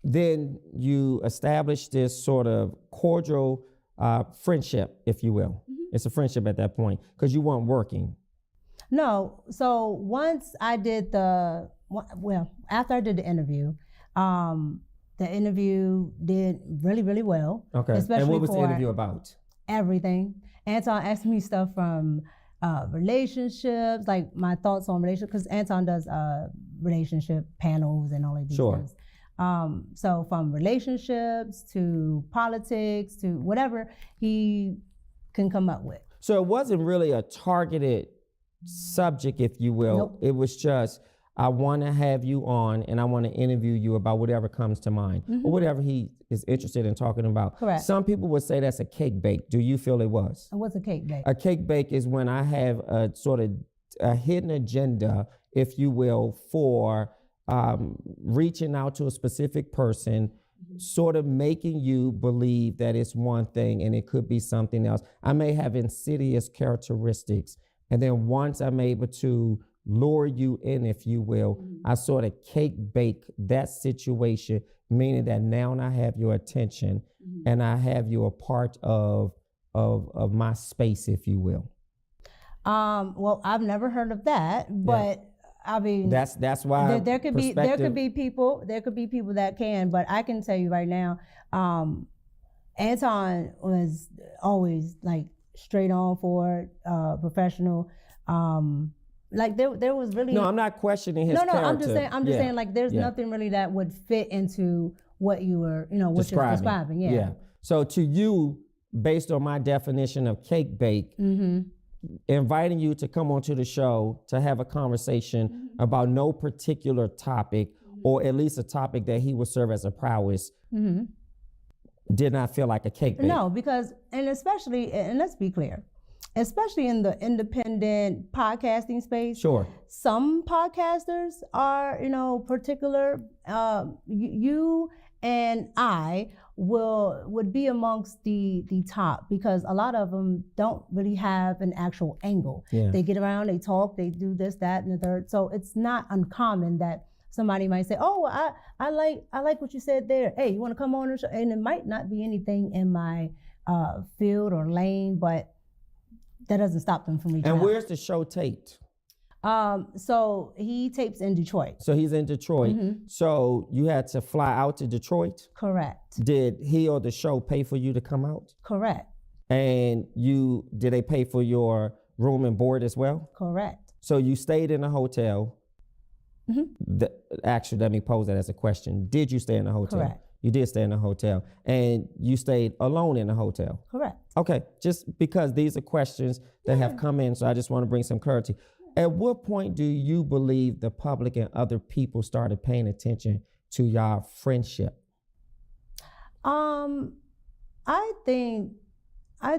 then you establish this sort of cordial friendship, if you will. It's a friendship at that point because you weren't working. No. So once I did after I did the interview did really, really well. Okay. Especially and what was for the interview about? Everything. Anton asked me stuff from relationships, like my thoughts on relationships, because Anton does relationship panels and all of these things. So from relationships to politics to whatever he can come up with. So it wasn't really a targeted subject, if you will. Nope. It was just, I want to have you on and I want to interview you about whatever comes to mind or whatever he is interested in talking about. Correct. Some people would say that's a cake bake. Do you feel it was? And what's a cake bake? A cake bake is when I have a sort of a hidden agenda, if you will, for reaching out to a specific person, sort of making you believe that it's one thing and it could be something else. I may have insidious characteristics. And then once I'm able to lure you in, if you will, I sort of cake bake that situation, meaning that now I have your attention and I have you a part of my space, if you will. Well, I've never heard of that, but I mean, that's why there could be people that can, but I can tell you right now, Anton was always like straight on for it, professional. Like there was really no. I'm not questioning his character. I'm just saying like there's nothing really that would fit into what you were what you're describing. Yeah. So to you, based on my definition of cake bake, inviting you to come onto the show to have a conversation about no particular topic, or at least a topic that he would serve as a prowess, did not feel like a cake bake. No, because, and let's be clear, especially in the independent podcasting space. Sure. Some podcasters are, particular. You and I would be amongst the top because a lot of them don't really have an actual angle. Yeah. They get around, they talk, they do this, that, and the third. So it's not uncommon that somebody might say, "Oh, I like what you said there. Hey, you want to come on?" And it might not be anything in my field or lane, but that doesn't stop them from reaching out. And where's the show taped? So he tapes in Detroit. So he's in Detroit. So you had to fly out to Detroit? Correct. Did he or the show pay for you to come out? Correct. And did they pay for your room and board as well? Correct. So you stayed in a hotel. Actually, let me pose that as a question. Did you stay in a hotel? Correct. You did stay in a hotel. And you stayed alone in a hotel? Correct. Okay, just because these are questions that have come in, so I just want to bring some clarity. At what point do you believe the public and other people started paying attention to your friendship? I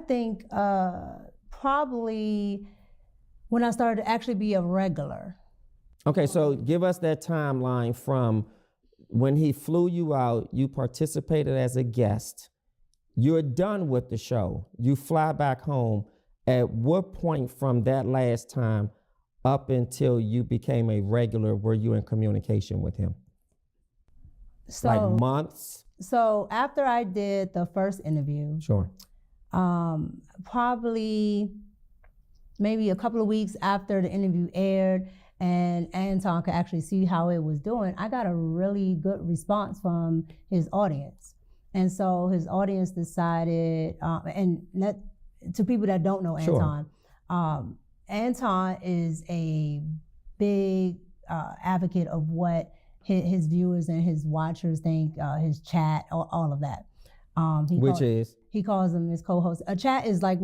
think probably when I started to actually be a regular. Okay, so give us that timeline from when he flew you out, you participated as a guest, you're done with the show, you fly back home. At what point from that last time up until you became a regular were you in communication with him? So, like months? So after I did the first interview, sure, probably maybe a couple of weeks after the interview aired and Anton could actually see how it was doing, I got a really good response from his audience. And so his audience decided, to people that don't know Anton, sure. Anton is a big advocate of what his viewers and his watchers think, his chat, all of that. He calls them his co-hosts. A chat is like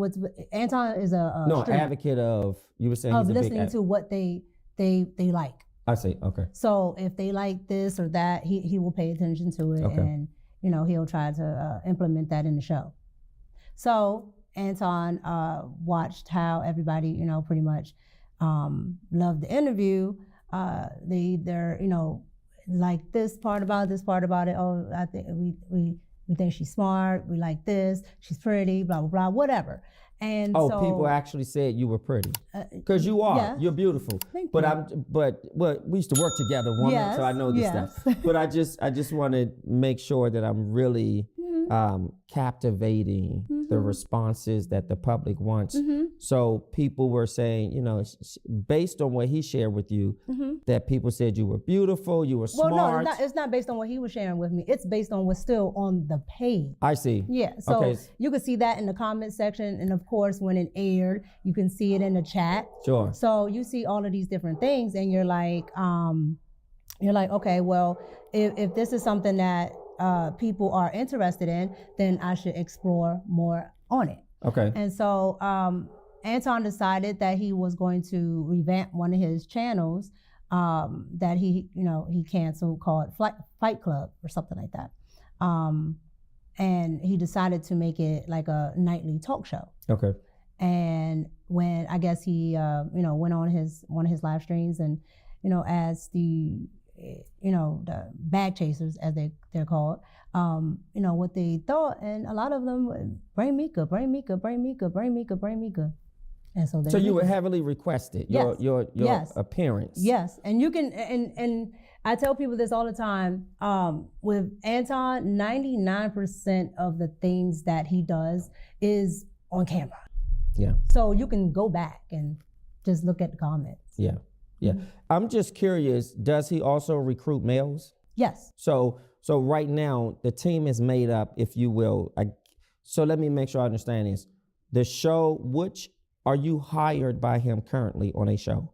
Anton is advocate of, you were saying of he's a listening to what they like. I see, okay. So if they like this or that, he will pay attention to it, okay. And he'll try to implement that in the show. So Anton watched how everybody, pretty much loved the interview. They're like this part about it. Oh, I think we think she's smart. We like this. She's pretty. Blah blah blah. Whatever. And so people actually said you were pretty, because you are. Yes. You're beautiful. Thank but you. Well, we used to work together, woman. Yes, so I know this yes. stuff. But I just want to make sure that I'm really captivating the responses that the public wants. So people were saying, you know, based on what he shared with you, that people said you were beautiful, you were smart. Well, no, it's not based on what he was sharing with me. It's based on what's still on the page. I see. Yeah, so you can see that in the comment section, and of course, when it aired, you can see it in the chat. Sure. So you see all of these different things, and you're like, okay, well, if this is something that people are interested in, then I should explore more on it. Okay. And so Anton decided that he was going to revamp one of his channels that he canceled, called Fight Club or something like that. And he decided to make it like a nightly talk show. Okay. And when I guess he went on one of his live streams, and as the bag chasers, as they're called, what they thought, and a lot of them, bring Micca. And so you were heavily requested, your appearance. Yes, and you can, and I tell people this all the time, with Anton, 99% of the things that he does is on camera. Yeah. So you can go back and just look at the comments. Yeah. Yeah. I'm just curious, does he also recruit males? Yes. So right now the team is made up, if you will. So let me make sure I understand this. The show, which are you hired by him currently on a show?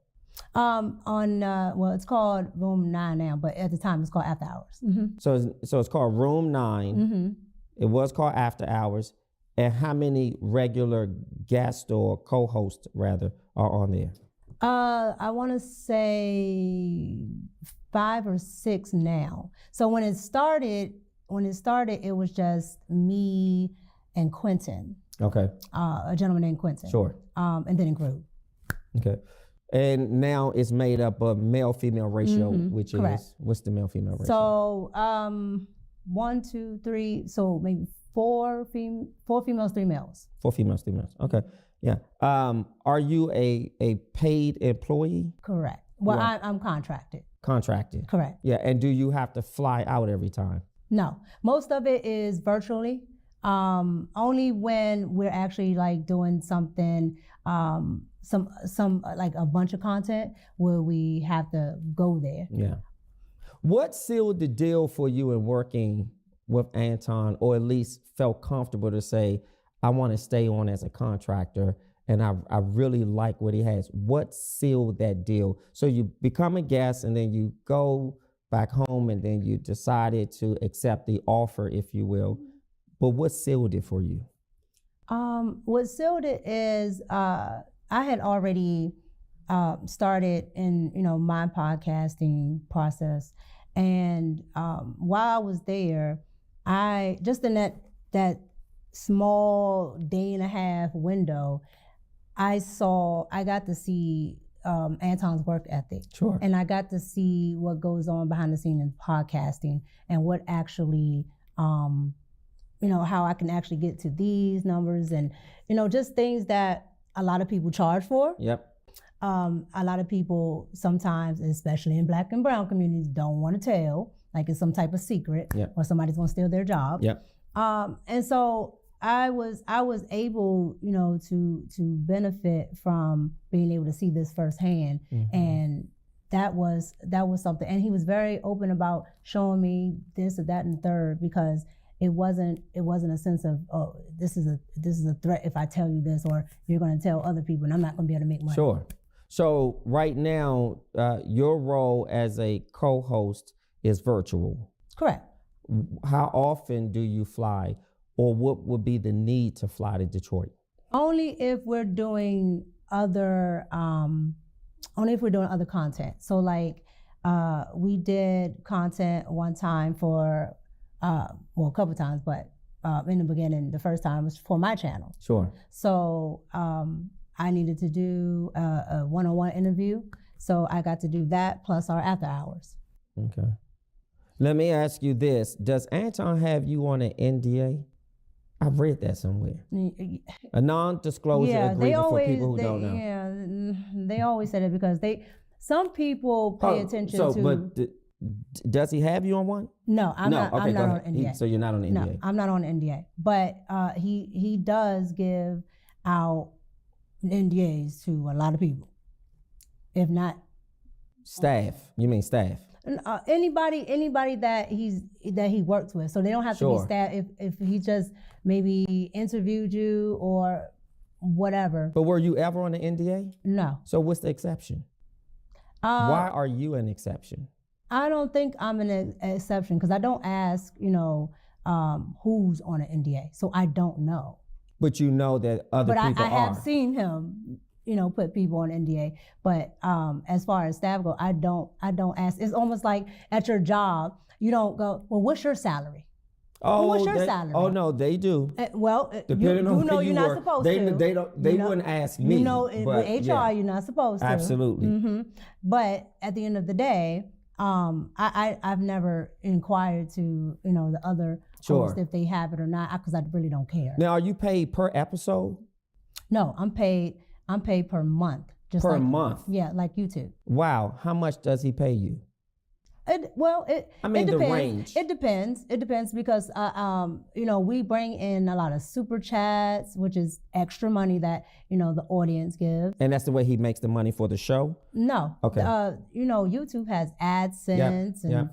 It's called Room 9 now, but at the time it's called After Hours. So it's called Room 9. It was called After Hours. And how many regular guests or co-hosts rather are on there? I want to say 5 or 6 now. So when it started, it was just me and Quentin. Okay. A gentleman named Quentin. Sure. And then it grew. Okay. And now it's made up of male-female ratio, which correct. Is, what's the male-female ratio? So 1, 2, 3, so maybe 4 females, 3 males. 4 females, 3 males. Okay. Yeah. Are you a paid employee? Correct. Well, I'm contracted. Contracted. Correct. Yeah. And do you have to fly out every time? No. Most of it is virtually. Only when we're actually like doing something, some like a bunch of content where we have to go there. Yeah. What sealed the deal for you in working with Anton, or at least felt comfortable to say, I want to stay on as a contractor, and I really like what he has? What sealed that deal? So you become a guest, and then you go back home, and then you decided to accept the offer, if you will. But what sealed it for you? What sealed it is I had already started in my podcasting process, and while I was there, I just in that small day and a half window, I got to see Anton's work ethic. Sure. And I got to see what goes on behind the scenes in podcasting, and what actually, how I can actually get to these numbers, and, just things that a lot of people charge for. Yep. A lot of people sometimes, especially in Black and brown communities, don't want to tell, like it's some type of secret, yep, or somebody's gonna steal their job. Yep. And so I was able, to benefit from being able to see this firsthand, and that was something. And he was very open about showing me this or that and third, because it wasn't a sense of, oh, this is a threat if I tell you this, or you're going to tell other people and I'm not going to be able to make money. Sure. So right now, your role as a co-host is virtual. Correct. How often do you fly, or what would be the need to fly to Detroit? Only if we're doing other content. So like we did content one time for, a couple times, but in the beginning, the first time was for my channel. Sure. So I needed to do a one-on-one interview. So I got to do that plus our after hours. Okay. Let me ask you this. Does Anton have you on an NDA? I've read that somewhere. A non-disclosure agreement for people who don't know. Yeah, they always say that because some people pay attention to. But does he have you on one? No, I'm not on NDA. So you're not on NDA. No, I'm not on NDA. But he does give out NDAs to a lot of people, if not staff. You mean staff? Anybody that he works with, so they don't have to be staff. If he just maybe interviewed you or whatever. But were you ever on an NDA? No. So what's the exception? Why are you an exception? I don't think I'm an exception because I don't ask, who's on an NDA, so I don't know. But you know that other people are. But I have seen him, put people on NDA. But as far as staff go, I don't ask. It's almost like at your job, you don't go, well, what's your salary? Oh, what's your salary? Oh no, they do. Depending on who you're not supposed to. They wouldn't ask me. With HR, you're not supposed to. Absolutely. Mm-hmm. But at the end of the day, I've never inquired to the other hosts if they have it or not because I really don't care. Now, are you paid per episode? No, I'm paid per month. Per month? Yeah, like YouTube. Wow, how much does he pay you? It depends. The range. It depends because we bring in a lot of super chats, which is extra money that the audience gives. And that's the way he makes the money for the show? No. Okay. YouTube has AdSense and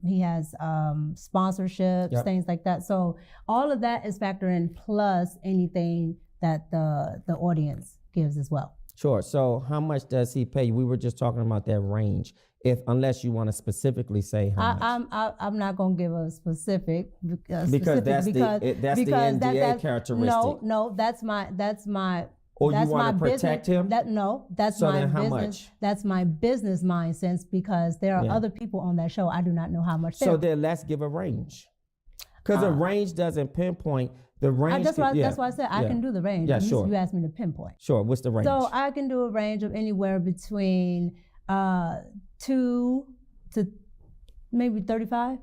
he has sponsorships, things like that. So all of that is factored in plus anything that the audience gives as well. Sure. So how much does he pay you? We were just talking about that range. Unless you want to specifically say how much. I'm not going to give a specific because that's the NDA characteristic. No, that's my. Or that's you want to protect him? That's so my then how business. Much? That's my business mind sense because there are other people on that show. I do not know how much. So then let's give a range, because a range doesn't pinpoint. The range. That's why I said I can do the range. Yeah, sure. You asked me to pinpoint. Sure. What's the range? So I can do a range of anywhere between 2 to maybe 35.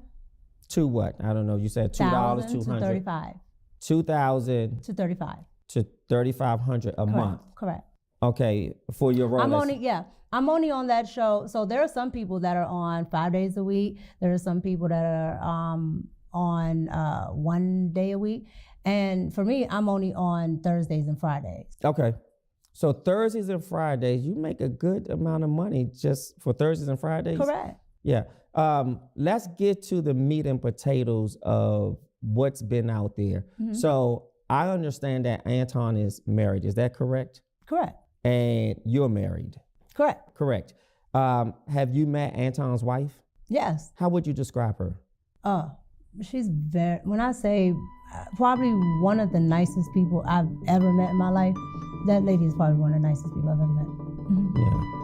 To what? I don't know. You said $2, $200. To 35. 2,000 to 35. To 3,500 a month. Correct. Okay, for your role. I'm only on that show. So there are some people that are on 5 days a week. There are some people that are on 1 day a week. And for me, I'm only on Thursdays and Fridays. Okay. So Thursdays and Fridays, you make a good amount of money just for Thursdays and Fridays? Correct. Yeah. Let's get to the meat and potatoes of what's been out there. Mm-hmm. So I understand that Anton is married. Is that correct? Correct. And you're married? Correct. Correct. Have you met Anton's wife? Yes. How would you describe her? She's when I say probably one of the nicest people I've ever met in my life, that lady is probably one of the nicest people I've ever met. Mm-hmm. Yeah.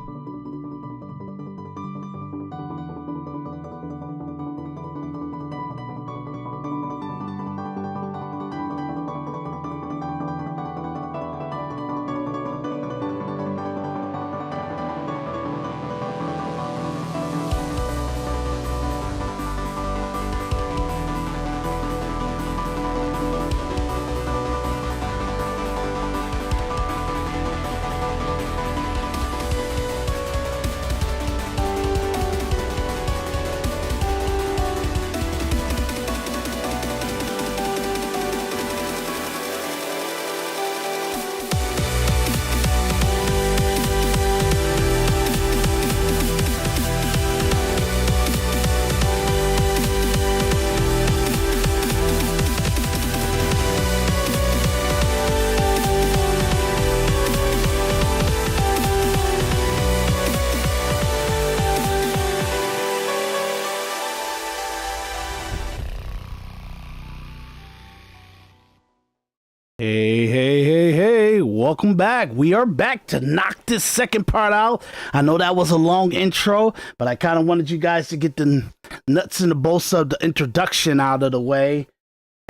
Hey, welcome back. We are back to knock this second part out. I know that was a long intro, but I kind of wanted you guys to get the nuts and the bolts of the introduction out of the way.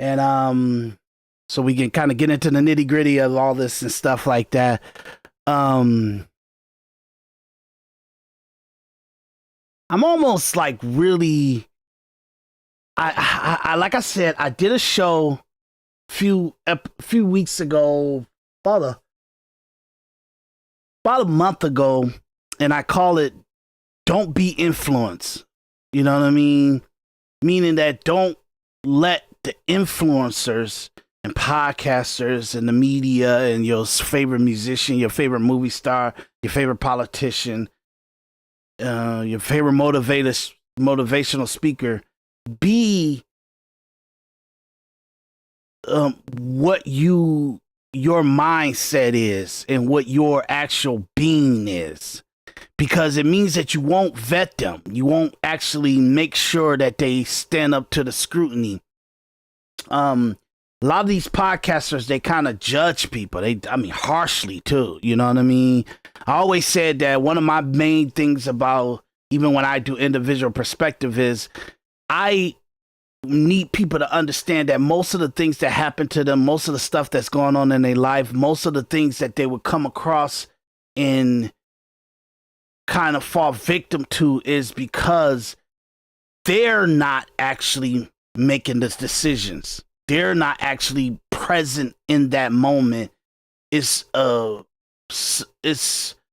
And so we can kind of get into the nitty gritty of all this and stuff like that. I'm almost like really, I like I said, I did a show few weeks ago, about a month ago, and I call it "Don't Be Influenced." You know what I mean? Meaning that don't let the influencers and podcasters and the media and your favorite musician, your favorite movie star, your favorite politician, your favorite motivational speaker be what your mindset is and what your actual being is, because it means that you won't vet them. You won't actually make sure that they stand up to the scrutiny. A lot of these podcasters, they kind of judge people. Harshly too. You know what I mean? I always said that one of my main things about, even when I do individual perspective, is I need people to understand that most of the things that happen to them, most of the stuff that's going on in their life, most of the things that they would come across and kind of fall victim to is because they're not actually making the decisions. They're not actually present in that moment. It's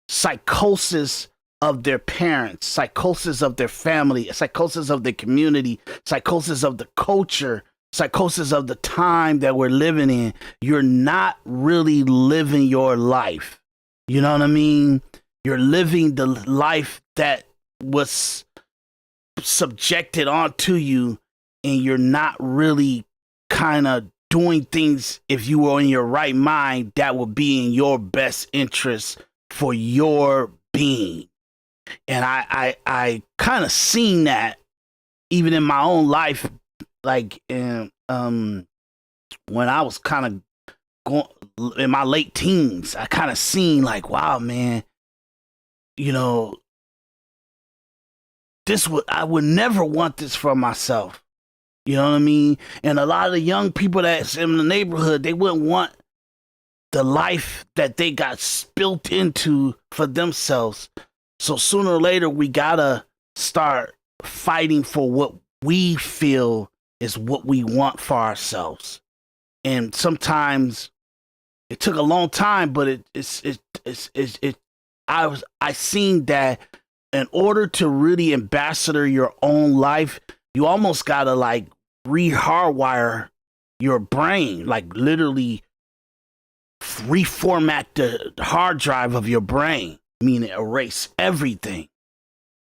psychosis of their parents, psychosis of their family, psychosis of the community, psychosis of the culture, psychosis of the time that we're living in. You're not really living your life. You know what I mean? You're living the life that was subjected onto you, and you're not really kind of doing things, if you were in your right mind, that would be in your best interest for your being. And I kind of seen that even in my own life, like when I was kind of going in my late teens. I kind of seen like, wow, man, you know, I would never want this for myself. You know what I mean? And a lot of the young people that's in the neighborhood, they wouldn't want the life that they got built into for themselves. So sooner or later, we gotta start fighting for what we feel is what we want for ourselves. And sometimes it took a long time, but I seen that in order to really ambassador your own life, you almost gotta like rehardwire your brain, like literally reformat the hard drive of your brain, meaning erase everything.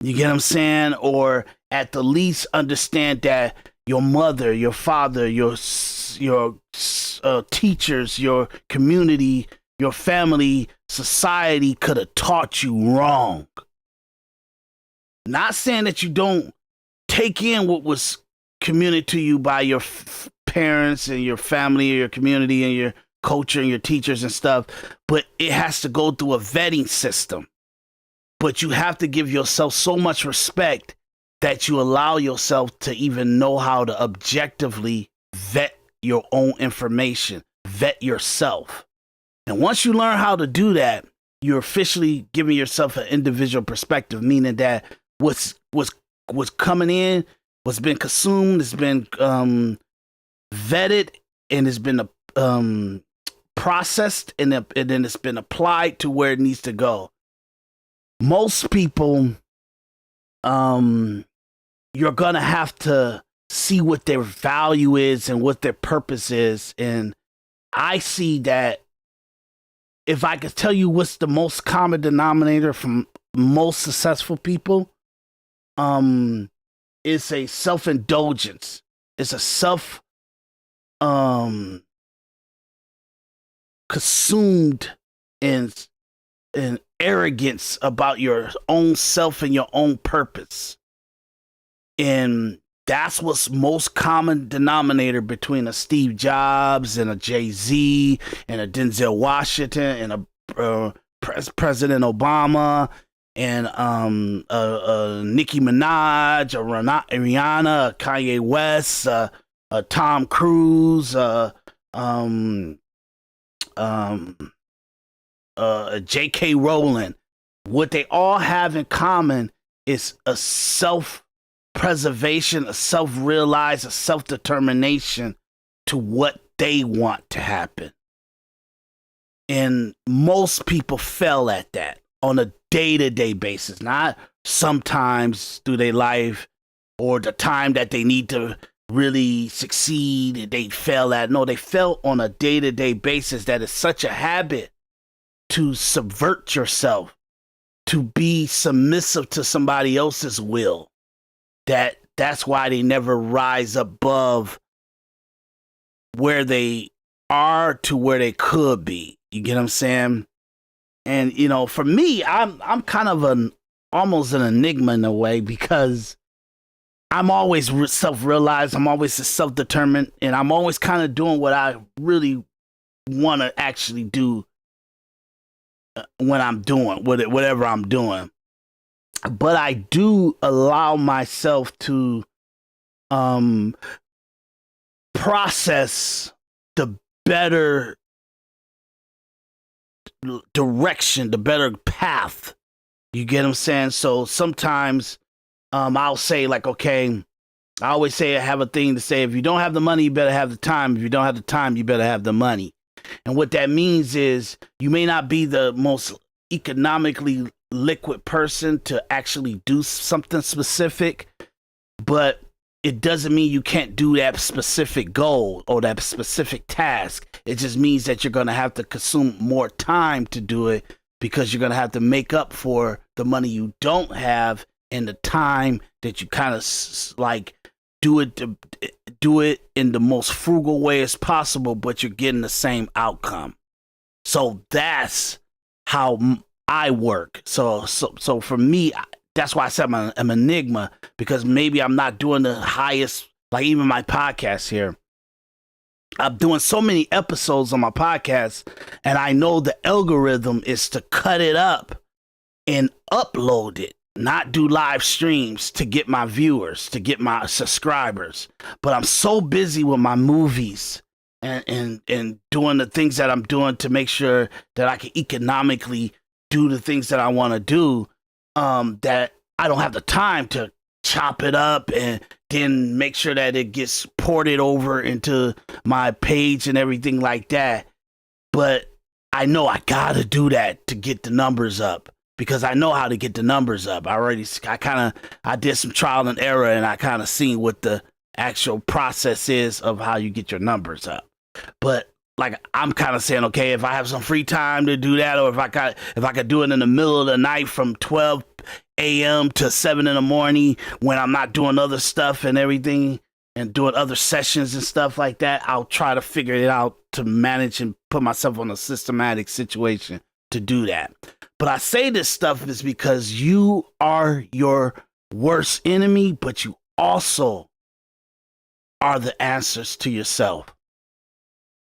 You get what I'm saying? Or at the least understand that your mother, your father, your teachers, your community, your family, society could have taught you wrong. Not saying that you don't take in what was communicated to you by your parents and your family or your community and your culture and your teachers and stuff, but it has to go through a vetting system. But you have to give yourself so much respect that you allow yourself to even know how to objectively vet your own information, vet yourself. And once you learn how to do that, you're officially giving yourself an individual perspective, meaning that what's coming in, what's been consumed, has been vetted, and has been processed, and then it's been applied to where it needs to go. Most people, you're gonna have to see what their value is and what their purpose is. And I see that if I could tell you what's the most common denominator from most successful people, it's a self-indulgence. It's a consumed and arrogance about your own self and your own purpose. And that's what's most common denominator between a Steve Jobs and a Jay-Z and a Denzel Washington and a President Obama and Nicki Minaj, a Rihanna, a Kanye West, a Tom Cruise, J.K. Rowling. What they all have in common is a self self-preservation, a self-realize, a self-determination to what they want to happen. And most people fail at that on a day-to-day basis, not sometimes through their life or the time that they need to really succeed, they fail at. No, they fail on a day-to-day basis. That is such a habit to subvert yourself, to be submissive to somebody else's will. That's why they never rise above where they are to where they could be. You get what I'm saying? And, you know, for me, I'm kind of almost an enigma in a way, because I'm always self-realized, I'm always self-determined, and I'm always kind of doing what I really want to actually do when I'm doing whatever I'm doing. But I do allow myself to process the better direction, the better path. You get what I'm saying? So sometimes I'll say, like, okay, I always say, I have a thing to say, if you don't have the money, you better have the time. If you don't have the time, you better have the money. And what that means is you may not be the most economically liquid person to actually do something specific, but it doesn't mean you can't do that specific goal or that specific task. It just means that you're going to have to consume more time to do it, because you're going to have to make up for the money you don't have and the time that you kind of like do it in the most frugal way as possible, but you're getting the same outcome. So that's how I work. So for me, that's why I said I'm an enigma, because maybe I'm not doing the highest, like even my podcast here. I'm doing so many episodes on my podcast, and I know the algorithm is to cut it up and upload it, not do live streams to get my viewers, to get my subscribers. But I'm so busy with my movies and doing the things that I'm doing to make sure that I can economically do the things that I want to do, that I don't have the time to chop it up and then make sure that it gets ported over into my page and everything like that. But I know I gotta do that to get the numbers up, because I know how to get the numbers up. I did some trial and error, and I kind of seen what the actual process is of how you get your numbers up. But like, I'm kind of saying, okay, if I have some free time to do that, or if I could do it in the middle of the night from 12 a.m. to 7 in the morning when I'm not doing other stuff and everything and doing other sessions and stuff like that, I'll try to figure it out to manage and put myself on a systematic situation to do that. But I say this stuff is because you are your worst enemy, but you also are the answers to yourself.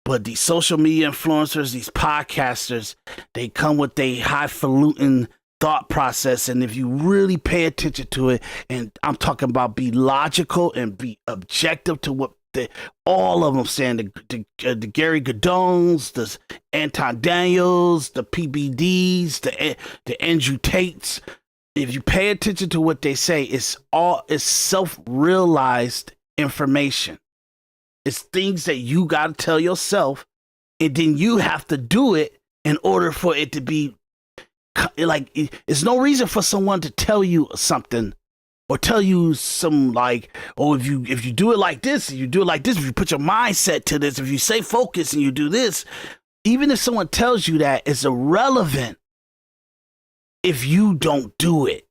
But these social media influencers, these podcasters, they come with a highfalutin thought process. And if you really pay attention to it, and I'm talking about be logical and be objective to what all of them saying, the Gary Godones, the Anton Daniels, the PBDs, the Andrew Tates, if you pay attention to what they say, it's self-realized information. It's things that you got to tell yourself, and then you have to do it in order for it to be like, it's no reason for someone to tell you something or tell you some like, oh, if you do it like this, if you do it like this, if you put your mindset to this, if you stay focused and you do this, even if someone tells you that, it's irrelevant if you don't do it.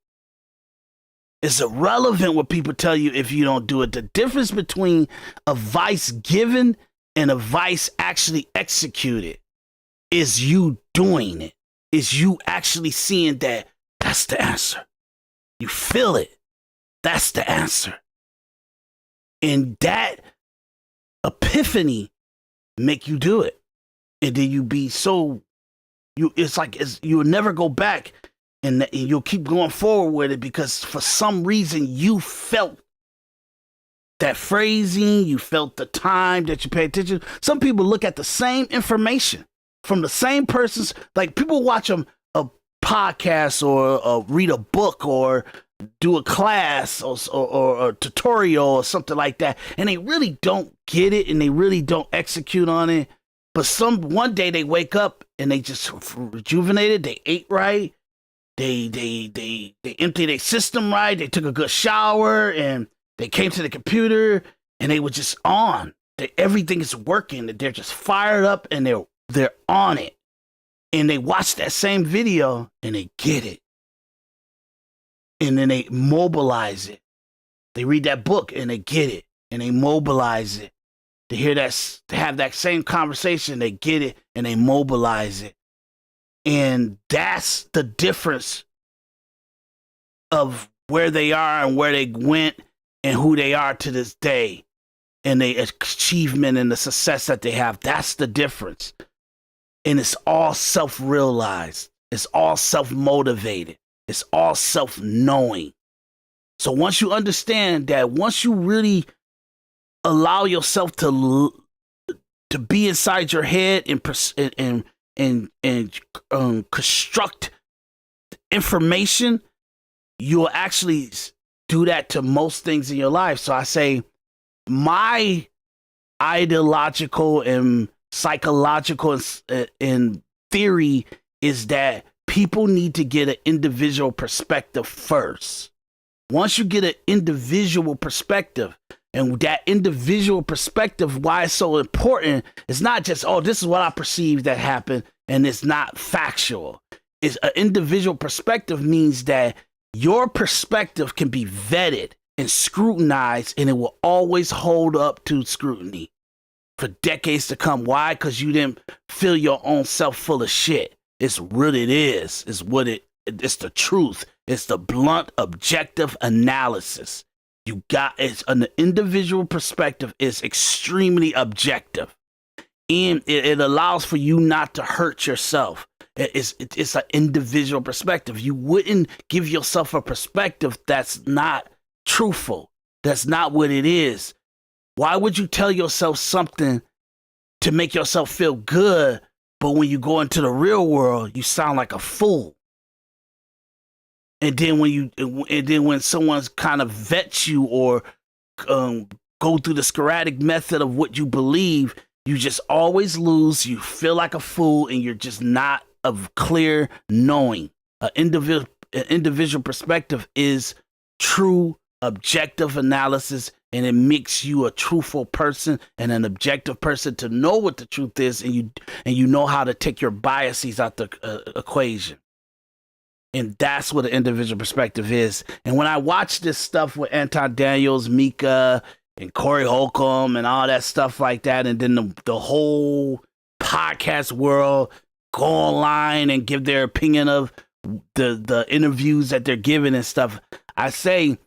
It's irrelevant what people tell you if you don't do it. The difference between advice given and advice actually executed is you doing it. Is you actually seeing that that's the answer. You feel it. That's the answer. And that epiphany make you do it. And then you be so, you'll never go back. And you'll keep going forward with it because for some reason you felt that phrasing, you felt the time that you pay attention. Some people look at the same information from the same person's, like people watch a podcast or read a book or do a class or a tutorial or something like that, and they really don't get it and they really don't execute on it. But one day they wake up and they just rejuvenated. They ate right. They emptied their system right. They took a good shower and they came to the computer and they were just on. Everything is working. They're just fired up and they're on it. And they watch that same video and they get it. And then they mobilize it. They read that book and they get it and they mobilize it. They hear that, they have that same conversation, they get it and they mobilize it. And that's the difference of where they are and where they went and who they are to this day and the achievement and the success that they have. That's the difference. And it's all self-realized. It's all self-motivated. It's all self-knowing. So once you understand that, once you really allow yourself to be inside your head and construct information, you'll actually do that to most things in your life. So I say my ideological and psychological and theory is that people need to get an individual perspective first. Once you get an individual perspective, and that individual perspective, why it's so important, it's not just, oh, this is what I perceive that happened, and it's not factual. It's an individual perspective means that your perspective can be vetted and scrutinized, and it will always hold up to scrutiny for decades to come. Why? Because you didn't fill your own self full of shit. It's what it is. It's the truth. It's the blunt, objective analysis. It's an individual perspective is extremely objective, and it allows for you not to hurt yourself. It's an individual perspective. You wouldn't give yourself a perspective that's not truthful. That's not what it is. Why would you tell yourself something to make yourself feel good, but when you go into the real world, you sound like a fool? And then when someone's kind of vets you or go through the sporadic method of what you believe, you just always lose. You feel like a fool, and you're just not of clear knowing. An individual perspective is true, objective analysis, and it makes you a truthful person and an objective person to know what the truth is, and you know how to take your biases out the equation. And that's what an individual perspective is. And when I watch this stuff with Anton Daniels, Micca, and Corey Holcomb, and all that stuff like that, and then the whole podcast world go online and give their opinion of the interviews that they're giving and stuff, I say,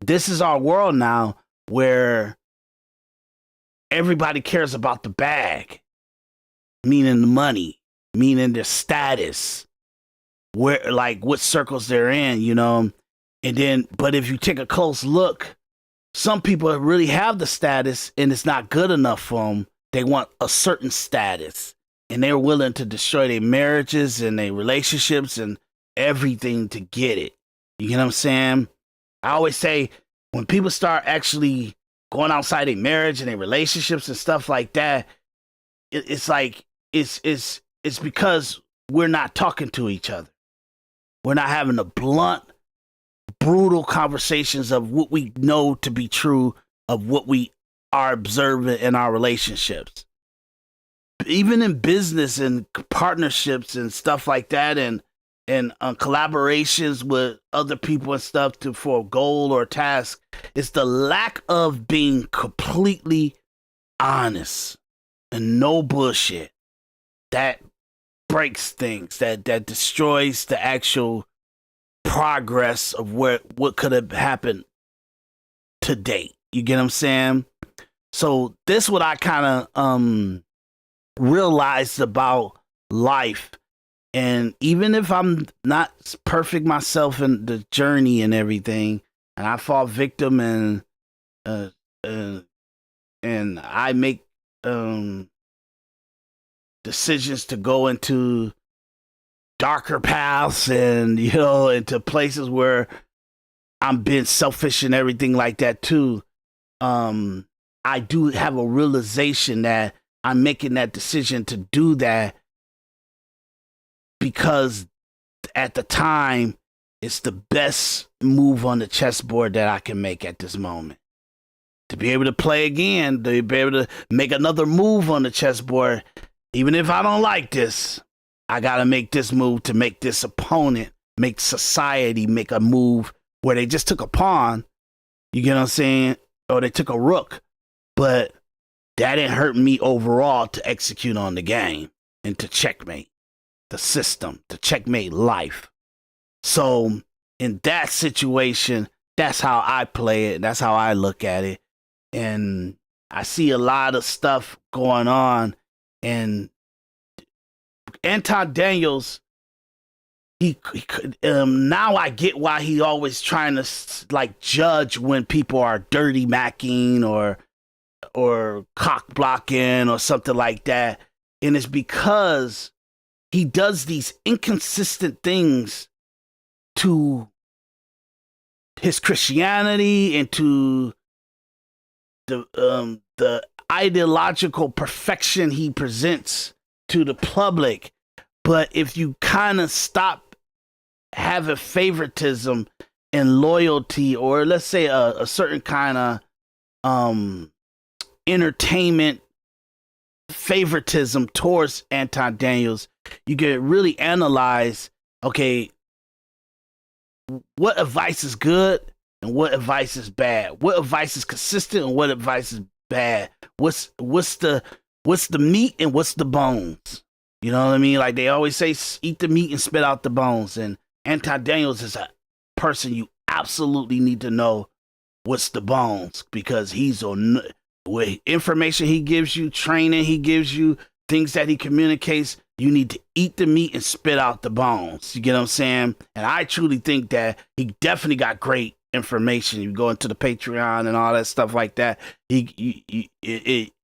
this is our world now where everybody cares about the bag, meaning the money, meaning their status, where, like, what circles they're in, you know. And then, but if you take a close look, some people really have the status and it's not good enough for them. They want a certain status and they're willing to destroy their marriages and their relationships and everything to get it. You know what I'm saying? I always say, when people start actually going outside their marriage and their relationships and stuff like that, it's like, it's because we're not talking to each other. We're not having the blunt, brutal conversations of what we know to be true, of what we are observing in our relationships. Even in business and partnerships and stuff like that, and collaborations with other people and stuff for a goal or a task, it's the lack of being completely honest and no bullshit that breaks things, that destroys the actual progress of what could have happened to date. You get what I'm saying? So this is what I kind of realized about life. And even if I'm not perfect myself in the journey and everything, and I fall victim and I make decisions to go into darker paths and, you know, into places where I'm being selfish and everything like that too, I do have a realization that I'm making that decision to do that because at the time it's the best move on the chessboard that I can make at this moment. To be able to play again, to be able to make another move on the chessboard, even if I don't like this, I got to make this move to make this opponent, make society make a move where they just took a pawn, you get what I'm saying? Or they took a rook, but that didn't hurt me overall to execute on the game and to checkmate the system, to checkmate life. So in that situation, that's how I play it. That's how I look at it. And I see a lot of stuff going on, and Anton Daniels, he now I get why he always trying to like judge when people are dirty macking or cock blocking or something like that. And it's because he does these inconsistent things to his Christianity and to the ideological perfection he presents to the public. But if you kind of stop having favoritism and loyalty, or let's say a certain kind of entertainment favoritism towards Anton Daniels, you can really analyze, okay, what advice is good and what advice is bad? What advice is consistent and what advice is bad? What's the meat and what's the bones? You know what I mean? Like they always say, eat the meat and spit out the bones. And Anton Daniels is a person you absolutely need to know what's the bones, because he's on with information he gives you, training he gives you, things that he communicates. You need to eat the meat and spit out the bones. You get what I'm saying? And I truly think that he definitely got great information. You go into the Patreon and all that stuff like that. And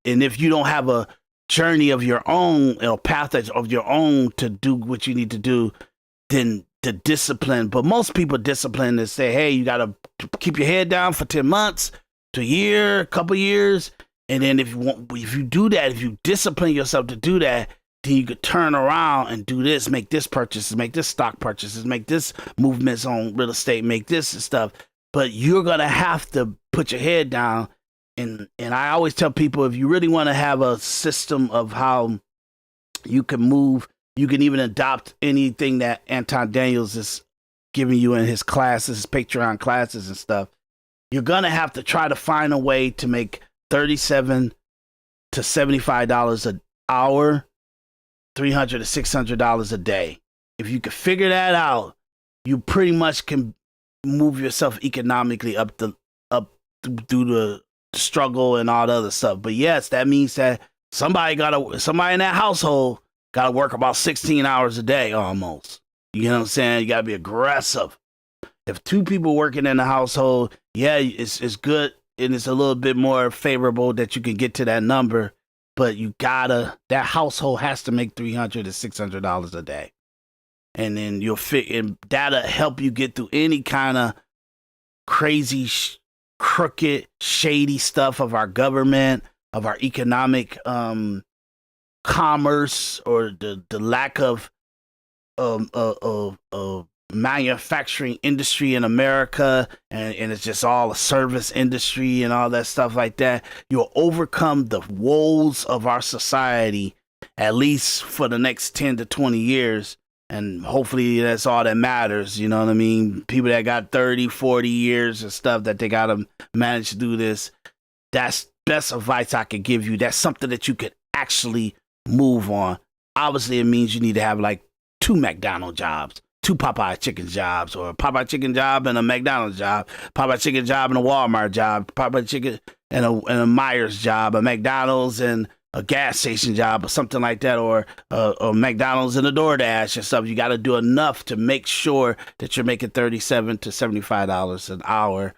if you don't have a journey of your own, a path of your own to do what you need to do, then the discipline. But most people discipline to say, hey, you got to keep your head down for 10 months to a year, a couple years. And then if you do that, if you discipline yourself to do that, then you could turn around and do this, make this purchases, make this stock purchases, make this movements on real estate, make this and stuff. But you're going to have to put your head down. And I always tell people, if you really want to have a system of how you can move, you can even adopt anything that Anton Daniels is giving you in his classes, his Patreon classes and stuff. You're going to have to try to find a way to make $37 to $75 an hour, $300 to $600 a day. If you can figure that out, you pretty much can move yourself economically up through the struggle and all the other stuff. But yes, that means that somebody in that household gotta work about 16 hours a day almost. You know what I'm saying? You gotta be aggressive. If two people working in the household, yeah, it's good and it's a little bit more favorable that you can get to that number. But that household has to make $300 to $600 a day. And then and that'll help you get through any kind of crazy, crooked, shady stuff of our government, of our economic commerce, or the lack of manufacturing industry in America, and it's just all a service industry and all that stuff like that. You'll overcome the woes of our society, at least for the next 10 to 20 years. And hopefully that's all that matters. You know what I mean? People that got 30, 40 years and stuff that they got to manage to do this. That's best advice I could give you. That's something that you could actually move on. Obviously, it means you need to have like 2 McDonald's jobs, 2 Popeye chicken jobs, or a Popeye chicken job and a McDonald's job, Popeye chicken job and a Walmart job, Popeye chicken and a Myers job, a McDonald's and a gas station job or something like that, or McDonald's and a DoorDash and stuff. You got to do enough to make sure that you're making $37 to $75 an hour,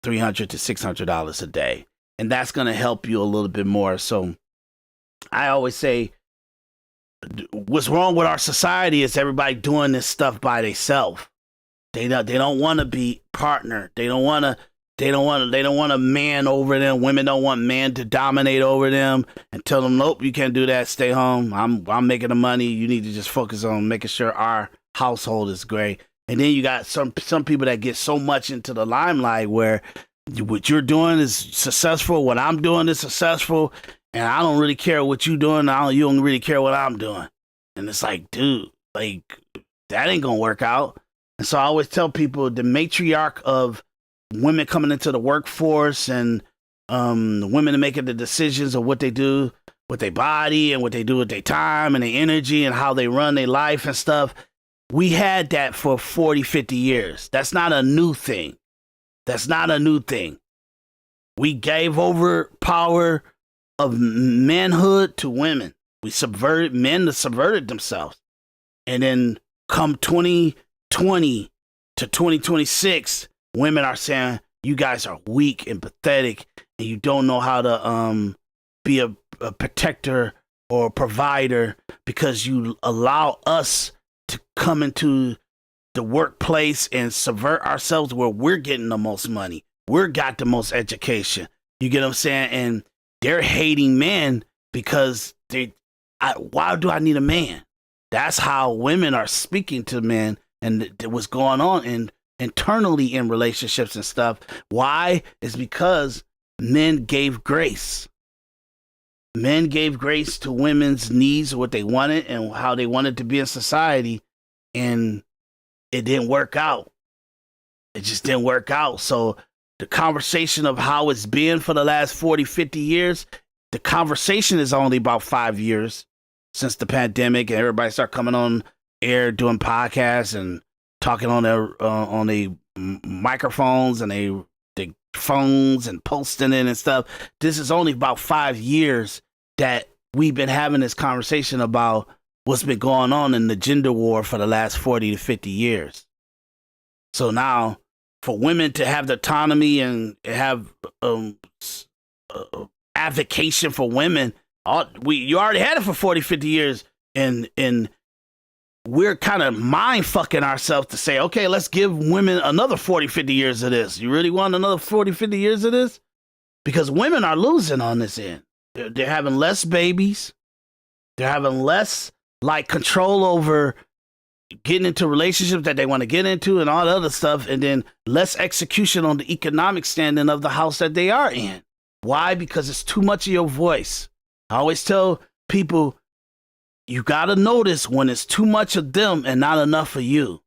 $300 to $600 a day. And that's going to help you a little bit more. So I always say, what's wrong with our society is everybody doing this stuff by themselves. They don't want to be partner. They don't want a man over them. Women don't want man to dominate over them and tell them, nope, you can't do that. Stay home. I'm making the money. You need to just focus on making sure our household is great. And then you got some people that get so much into the limelight where what you're doing is successful, what I'm doing is successful, and I don't really care what you're doing. You don't really care what I'm doing. And it's like, dude, like, that ain't gonna work out. And so I always tell people the matriarch of women coming into the workforce and the women making the decisions of what they do with their body and what they do with their time and their energy and how they run their life and stuff. We had that for 40, 50 years. That's not a new thing. We gave over power of manhood to women. We subverted men that subverted themselves. And then come 2020 to 2026, women are saying, you guys are weak and pathetic and you don't know how to be a protector or a provider because you allow us to come into the workplace and subvert ourselves where we're getting the most money. We're got the most education. You get what I'm saying? And they're hating men because why do I need a man? That's how women are speaking to men and what's going on internally in relationships and stuff. Why? It's because men gave grace. Men gave grace to women's needs, what they wanted and how they wanted to be in society. And it didn't work out. It just didn't work out. So the conversation of how it's been for the last 40, 50 years, the conversation is only about 5 years since the pandemic and everybody started coming on air doing podcasts and talking on their microphones and the phones and posting it and stuff. This is only about 5 years that we've been having this conversation about what's been going on in the gender war for the last 40 to 50 years. So now for women to have the autonomy and have advocation for women, you already had it for 40, 50 years. And we're kind of mind fucking ourselves to say, okay, let's give women another 40, 50 years of this. You really want another 40, 50 years of this? Because women are losing on this end. They're having less babies. They're having less control over getting into relationships that they want to get into and all the other stuff. And then less execution on the economic standing of the house that they are in. Why? Because it's too much of your voice. I always tell people, you got to notice when it's too much of them and not enough of you.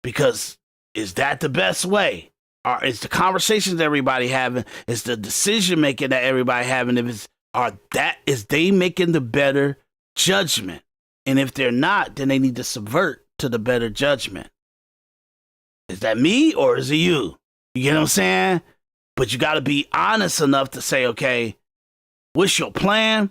Because is that the best way? Or is the conversations everybody having, is the decision making that everybody having, is they making the better judgment? And if they're not, then they need to subvert to the better judgment. Is that me or is it you? You get what I'm saying? But you got to be honest enough to say, okay, what's your plan?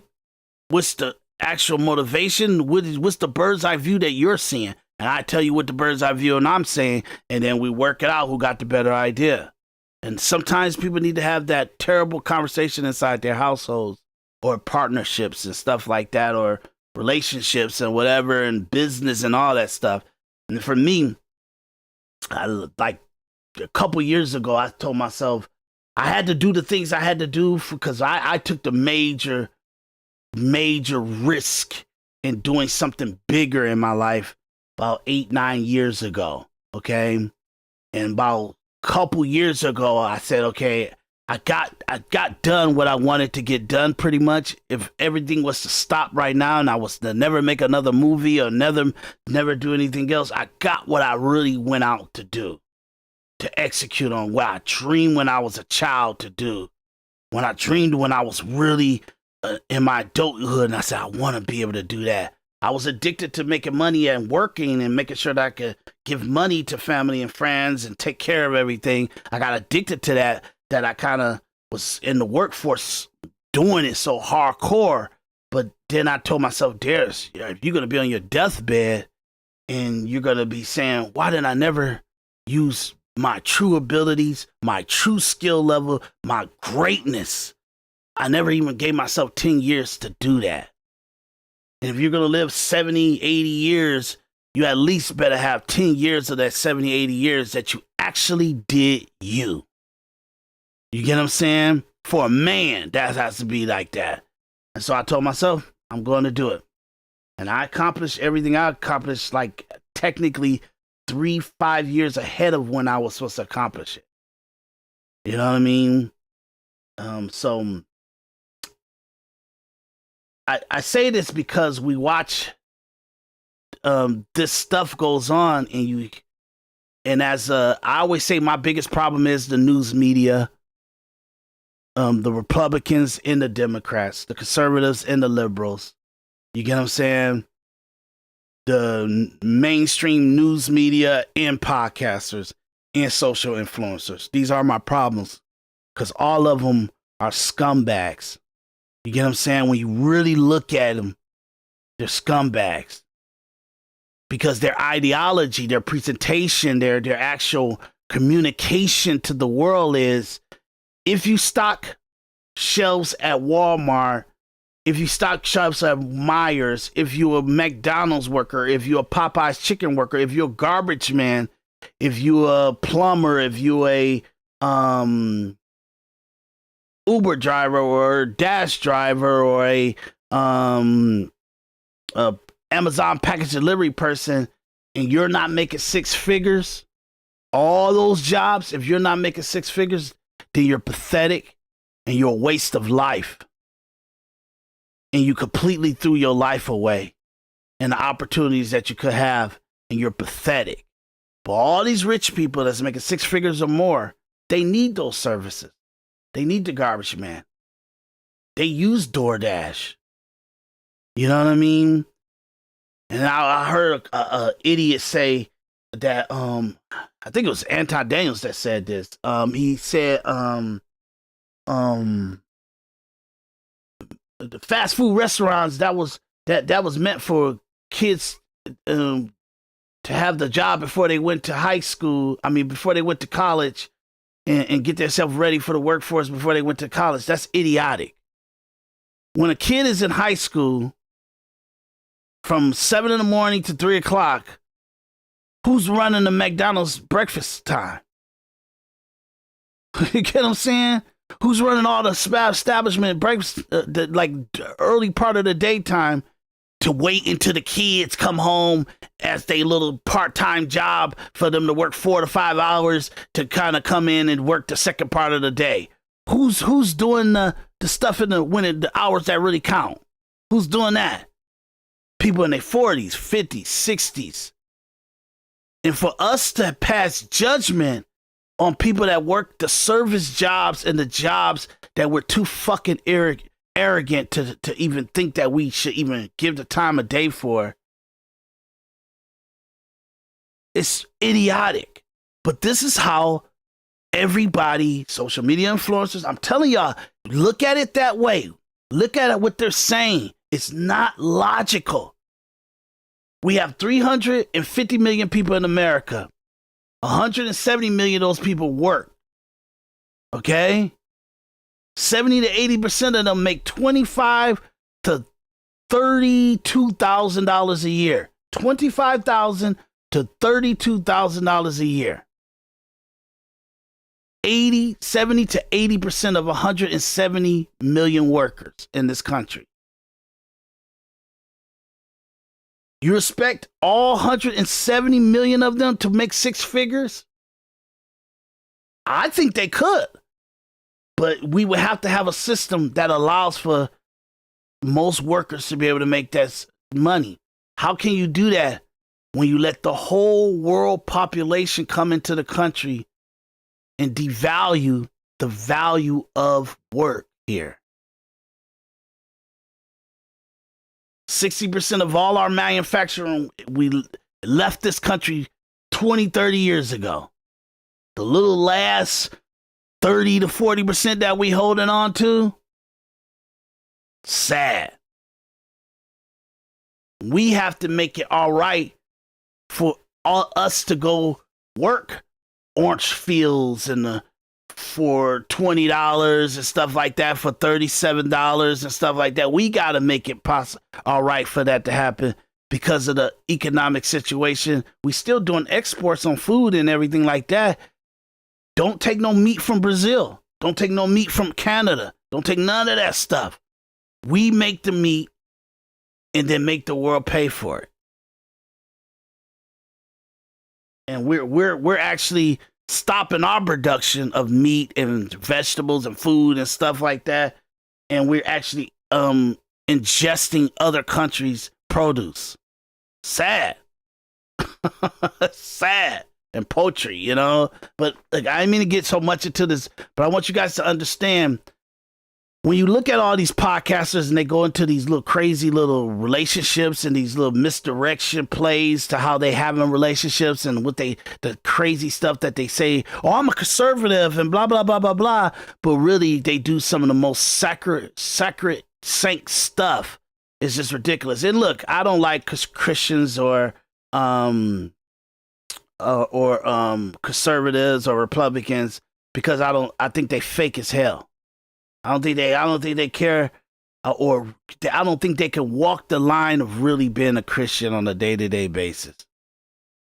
What's the actual motivation? What's the bird's eye view that you're seeing? And I tell you what the bird's eye view and I'm saying, and then we work it out who got the better idea. And sometimes people need to have that terrible conversation inside their households or partnerships and stuff like that, or relationships and whatever, and business and all that stuff. And for me, like a couple years ago, I told myself I had to do the things I had to do because I took the major risk in doing something bigger in my life about 8, 9 years ago. Okay. And about a couple years ago, I said, okay, I got done what I wanted to get done pretty much. If everything was to stop right now and I was to never make another movie or never do anything else, I got what I really went out to do, to execute on what I dreamed when I was a child to do. When I dreamed when I was really in my adulthood, and I said, I want to be able to do that. I was addicted to making money and working and making sure that I could give money to family and friends and take care of everything. I got addicted to that I kind of was in the workforce doing it so hardcore. But then I told myself, Daris, if you're going to be on your deathbed and you're going to be saying, why did I never use my true abilities, my true skill level, my greatness? I never even gave myself 10 years to do that. And if you're going to live 70, 80 years you at least better have 10 years of that 70, 80 years that you actually did you. You get what I'm saying? For a man, that has to be like that. And so I told myself, I'm going to do it. And I accomplished everything I accomplished, like technically 3-5 years ahead of when I was supposed to accomplish it. You know what I mean? So I say this because we watch this stuff goes on, and as I always say, my biggest problem is the news media, the Republicans and the Democrats, the conservatives and the liberals. You get what I'm saying? The mainstream news media and podcasters and social influencers. These are my problems because all of them are scumbags. You get what I'm saying? When you really look at them, they're scumbags because their ideology, their presentation, their actual communication to the world is, if you stock shelves at Walmart, if you stock shelves at Myers, if you're a McDonald's worker, if you're a Popeye's chicken worker, if you're a garbage man, if you're a plumber, if you're a Uber driver or a Dash driver or a Amazon package delivery person, and you're not making six figures, all those jobs, if you're not making six figures, then you're pathetic and you're a waste of life. And you completely threw your life away and the opportunities that you could have, and you're pathetic. But all these rich people that's making six figures or more, they need those services. They need the garbage man. They use DoorDash. You know what I mean? And I heard a idiot say that, I think it was Anton Daniels that said this. He said, the fast food restaurants that was meant for kids to have the job before they went to high school. I mean, before they went to college and get themselves ready for the workforce before they went to college. That's idiotic. When a kid is in high school from 7 in the morning to 3 o'clock, who's running the McDonald's breakfast time? You get what I'm saying? Who's running all the establishment breakfast, the early part of the daytime to wait until the kids come home as their little part-time job for them to work 4 to 5 hours to kind of come in and work the second part of the day? Who's doing the stuff in the hours that really count? Who's doing that? People in their 40s, 50s, 60s. And for us to pass judgment on people that work the service jobs and the jobs that we're too fucking arrogant to even think that we should even give the time of day for, it's idiotic. But this is how everybody, social media influencers, I'm telling y'all, look at it that way. Look at it, what they're saying. It's not logical. We have 350 million people in America. 170 million of those people work. Okay? 70 to 80% of them make $25,000 to $32,000 a year. $25,000 to $32,000 a year. 70 to 80% of 170 million workers in this country. You expect all 170 million of them to make six figures? I think they could. But we would have to have a system that allows for most workers to be able to make that money. How can you do that when you let the whole world population come into the country and devalue the value of work here? 60% of all our manufacturing, we left this country 20, 30 years ago. The little last 30 to 40% that we holding on to, sad. We have to make it all right for all us to go work orange fields and for $20 and stuff like that, for $37 and stuff like that. We got to make it all right for that to happen. because of the economic situation. We still doing exports on food and everything like that. Don't take no meat from Brazil. Don't take no meat from Canada. Don't take none of that stuff. We make the meat and then make the world pay for it. And we're actually stopping our production of meat and vegetables and food and stuff like that. And we're actually ingesting other countries' produce. Sad. Sad. And poultry, you know. But like, I didn't mean to get so much into this, but I want you guys to understand, when you look at all these podcasters and they go into these little crazy little relationships and these little misdirection plays to how they having relationships and what the crazy stuff that they say, oh, I'm a conservative and blah, blah, blah, blah, blah. But really, they do some of the most sacred saint stuff. It's just ridiculous. And look, I don't like Christians or conservatives or Republicans because I think they fake as hell. I don't think they care, or I don't think they can walk the line of really being a Christian on a day-to-day basis.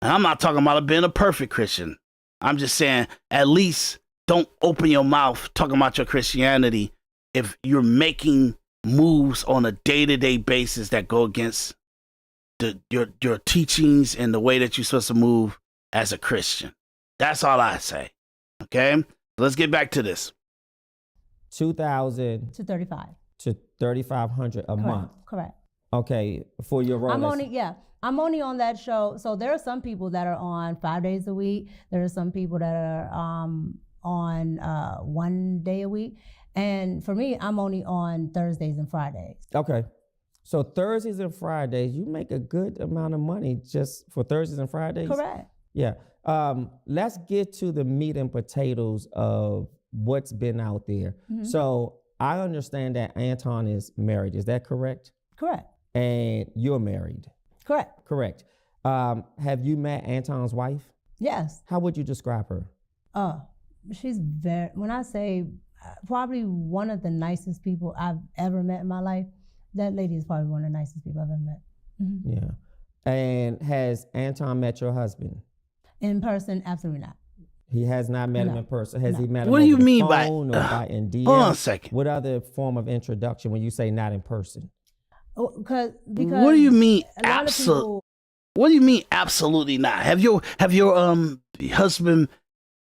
And I'm not talking about being a perfect Christian. I'm just saying, at least don't open your mouth talking about your Christianity if you're making moves on a day-to-day basis that go against your teachings and the way that you're supposed to move as a Christian. That's all I say. Okay? Let's get back to this. 2,000 to 35 to 3,500 a month. Correct. Okay, for your role. I'm only on that show. So there are some people that are on 5 days a week. There are some people that are on 1 day a week. And for me, I'm only on Thursdays and Fridays. Okay. So Thursdays and Fridays, you make a good amount of money just for Thursdays and Fridays? Correct. Yeah. Let's get to the meat and potatoes of what's been out there. Mm-hmm. So I understand that Anton is married. Is that correct? Correct. And you're married? Correct. Correct. Have you met Anton's wife? Yes. How would you describe her? She's when I say probably one of the nicest people I've ever met in my life, that lady is probably one of the nicest people I've ever met. Mm-hmm. Yeah. And has Anton met your husband? In person, absolutely not. He has not met him in person. Has he met him what do you mean by by DM? Hold on a second. What other form of introduction when you say not in person? Because what do you mean absolutely? What do you mean absolutely not? Have your husband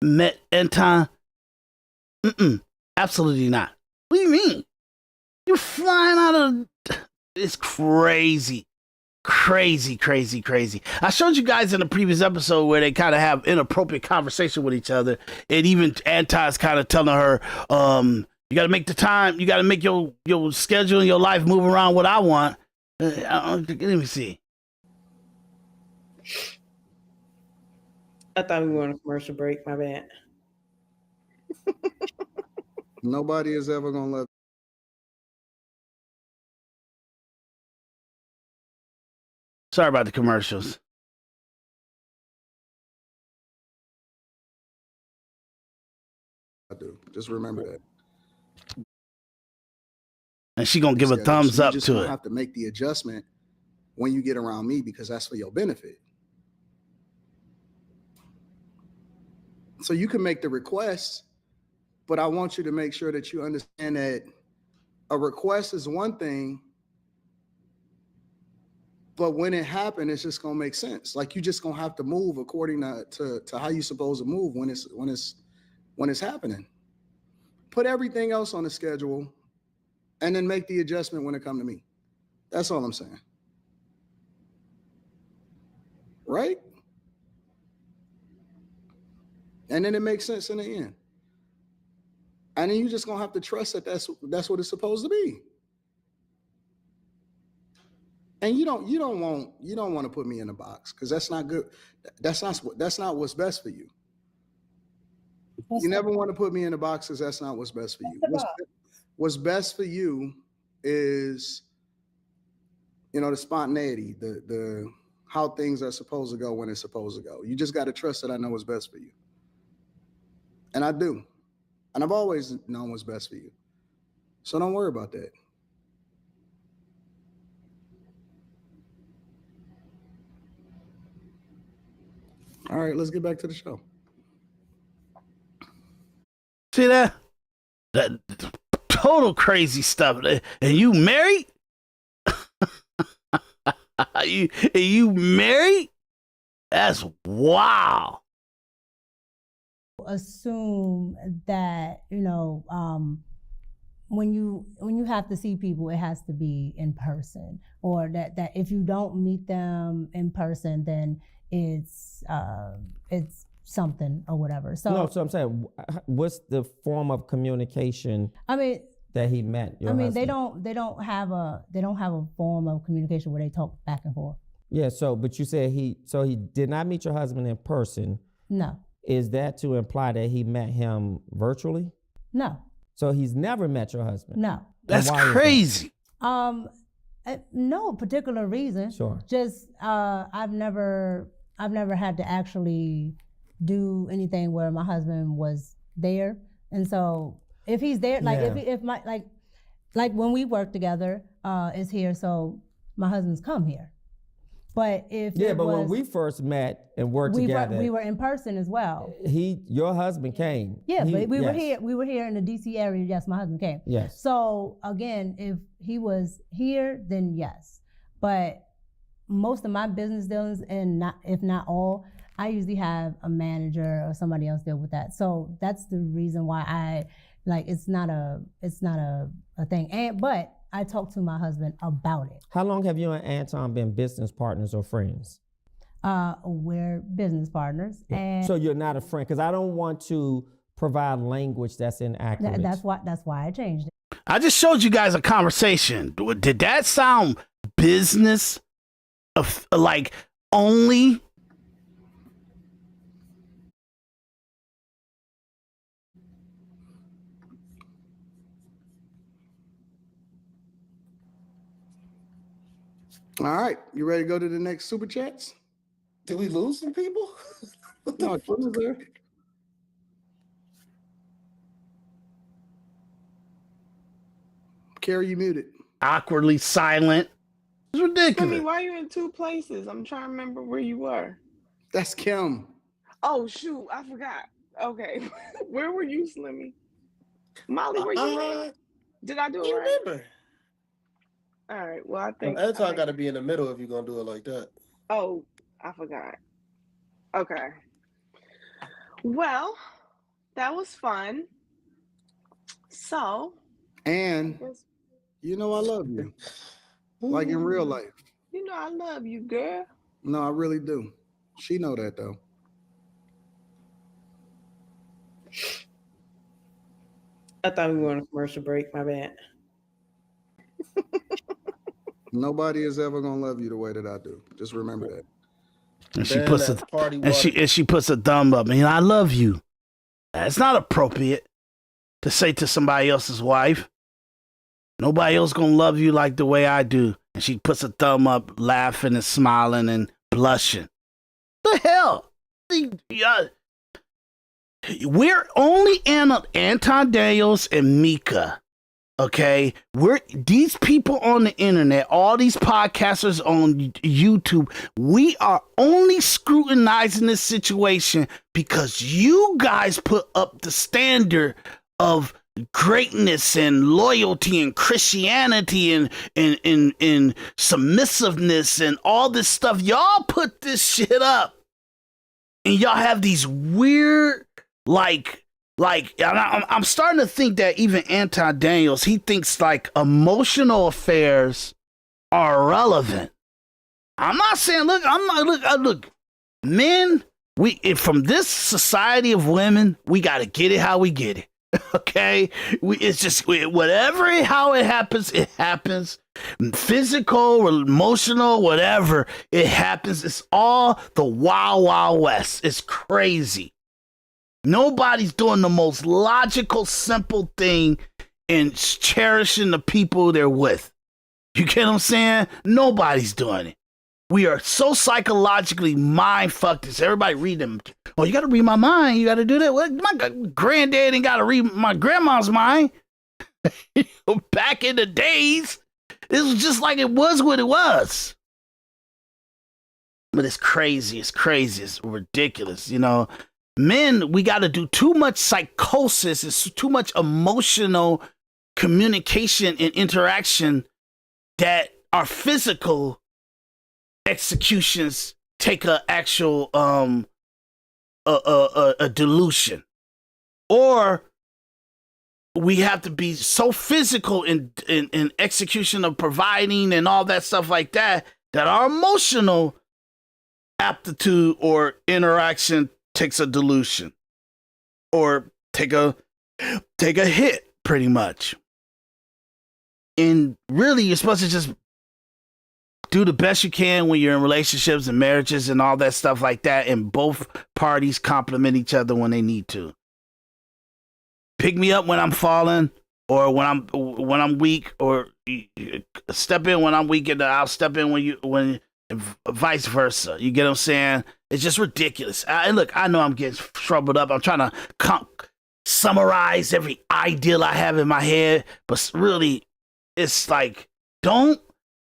met Anton? Absolutely not. What do you mean? You're flying out of. It's crazy. Crazy. I showed you guys in the previous episode where they kind of have inappropriate conversation with each other. And even Anton's kind of telling her, you got to make the time. You got to make your schedule and your life move around what I want. Let me see. I thought we were on a commercial break. My bad. Nobody is ever going to let. Sorry about the commercials. I do. Just remember that. And she gonna give a thumbs up to it. You have to make the adjustment when you get around me because that's for your benefit. So you can make the request, but I want you to make sure that you understand that a request is one thing, but when it happens, it's just gonna make sense. Like you just gonna have to move according to how you supposed to move when it's happening. Put everything else on the schedule, and then make the adjustment when it come to me. That's all I'm saying. Right? And then it makes sense in the end. And then you just gonna have to trust that that's what it's supposed to be. And you don't want to put me in a box because that's not good. That's not what's best for you. You never want to put me in a box because that's not what's best for you. What's best for you is, the spontaneity, the how things are supposed to go when it's supposed to go. You just got to trust that I know what's best for you. And I do. And I've always known what's best for you. So don't worry about that. All right, let's get back to the show. See that? That total crazy stuff. And you married? you married? That's wow. Assume that, when you have to see people, it has to be in person, or that if you don't meet them in person, then it's something or whatever. So no, so I'm saying, what's the form of communication? That he met your husband? they don't have a form of communication where they talk back and forth. Yeah. So, but you said he did not meet your husband in person. No. Is that to imply that he met him virtually? No. So he's never met your husband? No. That's crazy. No particular reason. Sure. Just I've never had to actually do anything where my husband was there, and so if he's there, like if my like when we work together, is here, so my husband's come here. But when we first met and worked together, we were in person as well. Your husband came. Yeah, but we were here. We were here in the DC area. Yes, my husband came. Yes. So again, if he was here, then yes. But most of my business dealings, and if not all, I usually have a manager or somebody else deal with that. So that's the reason why it's not a thing. But I talked to my husband about it. How long have you and Anton been business partners or friends? We're business partners. And so you're not a friend, because I don't want to provide language that's inaccurate. That's why I changed it. I just showed you guys a conversation. Did that sound business of like only? All right, you ready to go to the next super chats? Did we lose some people? No, Kim is there. Carrie, you muted. Awkwardly silent. It's ridiculous. Why are you in two places? I'm trying to remember where you were. That's Kim. Oh shoot, I forgot. Okay, where were you, Slimmy? Molly, where you at? Did I do it right? Remember? All right. Well, I think Anton got to be in the middle if you're gonna do it like that. Oh, I forgot. Okay. Well, that was fun. So. And you know I love you, like in real life. You know I love you, girl. No, I really do. She know that though. I thought we were on a commercial break. My bad. Nobody is ever gonna love you the way that I do. Just remember that. And she puts a thumb up. I love you. It's not appropriate to say to somebody else's wife. Nobody else gonna love you like the way I do. And she puts a thumb up, laughing and smiling and blushing. The hell? We're only Anton Daniels and Micca. Okay, these people on the internet, all these podcasters on YouTube, we are only scrutinizing this situation because you guys put up the standard of greatness and loyalty and Christianity and submissiveness and all this stuff. Y'all put this shit up, and y'all have these weird I'm starting to think that even Anton Daniels, he thinks like emotional affairs are irrelevant. I'm not saying, look, men, from this society of women, we got to get it how we get it. Okay? It's just how it happens. Physical, emotional, whatever, it happens. It's all the wild, wild west. It's crazy. Nobody's doing the most logical, simple thing and cherishing the people they're with. You get what I'm saying? Nobody's doing it. We are so psychologically mind-fucked. Everybody read them. Oh, you got to read my mind. You got to do that. Well, my granddad ain't got to read my grandma's mind. Back in the days, it was just like it was what it was. But it's crazy. It's crazy. It's ridiculous. You know, men, we got to do too much psychosis. It's too much emotional communication and interaction that our physical executions take a actual a dilution, or we have to be so physical in execution of providing and all that stuff like that our emotional aptitude or interaction takes a dilution or take a hit pretty much. And really, you're supposed to just do the best you can when you're in relationships and marriages and all that stuff like that, and both parties complement each other when they need to. Pick me up when I'm falling, or when I'm weak, or step in when I'm weak, and I'll step in when vice versa. You get what I'm saying? It's just ridiculous. Look, I know I'm getting troubled up. I'm trying to summarize every ideal I have in my head, but really, it's like, don't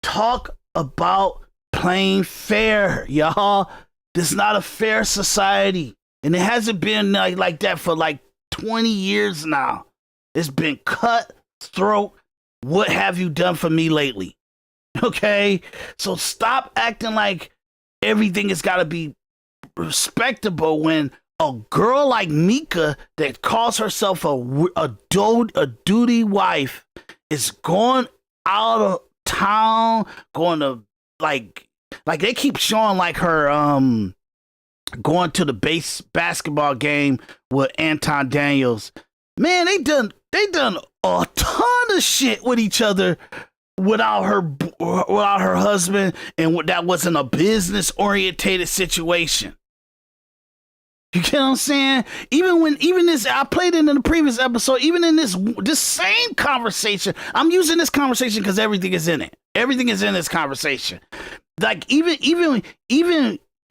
talk about playing fair, y'all. This is not a fair society, and it hasn't been like that for like 20 years now. It's been cutthroat. What have you done for me lately? Okay, so stop acting like everything has got to be respectable when a girl like Micca that calls herself a duty wife is going out of town, going to like they keep showing like her going to the basketball game with Anton Daniels. Man, they done a ton of shit with each other without her husband, and that wasn't a business orientated situation. You get what I'm saying? Even this, I played it in the previous episode, even in this same conversation, I'm using this conversation because everything is in it. Everything is in this conversation. Like even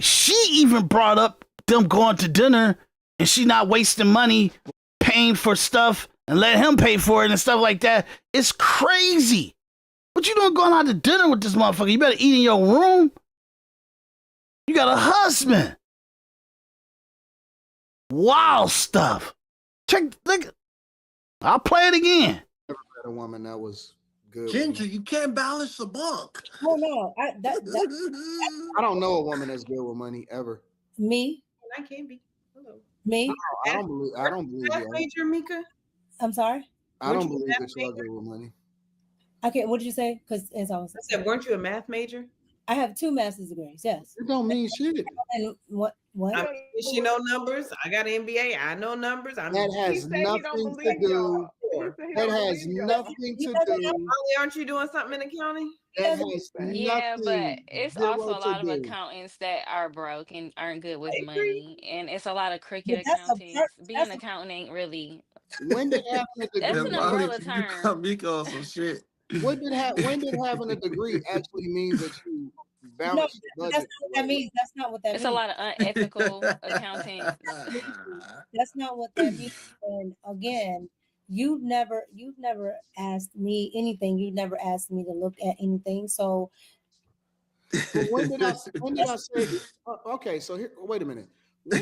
she even brought up them going to dinner and she not wasting money paying for stuff and let him pay for it and stuff like that. It's crazy. But you don't going out to dinner with this motherfucker. You better eat in your room. You got a husband. Wild stuff. Look, I'll play it again. Never met a woman that was good. Ginger, you can't balance the book. Oh no, I don't know a woman that's good with money ever. me. I can't be. Hello. Me. I don't believe Math you. major, Micca? I'm sorry. I don't Weren't you believe math that y'all major? good with money. Okay, what did you say? Because as I was, I said, weren't you a math major? I have 2 master's degrees. Yes. It don't mean shit. And what? I mean, she know numbers. I got an MBA. I know numbers. I'm That He has said he don't nothing to believe do. y'all. He said he That don't has believe y'all. nothing to do. Molly, aren't you doing something in accounting? That has Yeah, but nothing. it's Zero also a to lot of do. accountants that are broke and aren't good with I agree. money. And it's a lot of But cricket that's a accountants. Being an that's a, accountant ain't really, When did having a that's And an degree? Molly, umbrella you term. got Mika on some shit. When did having a degree actually mean that you no. balance the That's budget? not what that means. That's not what that It's a means. lot of unethical accountants. That's not what that means. And again, you've never asked me anything. You've never asked me to look at anything. So But when did I say? Okay, so here. Wait a minute. When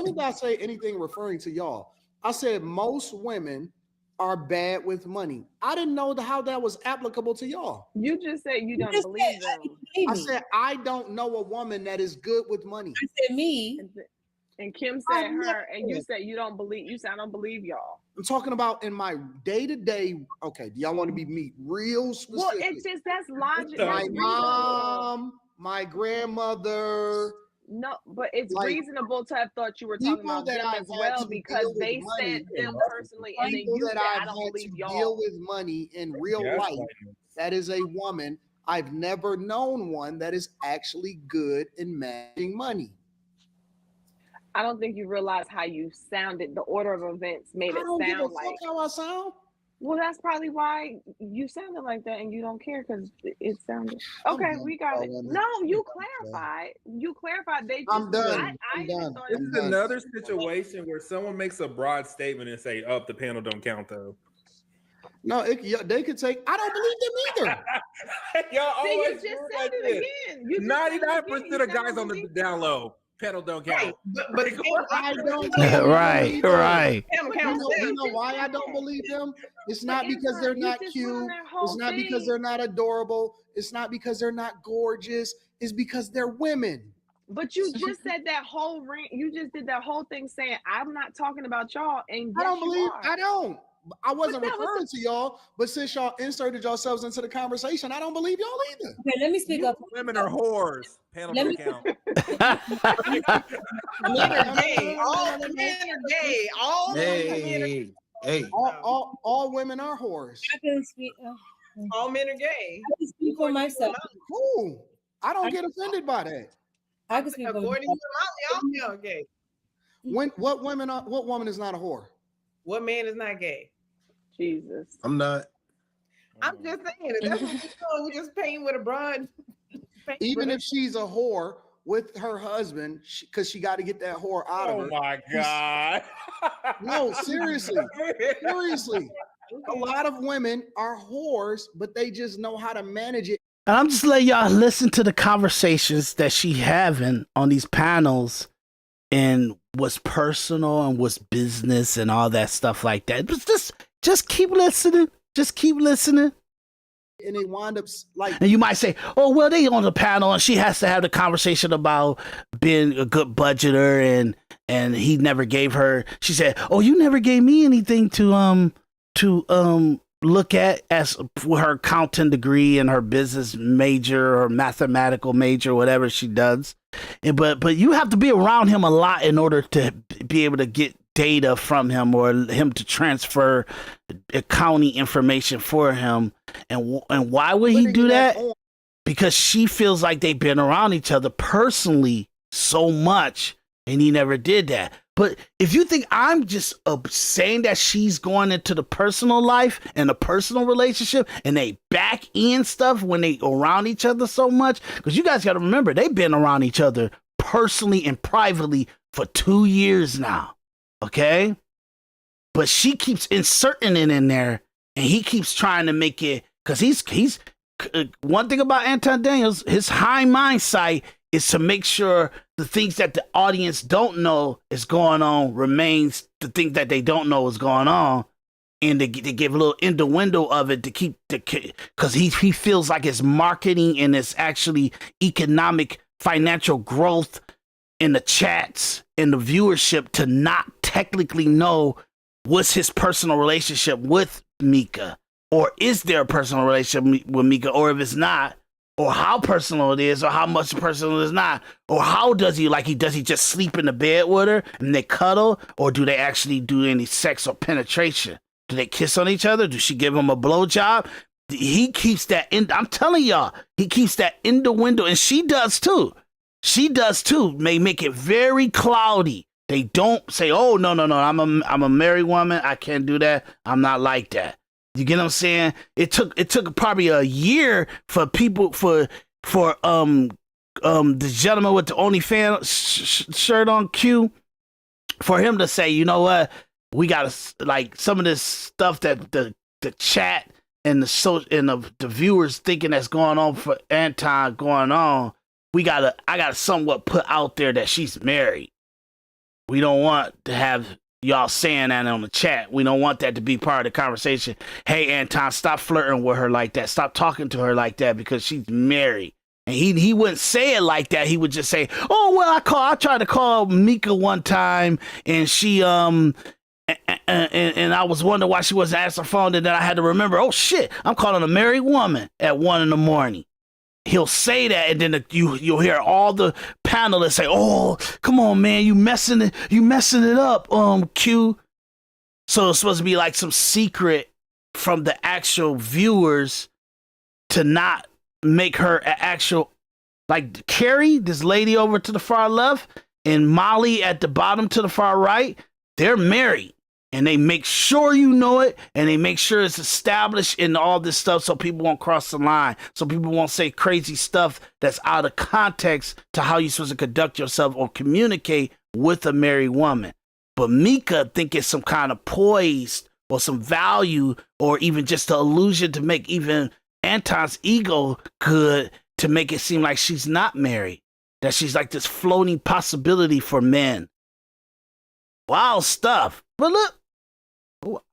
did I say anything referring to y'all? I said most women are bad with money. I didn't know how that was applicable to y'all. You just said you you don't just believe said, them. believe I me. said I don't know a woman that is good with money. I said me. And Kim I said never her, and you did. said you don't believe. You said I don't believe y'all. I'm talking about in my day-to-day. Okay, do y'all want to be me real Well, specific? it's just that's logic. My That's reasonable. mom, my grandmother, No, but it's like reasonable to have thought you were talking people about that them I've as had well to because deal with they money. said them personally, and then People you that said I I've don't had believe to y'all. deal with money in real life. That is a woman. I've never known one that is actually good in managing money. I don't think you realize how you sounded. The order of events made I it don't give a sound fuck like. how I sound. Well, that's probably why you sounded like that, and you don't care because it sounded okay. done We got with it. y'all women. No, you I'm done. clarified. You clarified. They just. I'm done. I I'm even done. thought This it is was another situation where someone makes a broad statement and say, "Oh, the panel don't count though." No, they could take. I don't believe them either. Y'all See, you always just do it said like it this. again. You just said it 99% again. of You guys never on the believed down low, pedal don't count. But I don't Right, believe them. right. You know why I don't believe them? It's not because they're not cute. It's not because they're not adorable. It's not because they're not gorgeous. It's because they're women. But you just said that whole rant. You just did that whole thing saying, I'm not talking about y'all. And I don't believe. I don't. I wasn't that was referring to y'all, but since y'all inserted yourselves into the conversation, I don't believe y'all either. Okay, let me speak up. Women are whores. Panel Let don't me- count. Men are gay. All men are gay. All men are Hey, hey. All women are whores. I can speak. all men are gay. I can speak for myself. Cool. I don't get offended by that. I can speak for According myself. to Molly, all men are gay. What woman is not a whore? What man is not gay? Jesus. I'm not. I'm just saying it. That's what we're doing. We're just painting with a broad. Even if she's a whore with her husband, because she got to get that whore out of Oh her. my God. No, seriously. Seriously. A lot of women are whores, but they just know how to manage it. And I'm just letting y'all listen to the conversations that she having on these panels and what's personal and what's business and all that stuff like that. But just keep listening. Just keep listening. And they wind up like. And you might say, oh, well, they on the panel and she has to have the conversation about being a good budgeter and he never gave her. She said, oh, you never gave me anything to look at as for her accounting degree and her business major or mathematical major, whatever she does. And but you have to be around him a lot in order to be able to get data from him or him to transfer accounting information for him. And why would he do that? Because she feels like they've been around each other personally so much and he never did that. But if you think I'm just saying that she's going into the personal life and the personal relationship and they back in stuff when they around each other so much, because you guys got to remember, they've been around each other personally and privately for 2 years now. Okay. But she keeps inserting it in there and he keeps trying to make it because he's one thing about Anton Daniels, his high mind sight is to make sure the things that the audience don't know is going on remains the things that they don't know is going on. And to give a little innuendo of it to keep because he feels like it's marketing and it's actually economic financial growth in the chats and the viewership to not technically know what's his personal relationship with Micca, or is there a personal relationship with Micca, or if it's not, or how personal it is, or how much personal it is not, or how does he just sleep in the bed with her and they cuddle, or do they actually do any sex or penetration? Do they kiss on each other? Does she give him a blowjob? He keeps that in. I'm telling y'all, he keeps that in the window, and she does too. She does too. May make it very cloudy. They don't say, "Oh no, I'm a married woman. I can't do that. I'm not like that." You get what I'm saying? It took probably a year for people for the gentleman with the OnlyFans shirt on Q for him to say, you know what, we gotta like some of this stuff that the chat and the viewers thinking that's going on for Anton going on. I gotta somewhat put out there that she's married. We don't want to have y'all saying that on the chat. We don't want that to be part of the conversation. Hey, Anton, stop flirting with her like that. Stop talking to her like that because she's married. And he wouldn't say it like that. He would just say, "Oh well, I tried to call Micca one time, and she and I was wondering why she wasn't answering her phone, and then I had to remember, oh shit, I'm calling a married woman at 1 a.m. He'll say that, and then you'll hear all the panelists say, "Oh, come on, man, you messing it up, Q." So it's supposed to be like some secret from the actual viewers to not make her an actual, like Carrie, this lady over to the far left, and Molly at the bottom to the far right. They're married. And they make sure you know it, and they make sure it's established in all this stuff so people won't cross the line, so people won't say crazy stuff that's out of context to how you're supposed to conduct yourself or communicate with a married woman. But Micca think it's some kind of poised or some value, or even just the illusion to make even Anton's ego good, to make it seem like she's not married, that she's like this floating possibility for men. Wild stuff. But look,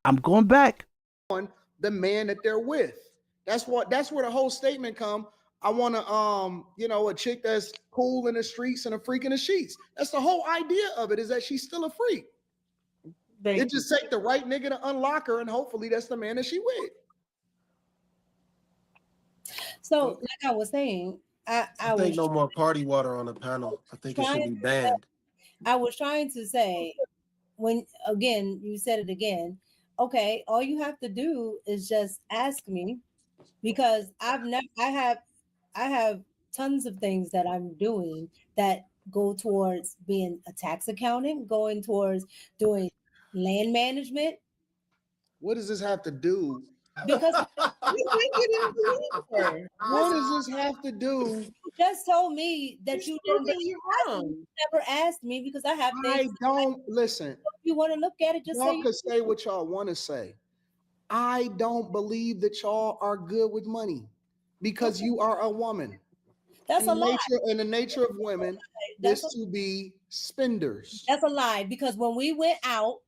I'm going back. On the man that they're with. That's where the whole statement come. I want to, a chick that's cool in the streets and a freak in the sheets. That's the whole idea of it, is that she's still a freak. It just take the right nigga to unlock her, and hopefully that's the man that she with. So, like I was saying, I think no more party water on the panel. I think it should be banned. I was trying to say, when again you said it again. Okay, all you have to do is just ask me, because I have tons of things that I'm doing that go towards being a tax accountant, going towards doing land management. What does this have to do? Because what does this have to do? You just told me that you never asked me, because I have things. I don't listen. If you want to look at it, just y'all can say what y'all want to say. I don't believe that y'all are good with money, because you are a woman. That's a lie. And the nature of women is to be spenders. That's a lie, because when we went out,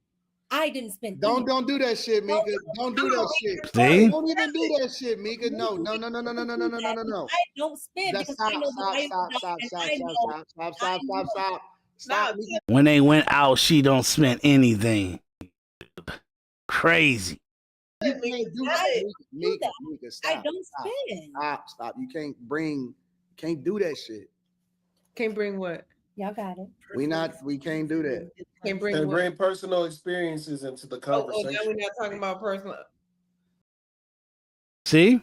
I didn't spend. Don't do that shit, Micca. Don't do that shit. See? Don't even do that shit, Micca. No. I don't spend. Stop. When they went out, she don't spend anything. Crazy. You can't do that, Micca. Stop. I don't spend. Stop. You can't do that shit. Can't bring what? Y'all got it. We can't do that. Can't bring bring personal experiences into the conversation. Now we're not talking about personal. See?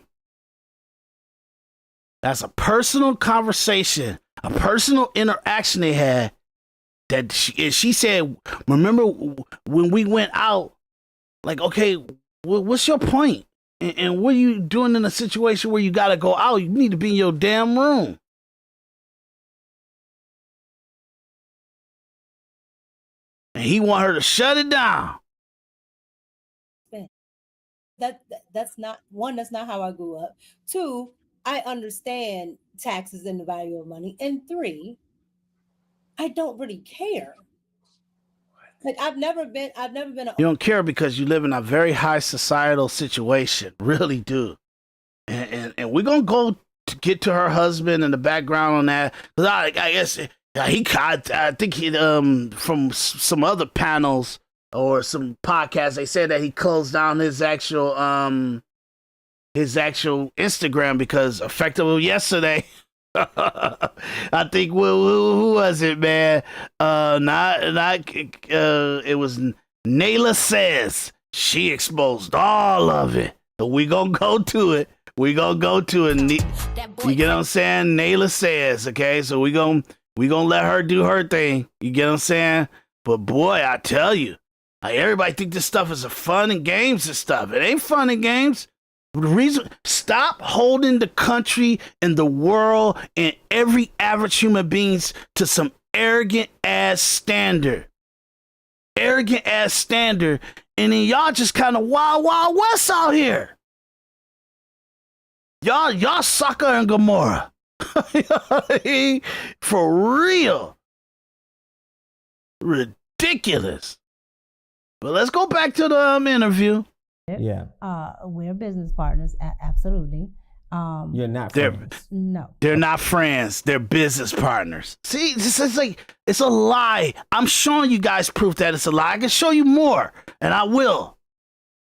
That's a personal conversation, a personal interaction they had. That she said, remember when we went out, like, okay, what's your point? And what are you doing in a situation where you got to go out? You need to be in your damn room. And he want her to shut it down. That's not one. That's not how I grew up. 2, I understand taxes and the value of money. And 3, I don't really care. Like I've never been. You don't care because you live in a very high societal situation. Really do. And we're gonna go to get to her husband and the background on that. Because I guess. I think he from some other panels or some podcasts, they said that he closed down his actual Instagram because effective yesterday. I think who was it, man? It was Nayla Says. She exposed all of it. So we gonna go to it. You get what I'm saying? Nayla Says. Okay, so we gonna let her do her thing. You get what I'm saying? But boy, I tell you, like, everybody think this stuff is a fun and games and stuff. It ain't fun and games. The reason, stop holding the country and the world and every average human beings to some arrogant ass standard. And then y'all just kind of wild west out here. Y'all Sucker and Gomorrah. For real. Ridiculous. But let's go back to the interview. Yeah. We're business partners. Absolutely. You're not friends. No. They're not friends. They're business partners. See, this is like, it's a lie. I'm showing you guys proof that it's a lie. I can show you more, and I will.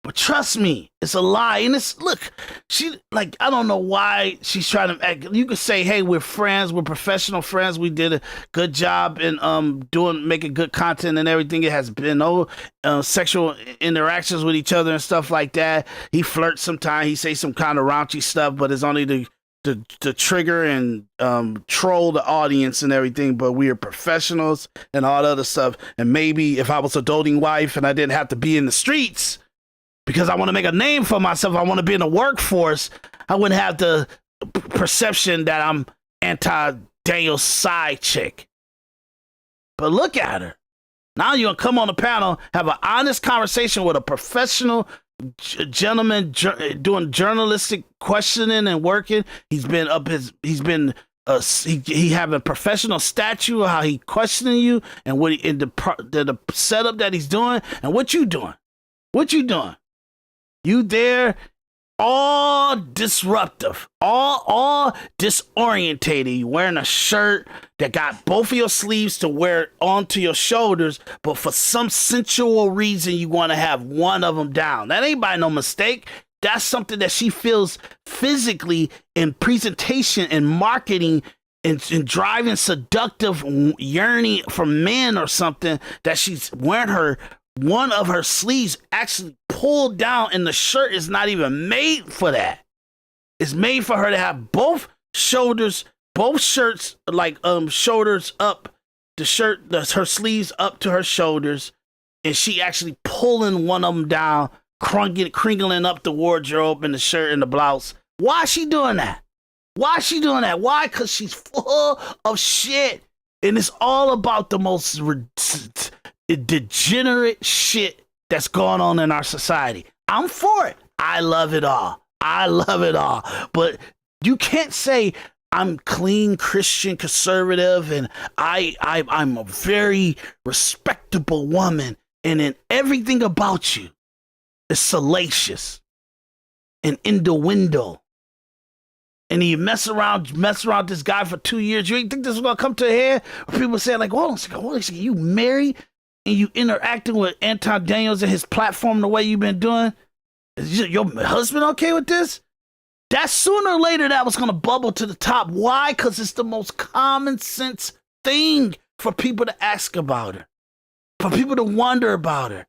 But trust me, it's a lie. And I don't know why she's trying to act. You could say, hey, we're friends. We're professional friends. We did a good job in making good content and everything. It has been no sexual interactions with each other and stuff like that. He flirts sometimes. He says some kind of raunchy stuff, but it's only to trigger and troll the audience and everything. But we are professionals and all the other stuff. And maybe if I was a doting wife and I didn't have to be in the streets, because I want to make a name for myself, I want to be in the workforce, I wouldn't have the perception that I'm anti-Daniel's side chick. But look at her. Now you're gonna come on the panel, have an honest conversation with a professional gentleman doing journalistic questioning and working. He have a professional statue of how he questioning you and what in the setup that he's doing and what you doing. You there all disruptive, all disorientated. You wearing a shirt that got both of your sleeves to wear onto your shoulders, but for some sensual reason you want to have one of them down. That ain't by no mistake. That's something that she feels physically in presentation and marketing and driving seductive yearning for men or something, that she's wearing one of her sleeves actually pulled down, and the shirt is not even made for that. It's made for her to have both shirts like shoulders up, her sleeves up to her shoulders, and she actually pulling one of them down, crinkling up the wardrobe and the shirt and the blouse. Why is she doing that? Why? Because she's full of shit, and it's all about the most degenerate shit that's going on in our society. I'm for it. I love it all. But you can't say I'm clean Christian conservative and I'm a very respectable woman, and then everything about you is salacious and innuendo. And you mess around this guy for 2 years. You ain't think this was gonna come to a head? Or people say like, hold on a second, you married and you interacting with Anton Daniels and his platform the way you've been doing? Is your husband okay with this? That sooner or later that was gonna bubble to the top. Why? Because it's the most common sense thing for people to ask about her, for people to wonder about her.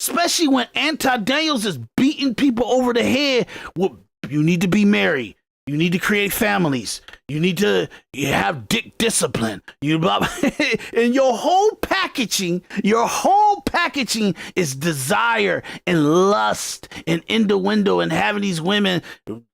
Especially when Anton Daniels is beating people over the head with, you need to be married. You need to create families. You need to have discipline. And your whole packaging is desire and lust and innuendo and having these women,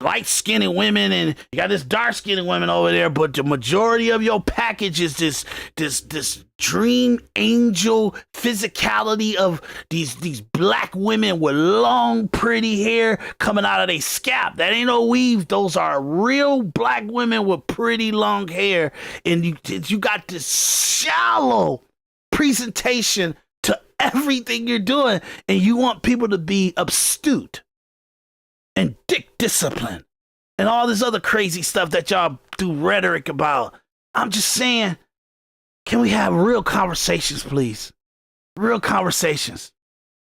light-skinned women, and you got this dark-skinned women over there, but the majority of your package is this dream angel physicality of these black women with long pretty hair coming out of their scalp. That ain't no weave. Those are real black women with pretty long hair, and you got this shallow presentation to everything you're doing, and you want people to be astute and discipline and all this other crazy stuff that y'all do rhetoric about. I'm just saying, can we have real conversations, please? Real conversations.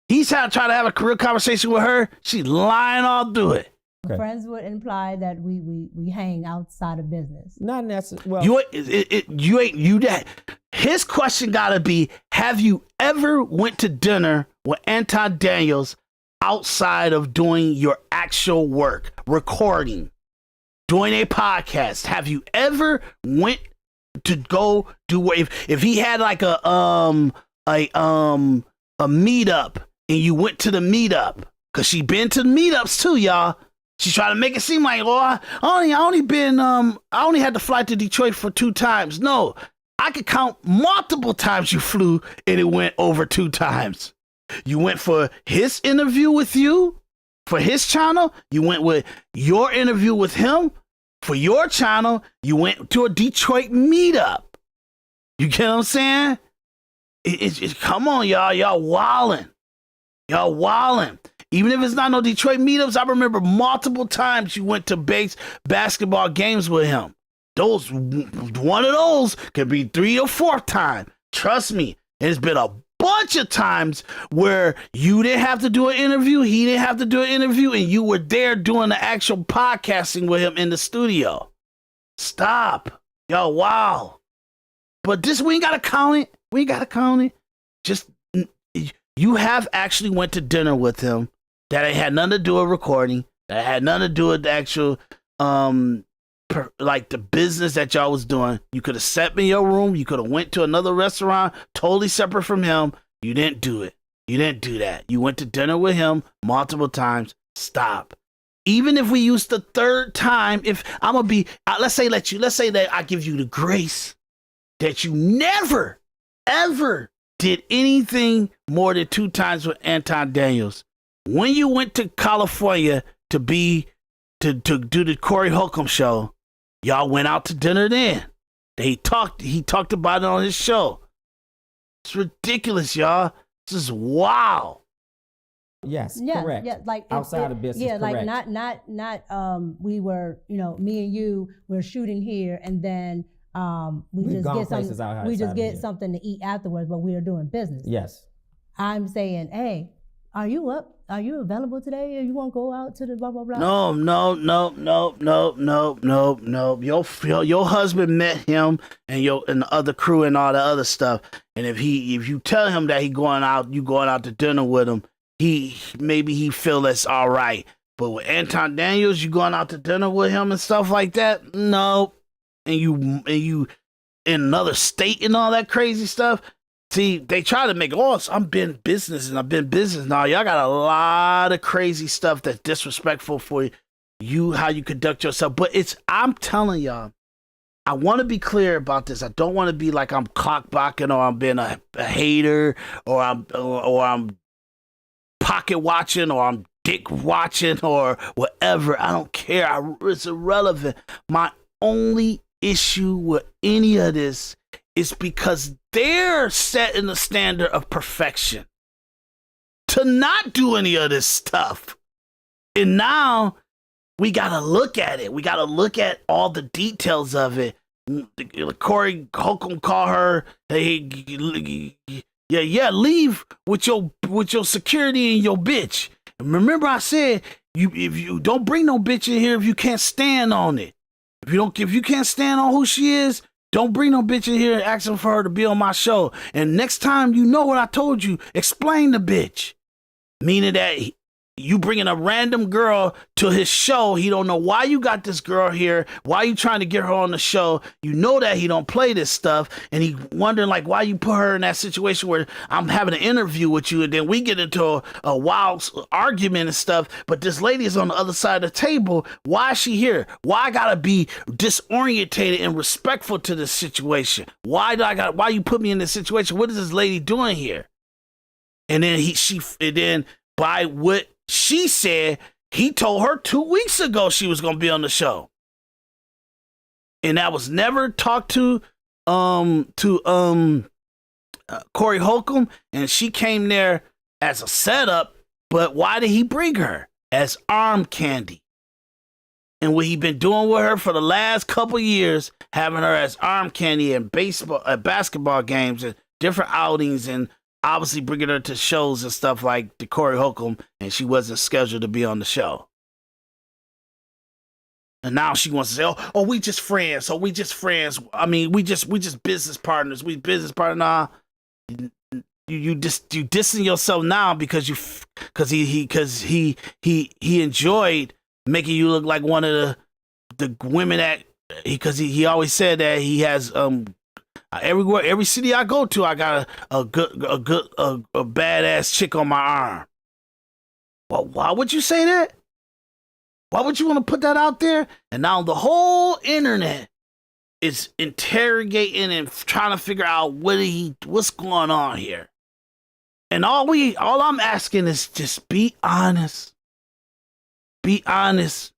He's trying to have a real conversation with her. She's lying all through it. Okay. Friends would imply that we hang outside of business. Not necessarily. Well, you ain't that. His question gotta be: have you ever went to dinner with Anton Daniels outside of doing your actual work, recording, doing a podcast? Have you ever went to go do if he had like a meetup and you went to the meetup? Cause she been to the meetups too, y'all. She's trying to make it seem like, I only had to fly to Detroit for 2 times. No, I could count multiple times you flew and it went over 2 times. You went for his interview with you for his channel. You went with your interview with him for your channel. You went to a Detroit meetup. You get what I'm saying? Come on, y'all. Y'all wildin'. Even if it's not no Detroit meetups, I remember multiple times you went to basketball games with him. One of those could be 3 or 4 time. Trust me, it's been a bunch of times where you didn't have to do an interview, he didn't have to do an interview, and you were there doing the actual podcasting with him in the studio. Stop. Yo, wow. But this, we ain't got to count it. Just, you have actually went to dinner with him that ain't had nothing to do with recording, that had nothing to do with the actual, like the business that y'all was doing. You could have sat in your room. You could have went to another restaurant totally separate from him. You didn't do it. You didn't do that. You went to dinner with him multiple times. Stop. Even if we use the 3rd time, if I'm gonna be, let's say that I give you the grace that you never, ever did anything more than 2 times with Anton Daniels. When you went to California to do the Corey Holcomb show, y'all went out to dinner then. He talked about it on his show. It's ridiculous, y'all. This is wow. Yes, Yeah, correct. yeah, like outside of business. Yeah, correct. like not we were, me and you were shooting here, and then we just get something to eat afterwards, but we are doing business. Yes. I'm saying, hey, are you up? Are you available today? Or you want to go out to the blah blah blah? No. Your husband met him and the other crew and all the other stuff. And if you tell him that you going out to dinner with him, he feel that's all right. But with Anton Daniels, you going out to dinner with him and stuff like that? No. And you in another state and all that crazy stuff. See, they try to make I've been business now. Y'all got a lot of crazy stuff that's disrespectful for you, how you conduct yourself. But I'm telling y'all, I want to be clear about this. I don't want to be like I'm clock blocking or I'm being a hater or I'm pocket watching or I'm dick watching or whatever. I don't care. It's irrelevant. My only issue with any of this is because they're setting the standard of perfection to not do any of this stuff. And now we got to look at it. We got to look at all the details of it. Corey Holcomb called her, hey, leave with your security and your bitch. And remember I said, if you don't bring no bitch in here if you can't stand on it. If you can't stand on who she is, don't bring no bitch in here asking for her to be on my show. And next time you know what I told you, explain the bitch. Meaning that you bringing a random girl to his show. He don't know why you got this girl here. Why you trying to get her on the show? You know that he don't play this stuff. And he wondering like why you put her in that situation where I'm having an interview with you. And then we get into a wild argument and stuff. But this lady is on the other side of the table. Why is she here? Why I gotta be disorientated and respectful to this situation? Why you put me in this situation? What is this lady doing here? And then by what she said, he told her 2 weeks ago she was going to be on the show. And that was never talked to Corey Holcomb. And she came there as a setup. But why did he bring her? As arm candy. And what he been doing with her for the last couple years, having her as arm candy in basketball games and different outings and obviously bringing her to shows and stuff like the Corey Holcomb, and she wasn't scheduled to be on the show. And now she wants to say, oh, we just friends. So we just friends. I mean, we just business partners. We business partners. Nah, you dissing yourself now because he enjoyed making you look like one of the women that because he always said that he has every city I go to, I got a badass chick on my arm. Well, why would you say that? Why would you want to put that out there? And now the whole internet is interrogating and trying to figure out what's going on here. And all I'm asking is just be honest. Be honest.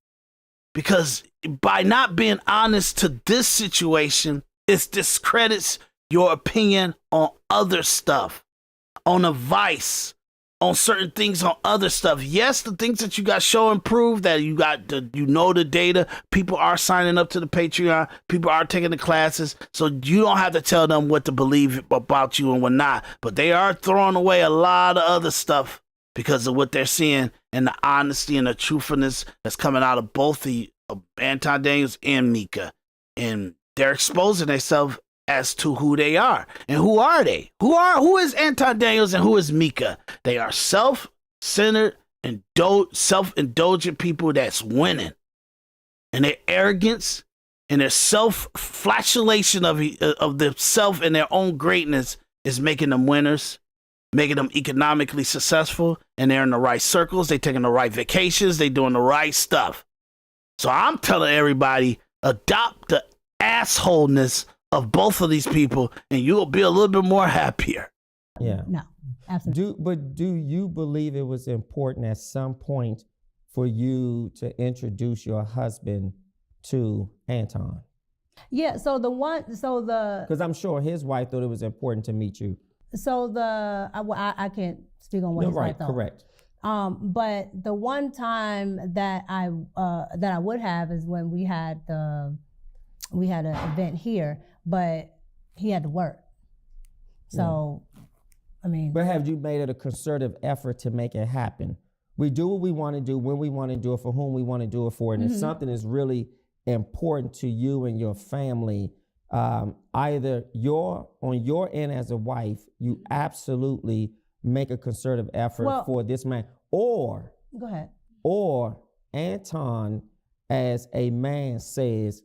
Because by not being honest to this situation, it discredits your opinion on other stuff, on a vice, on certain things, on other stuff. Yes, the things that you got show and prove that you got, the data. People are signing up to the Patreon. People are taking the classes. So you don't have to tell them what to believe about you and what not. But they are throwing away a lot of other stuff because of what they're seeing and the honesty and the truthfulness that's coming out of both the Anton Daniels and Micca. And they're exposing themselves as to who they are. And who are they? Who is Anton Daniels and who is Micca? They are self-centered and self-indulgent people that's winning. And their arrogance and their self-flatulation of themselves and their own greatness is making them winners, making them economically successful, and they're in the right circles. They're taking the right vacations. They're doing the right stuff. So I'm telling everybody, adopt the assholeness of both of these people and you'll be a little bit more happier. Yeah. No, absolutely. Do you believe it was important at some point for you to introduce your husband to Anton? Yeah. Because I'm sure his wife thought it was important to meet you. I can't speak on what his wife thought. Correct. But the one time that I would have is when we had an event here, but he had to work. So, I mean. But have you made it a concerted effort to make it happen? We do what we want to do, when we want to do it, for whom we want to do it for. And if something is really important to you and your family, either on your end as a wife, you absolutely make a concerted effort for this man, or go ahead, or Anton as a man says,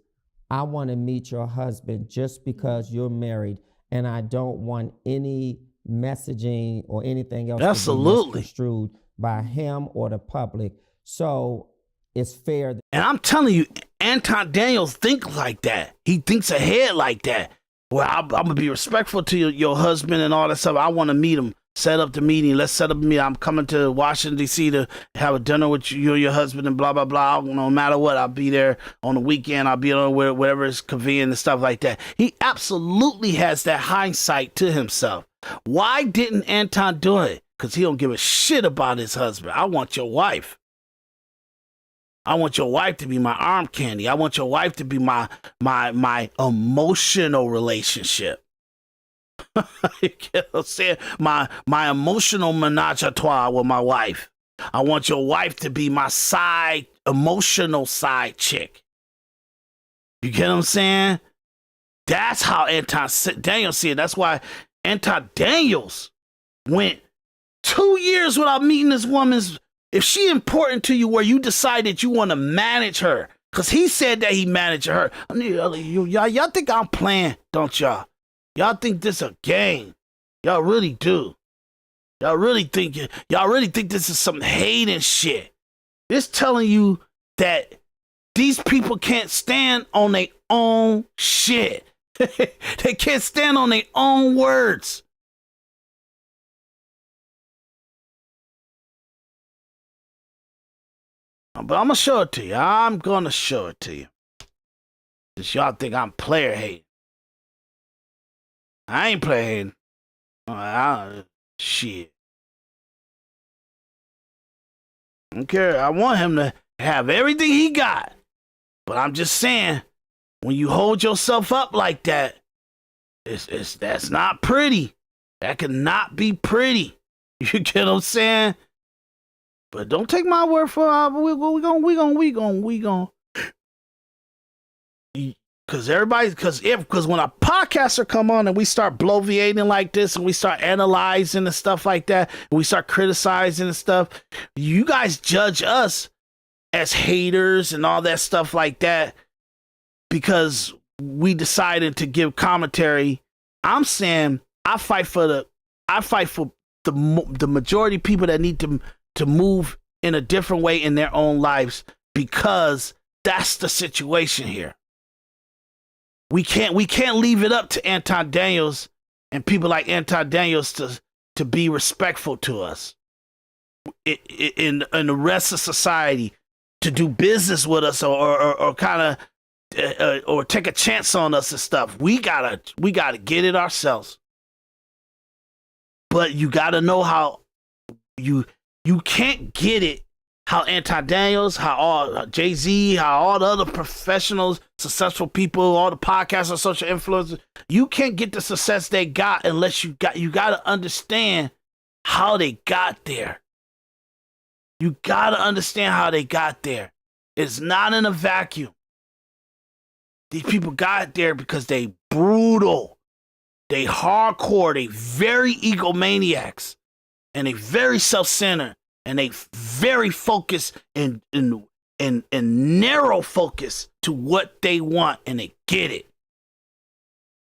I want to meet your husband just because you're married, and I don't want any messaging or anything else absolutely to be misconstrued by him or the public. So it's fair. And I'm telling you, Anton Daniels thinks like that. He thinks ahead like that. Well, I'm gonna be respectful to your husband and all that stuff. I want to meet him. Set up the meeting. Let's set up a meeting. I'm coming to Washington, D.C. to have a dinner with you and your husband and blah, blah, blah. No matter what, I'll be there on the weekend. I'll be on wherever is convenient and stuff like that. He absolutely has that hindsight to himself. Why didn't Anton do it? Because he don't give a shit about his husband. I want your wife. I want your wife to be my arm candy. I want your wife to be my emotional relationship. You get what I'm saying? My emotional menage a trois with my wife. I want your wife to be my emotional side chick. You get what I'm saying? That's how Anton Daniels see it. That's why Anton Daniels went 2 years without meeting this woman's. If she important to you where you decide that you want to manage her, because he said that he managed her. Y'all think I'm playing, don't y'all? Y'all think this a game. Y'all really do. Y'all really think this is some hating shit. It's telling you that these people can't stand on their own shit. They can't stand on their own words. But I'm going to show it to you. I'm going to show it to you. Because y'all think I'm player hating. I ain't player hating. Shit. I don't care. I want him to have everything he got. But I'm just saying, when you hold yourself up like that, that's not pretty. That cannot be pretty. You get what I'm saying? But don't take my word for it. We gon' because when a podcaster come on and we start bloviating like this and we start analyzing and stuff like that, and we start criticizing and stuff, you guys judge us as haters and all that stuff like that because we decided to give commentary. I'm saying I fight for the majority of people that need to move in a different way in their own lives, because that's the situation here. We can't leave it up to Anton Daniels and people like Anton Daniels to be respectful to us in the rest of society, to do business with us or kind of or take a chance on us and stuff. We gotta get it ourselves. But you gotta know how you can't get it how Anton Daniels, how all Jay-Z, how all the other professionals, successful people, all the podcasters, social influencers, you can't get the success they got unless you got to understand how they got there. You got to understand how they got there. It's not in a vacuum. These people got there because they brutal, they hardcore, they very egomaniacs, and they very self-centered. And they very focused and narrow focus to what they want, and they get it.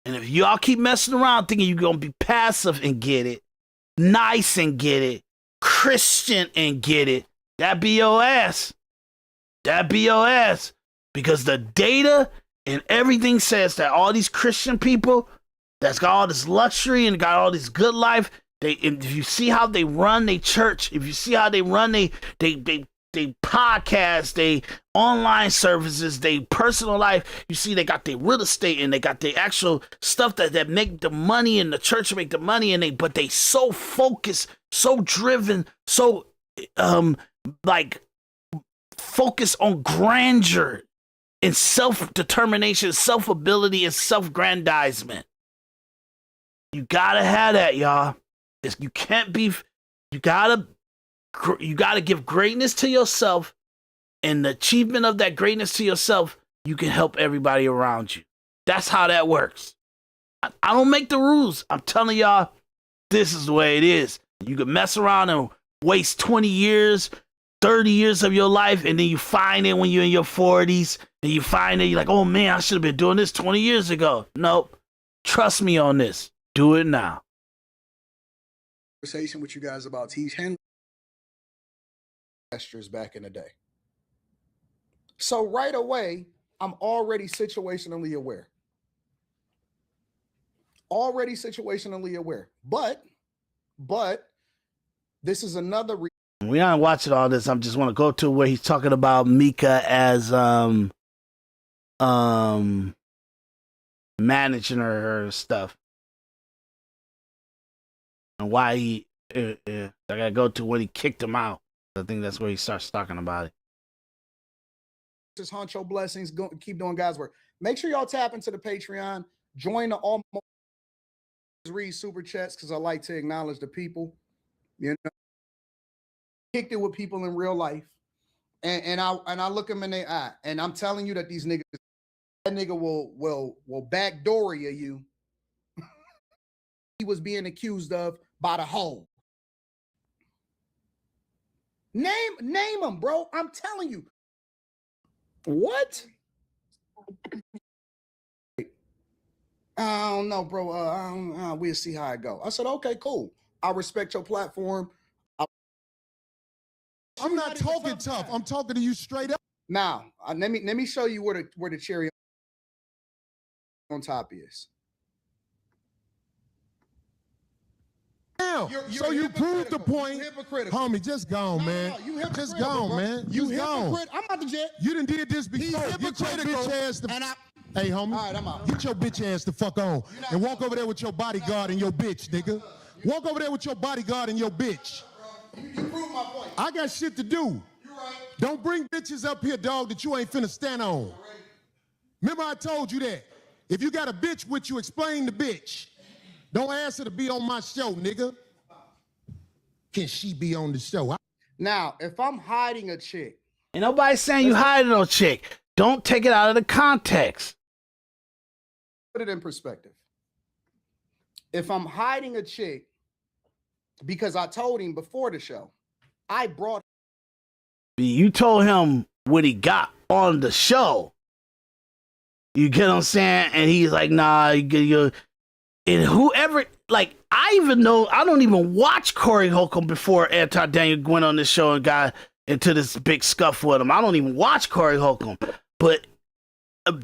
And if y'all keep messing around thinking you're going to be passive and get it, nice and get it, Christian and get it, that be your ass. That be your ass. Because the data and everything says that all these Christian people that's got all this luxury and got all this good life, if you see how they run their church, if you see how they run they podcast, they online services, they personal life, you see they got their real estate and they got their actual stuff that make the money, and the church make the money, and but they so focused, so driven, so like focused on grandeur and self-determination, self-ability, and self-grandizement. You gotta have that, y'all. You can't be. You gotta give greatness to yourself, and the achievement of that greatness to yourself, you can help everybody around you. That's how that works. I don't make the rules. I'm telling y'all, this is the way it is. You can mess around and waste 20 years, 30 years of your life, and then you find it when you're in your 40s, and you find it, you're like, oh man, I should have been doing this 20 years ago. Nope. Trust me on this. Do it now. Conversation with you guys about T. Henry gestures back in the day. So right away, I'm already situationally aware. But this is another We aren't watching all this. I just want to go to where he's talking about Micca as managing her stuff, and why he. I gotta go to when he kicked him out. I think that's where he starts talking about it. Just Honcho blessings. Go, keep doing God's work. Make sure y'all tap into the Patreon. Join the almost read super chats because I like to acknowledge the people. You know, kicked it with people in real life, and I look them in their eye, and I'm telling you that these niggas, that nigga will backdoor you. He was being accused of by the hoe. Name them, bro. I'm telling you. What? I don't know, bro. We'll see how it go. I said, okay, cool. I respect your platform. I'm not talking tough. I'm talking to you straight up. Now, let me show you where the cherry on top is. Now, so you proved the point, homie. Just gone, man. Just gone, man. You gone. I'm out the jet. You done did this before. Get your bitch ass hey, homie. All right, I'm out. Get your bitch ass the fuck on and walk over there with your bodyguard and your bitch, nigga. Walk over there with your bodyguard and your bitch. You proved my point. I got shit to do. You're right. Don't bring bitches up here, dog, that you ain't finna stand on. Remember I told you that. If you got a bitch with you, explain the bitch. Don't ask her to be on my show, nigga. Can she be on the show? Now, if I'm hiding a chick. Ain't nobody saying you hiding no chick. Don't take it out of the context. Put it in perspective. If I'm hiding a chick because I told him before the show, I brought. You told him what he got on the show. You get what I'm saying? And he's like, nah, you and whoever, like, I don't even watch Corey Holcomb before Anton Daniel went on this show and got into this big scuff with him. I don't even watch Corey Holcomb. But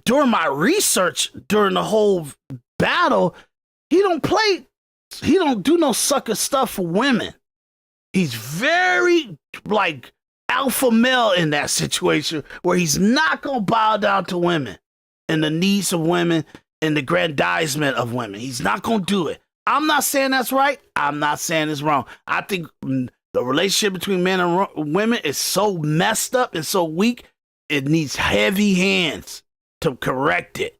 during my research, during the whole battle, he don't do no sucker stuff for women. He's very, like, alpha male in that situation where he's not going to bow down to women and the needs of women and the grandizement of women. He's not going to do it. I'm not saying that's right. I'm not saying it's wrong. I think the relationship between men and women is so messed up and so weak, it needs heavy hands to correct it.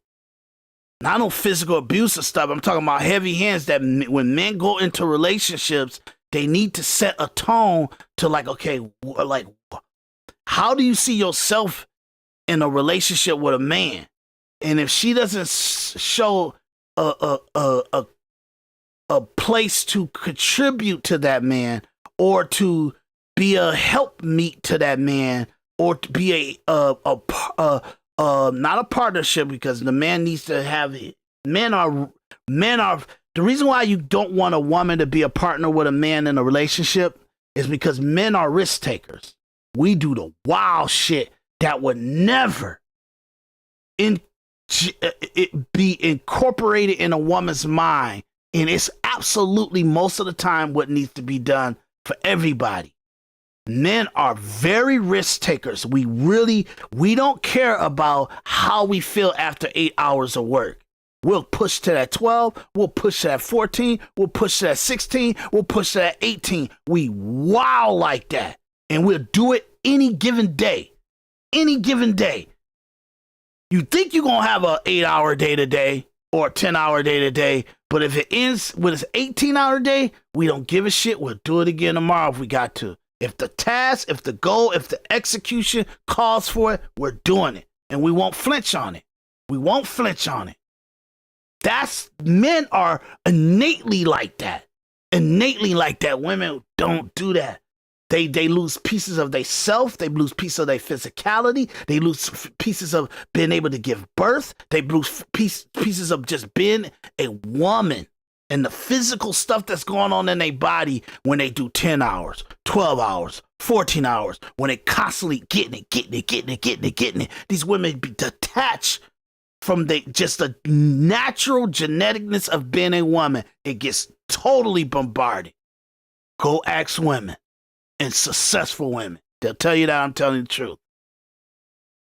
Not no physical abuse or stuff. I'm talking about heavy hands that when men go into relationships, they need to set a tone to like, okay, like, how do you see yourself in a relationship with a man? And if she doesn't show a place to contribute to that man, or to be a helpmeet to that man, or to be not a partnership, because the man needs to have it. Men are the reason why you don't want a woman to be a partner with a man in a relationship is because men are risk takers. We do the wild shit that would never be incorporated in a woman's mind, and it's absolutely most of the time what needs to be done for everybody. Men are very risk takers. We don't care about how we feel after 8 hours of work. We'll push to that 12. We'll push to that 14. We'll push to that 16. We'll push to that 18. We wow like that. And we'll do it any given day. Any given day. You think you're going to have an 8-hour day today or a 10-hour day today, but if it ends with an 18-hour day, we don't give a shit. We'll do it again tomorrow if we got to. If the task, if the goal, if the execution calls for it, we're doing it. And we won't flinch on it. We won't flinch on it. Men are innately like that. Innately like that. Women don't do that. They lose pieces of their self. They lose pieces of their physicality. They lose pieces of being able to give birth. They lose pieces of just being a woman and the physical stuff that's going on in their body when they do 10 hours, 12 hours, 14 hours, when they constantly getting it. These women be detached from just the natural geneticness of being a woman. It gets totally bombarded. Go ask women. And successful women. They'll tell you that I'm telling the truth.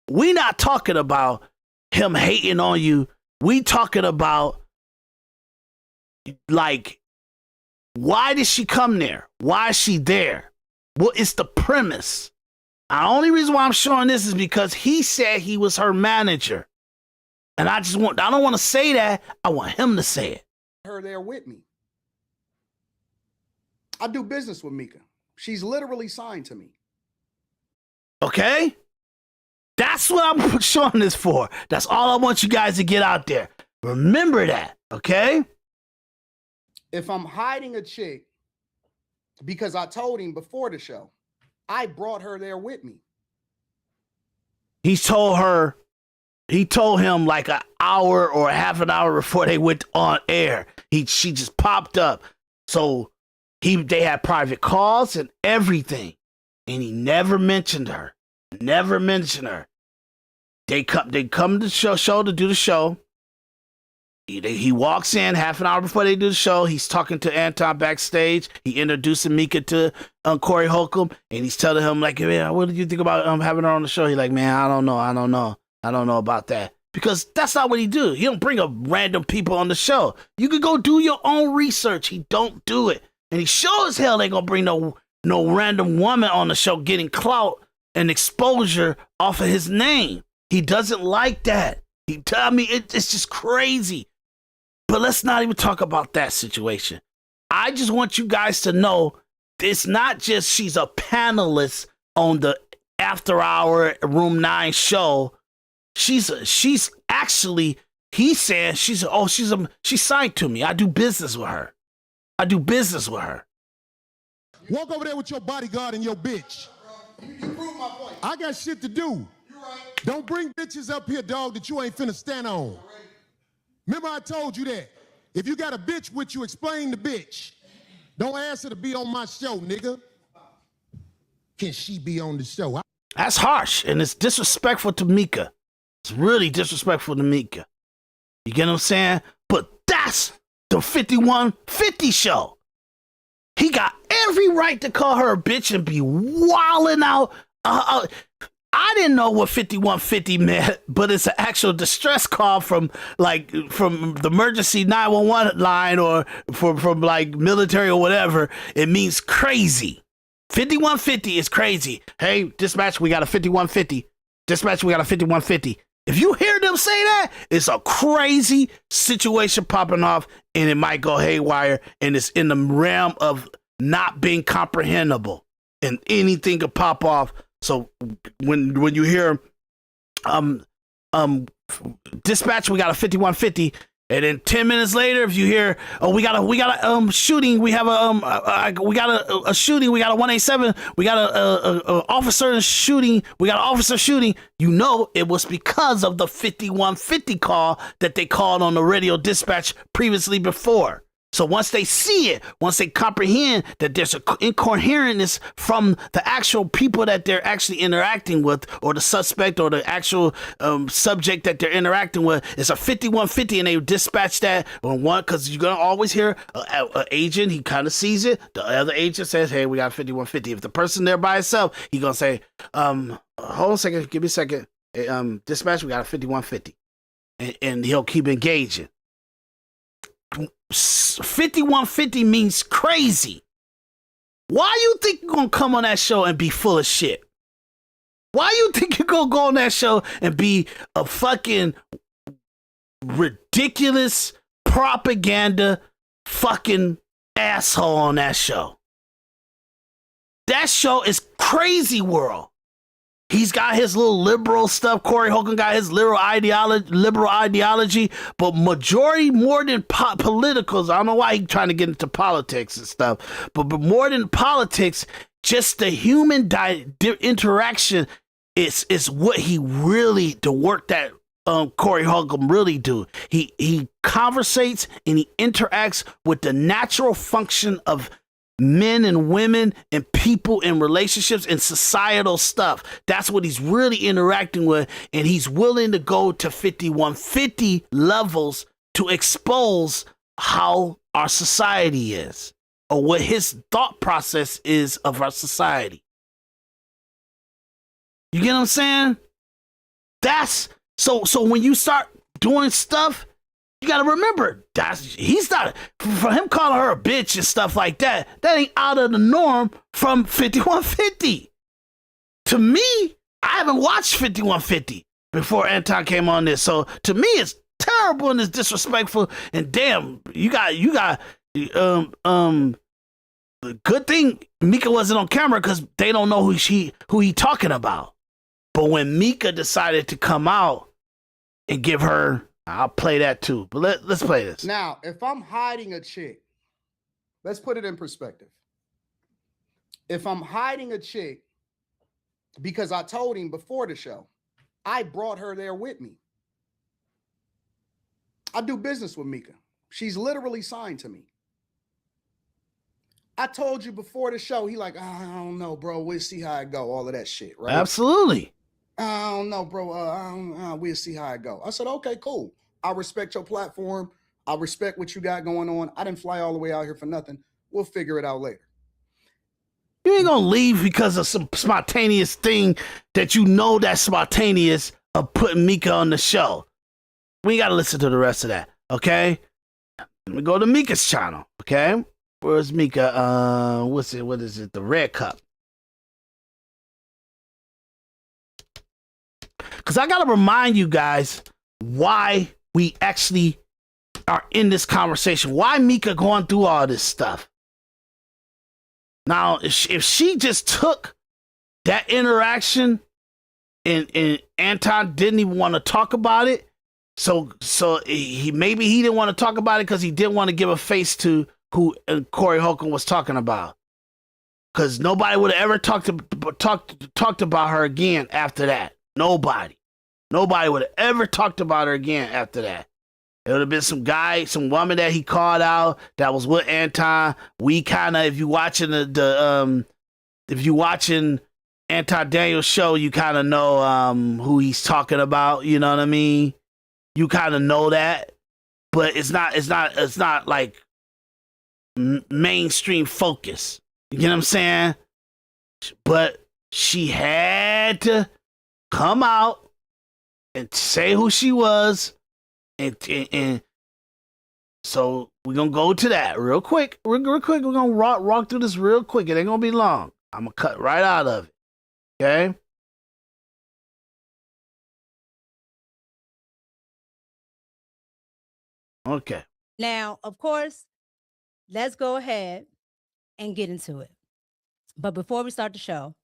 We not talking about him hating on you. We talking about, like, why did she come there? Why is she there? What is the premise? The only reason why I'm showing this is because he said he was her manager. And I don't want to say that. I want him to say it. Her there with me. I do business with Micca. She's literally signed to me. Okay? That's what I'm showing this for. That's all I want you guys to get out there. Remember that, okay? If I'm hiding a chick because I told him before the show, I brought her there with me. He told him like an hour or half an hour before they went on air. She just popped up. So they had private calls and everything. And he never mentioned her. Never mentioned her. They come to the show to do the show. He walks in half an hour before they do the show. He's talking to Anton backstage. He introducing Micca to Corey Holcomb. And he's telling him, like, man, what did you think about having her on the show? He's like, man, I don't know about that. Because that's not what he do. He don't bring up random people on the show. You can go do your own research. He don't do it. And he sure as hell ain't gonna bring no random woman on the show getting clout and exposure off of his name. He doesn't like that. It's just crazy. But let's not even talk about that situation. I just want you guys to know it's not just she's a panelist on the After Hour Room 9 show. She's actually, he's saying she's signed to me. I do business with her. Walk over there with your bodyguard and your bitch. You prove my point. I got shit to do. You're right. Don't bring bitches up here, dog, that you ain't finna stand on. Remember I told you that. If you got a bitch with you, explain the bitch. Don't ask her to be on my show, nigga. Can she be on the show? That's harsh, and it's disrespectful to Micca. It's really disrespectful to Micca. You get what I'm saying? But that's the 5150 show. He got every right to call her a bitch and be wilding out. I didn't know what 5150 meant, but it's an actual distress call from the emergency 911 line or from like military or whatever. It means crazy. 5150 is crazy. Hey, dispatch, we got a 5150. Dispatch, we got a 5150. If you hear them say that, it's a crazy situation popping off, and it might go haywire, and it's in the realm of not being comprehensible, and anything could pop off. So when you hear dispatch, we got a 5150, and then 10 minutes later, if you hear, oh, we got a shooting, we have a shooting, we got a 187, we got a officer shooting, we got an officer shooting, you know it was because of the 5150 call that they called on the radio dispatch previously before. So once they see it, once they comprehend that there's an incoherentness from the actual people that they're actually interacting with, or the suspect, or the actual subject that they're interacting with, it's a 5150, and they dispatch that on one, because you're going to always hear an agent, he kind of sees it. The other agent says, hey, we got 5150. If the person there by himself, he going to say, hold on a second, give me a second. Dispatch, we got a 5150. And he'll keep engaging. 5150 means crazy. Why you think you're gonna come on that show and be full of shit? Why you think you're gonna go on that show and be a fucking ridiculous propaganda fucking asshole on that show? That show is Crazy World. He's got his little liberal stuff. Corey Holcomb got his liberal ideology, but majority, more than politicals. I don't know why he's trying to get into politics and stuff, but more than politics, just the human interaction is what he really, the work that Corey Holcomb really do. He conversates and he interacts with the natural function of men and women and people in relationships and societal stuff. That's what he's really interacting with, and he's willing to go to 5150 levels to expose how our society is, or what his thought process is of our society. You get what I'm saying? That's so when you start doing stuff, you gotta remember, he's not, for him calling her a bitch and stuff like that, that ain't out of the norm from 5150. To me, I haven't watched 5150 before Anton came on this, so to me it's terrible and it's disrespectful, and damn, you got good thing Micca wasn't on camera, because they don't know who he talking about. But when Micca decided to come out and give her, I'll play that too, but let's play this. Now, if I'm hiding a chick, let's put it in perspective. If I'm hiding a chick because I told him before the show, I brought her there with me. I do business with Micca. She's literally signed to me. I told you before the show, he like, I don't know, bro. We'll see how it go. All of that shit, right? Absolutely. I don't know, bro. We'll see how it go. I said, okay, cool. I respect your platform. I respect what you got going on. I didn't fly all the way out here for nothing. We'll figure it out later. You ain't gonna leave because of some spontaneous thing that you know that's spontaneous of putting Micca on the show. We gotta listen to the rest of that, okay? Let me go to Micca's channel, okay? Where's Micca? What is it? The Red Cup. Because I got to remind you guys why we actually are in this conversation. Why Micca going through all this stuff. Now, if she just took that interaction and Anton didn't even want to talk about it, so maybe he didn't want to talk about it because he didn't want to give a face to who Corey Holcomb was talking about. Because nobody would have ever talked about her again after that. Nobody would have ever talked about her again after that. It would have been some woman that he called out that was with Anton. We kind of, if you watching if you watching Anton Daniels' show, you kind of know who he's talking about. You know what I mean? You kind of know that, but it's not like mainstream focus. You know what I'm saying? But she had to come out and say who she was, and so we're gonna go to that real quick. Real quick, we're gonna rock through this real quick. It ain't gonna be long. I'm gonna cut right out of it. Okay. Okay. Now, of course, let's go ahead and get into it. But before we start the show,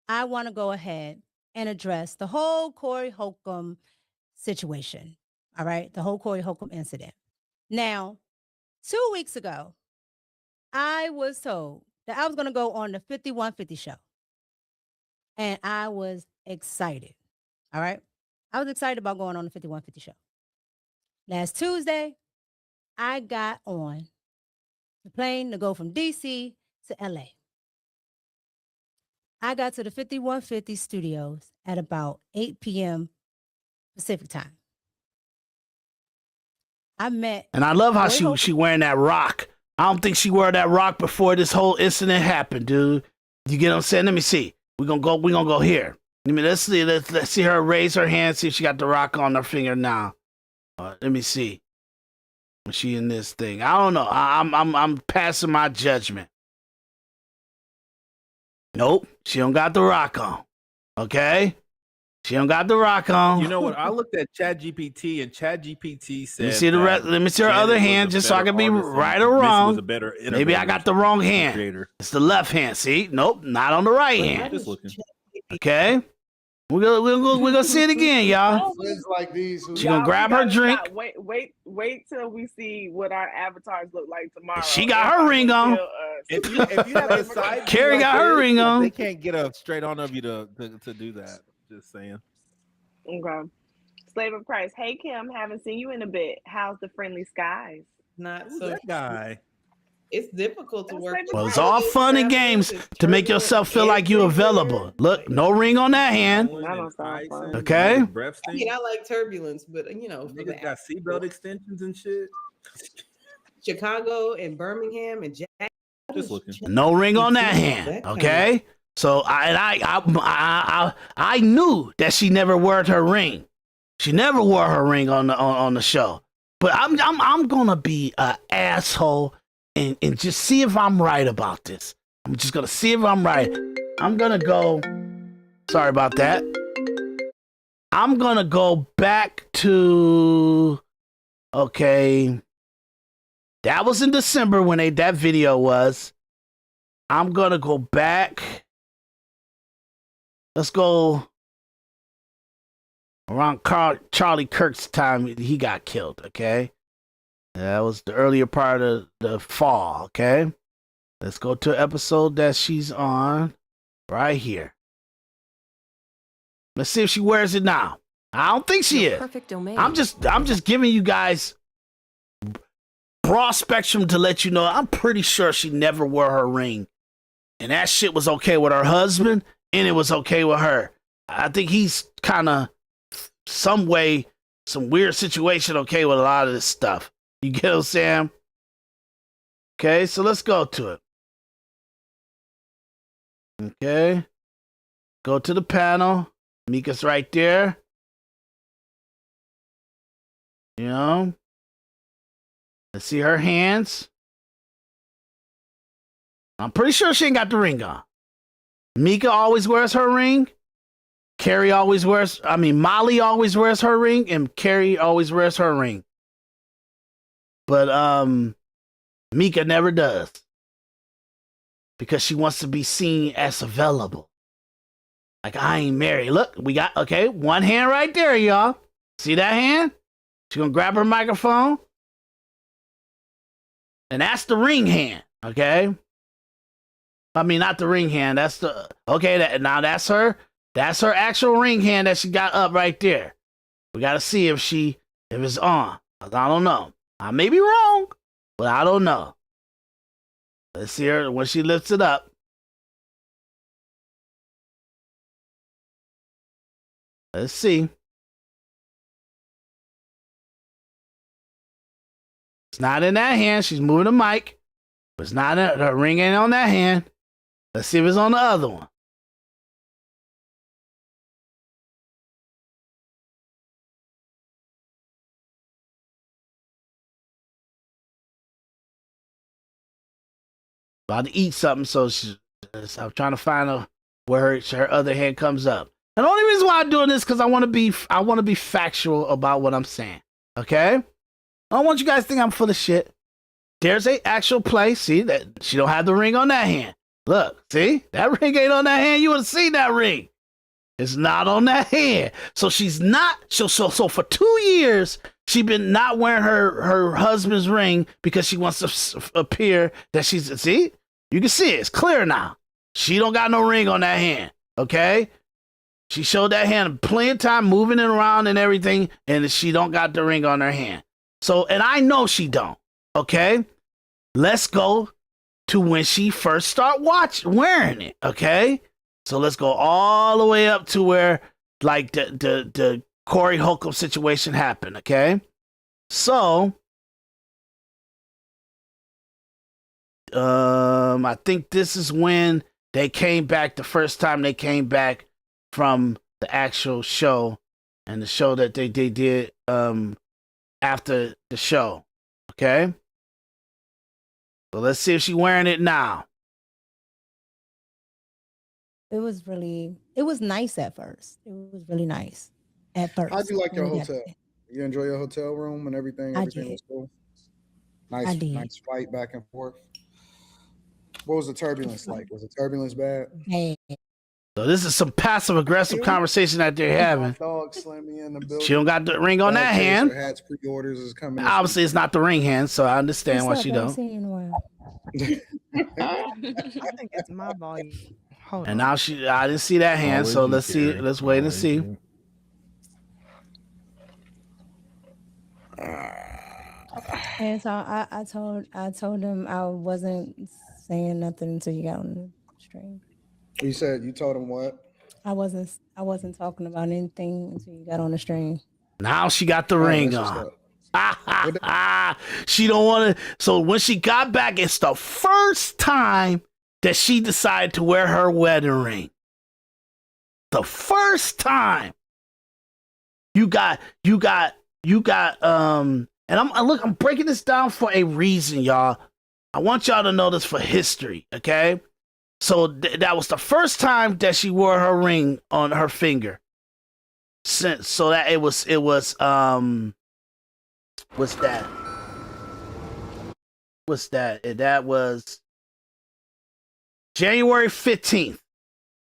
I want to go ahead and address the whole Corey Holcomb situation. All right. The whole Corey Holcomb incident. Now, 2 weeks ago, I was told that I was going to go on the 5150 show. And I was excited. All right. I was excited about going on the 5150 show. Last Tuesday, I got on the plane to go from DC to LA. I got to the 5150 studios at about 8 p.m. Pacific time. I met. And I love how Roy she wearing that rock. I don't think she wore that rock before this whole incident happened, dude. You get what I'm saying? Let me see. We're gonna go here. I mean, let's see her raise her hand, see if she got the rock on her finger now. Let me see. Was she in this thing? I don't know. I'm passing my judgment. Nope, she don't got the rock on. Okay? She don't got the rock on. You know what? I looked at ChatGPT and ChatGPT said. Let me see her other hand, just so I can be right or wrong. Maybe I got the wrong hand. It's the left hand. See? Nope, not on the right hand. Just looking. Okay. We're gonna see it again, y'all. Like these. She gonna grab her drink. Wait till we see what our avatars look like tomorrow. She got her ring on. If you have a side, Carrie got her ring on. They can't get a straight on of you to do that. Just saying. Okay. Slave of Christ. Hey Kim, haven't seen you in a bit. How's the friendly skies? Not Who's so that guy. It's difficult to work. Well, it's all fun and games to make yourself feel like you're available. Look, no ring on that hand. Okay. I mean, I like turbulence, but for Niggas got seatbelt extensions and shit. Chicago and Birmingham and Jack. Just looking. No ring on that hand. Okay. So I knew that she never wore her ring. She never wore her ring on the show. But I'm gonna be an asshole and just see if I'm right about this. I'm just gonna see if I'm right. I'm gonna go. Sorry about that. I'm gonna go back to. Okay. That was in December when that video was. I'm gonna go back. Let's go around Charlie Kirk's time he got killed, okay? That was the earlier part of the fall, okay? Let's go to an episode that she's on right here. Let's see if she wears it now. I don't think she is. Perfect domain. I'm just giving you guys broad spectrum to let you know I'm pretty sure she never wore her ring. And that shit was okay with her husband. And it was okay with her. I think he's kind of some weird situation okay with a lot of this stuff. You get what I'm saying? Okay, so let's go to it. Okay. Go to the panel. Micca's right there. You know? Let's see her hands. I'm pretty sure she ain't got the ring on. Micca always wears her ring. Molly always wears her ring, and Carrie always wears her ring. But Micca never does. Because she wants to be seen as available. Like, I ain't married. Look, we got, okay, one hand right there, y'all. See that hand? She's gonna grab her microphone. And that's the ring hand, okay? I mean, not the ring hand. That's the now that's her. That's her actual ring hand that she got up right there. We gotta see if it's on. I don't know. I may be wrong, but I don't know. Let's see her when she lifts it up. Let's see. It's not in that hand. She's moving the mic, but it's not in her ring. Ain't on that hand. Let's see if it's on the other one. About to eat something, so I'm trying to find where her other hand comes up. And the only reason why I'm doing this because I want to be factual about what I'm saying. Okay? I don't want you guys to think I'm full of shit. There's a actual play. See that she don't have the ring on that hand. Look, see? That ring ain't on that hand. You would have seen that ring. It's not on that hand. So she's not, so for 2 years, she been not wearing her husband's ring because she wants to appear that she's, see? You can see it. It's clear now. She don't got no ring on that hand, okay? She showed that hand plenty of time moving it around and everything, and she don't got the ring on her hand. So, and I know she don't, okay? let's go to when she first start wearing it. Okay, so let's go all the way up to where like the Corey Holcomb situation happened. Okay, so I think this is when they came back, the first time they came back from the actual show, and the show that they did after the show. Okay, so let's see if she's wearing it now. It was nice at first. It was really nice at first. How'd you like your Really hotel? good. You enjoy your hotel room and everything? I Everything did. was cool? I Nice, did. nice flight back and forth. What was the turbulence like? Was the turbulence bad? Bad. So this is some passive aggressive conversation that they're having. Dog Slimmy in the building. She don't got the ring on that hand. Hats pre-orders is coming. Obviously, it's not the ring hand, so I understand why she don't. I think it's my volume. Hold And on. now I didn't see that hand, so let's see. Let's wait and see. And so I told him I wasn't saying nothing until you got on the stream. You said you told him what? I wasn't talking about anything until you got on the stream. Now she got the ring that's on. what's She don't want to. So when she got back, it's the first time that she decided to wear her wedding ring. The first time. You got. And I'm breaking this down for a reason, y'all. I want y'all to know this for history, okay? So that was the first time that she wore her ring on her finger. So that it was what's that? What's that? That was January 15th.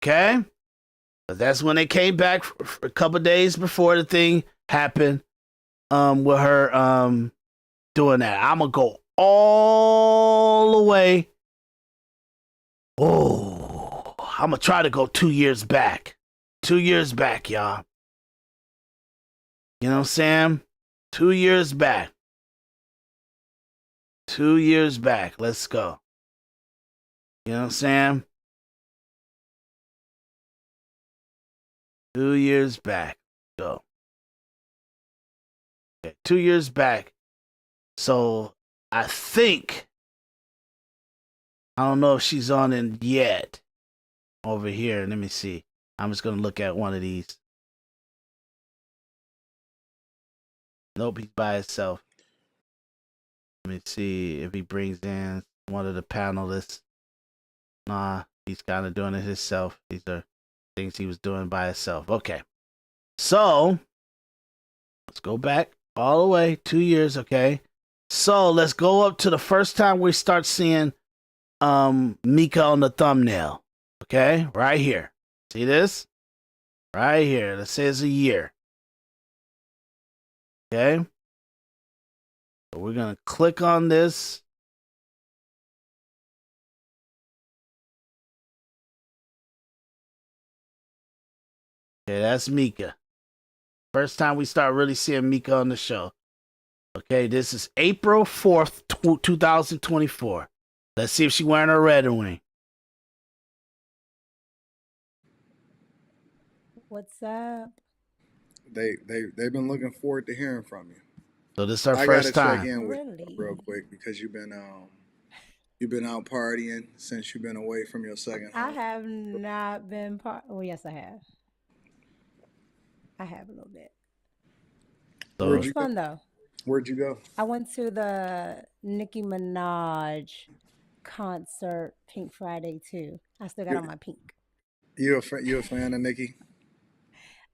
Okay? But that's when they came back for a couple of days before the thing happened. With her doing that. I'm gonna go all the way. Oh, I'm gonna try to go 2 years back. 2 years back, y'all. You know what I'm saying? 2 years back. 2 years back. Let's go. You know what I'm saying? 2 years back. Go. Okay, 2 years back. So I think, I don't know if she's on it yet. Over here, let me see. I'm just gonna look at one of these. Nope, he's by himself. Let me see if he brings in one of the panelists. Nah, he's kind of doing it himself. These are things he was doing by himself. Okay, so let's go back all the way 2 years. Okay, so let's go up to the first time we start seeing Micca on the thumbnail. Okay, right here. See this? Right here. Let's say it's a year. Okay. So we're going to click on this. Okay, that's Micca. First time we start really seeing Micca on the show. Okay, this is April 4th, 2024. Let's see if she's wearing her red wing. What's up? They've been looking forward to hearing from you. So this is our I first gotta time. check in with Really? you real quick because you've been out partying since you've been away from your second I home. have not been Well, yes, I have. I have a little bit. So, Where'd It was you fun go? though. Where'd you go? I went to the Nicki Minaj concert Pink Friday too. I still got on my pink. You a fan of Nicki?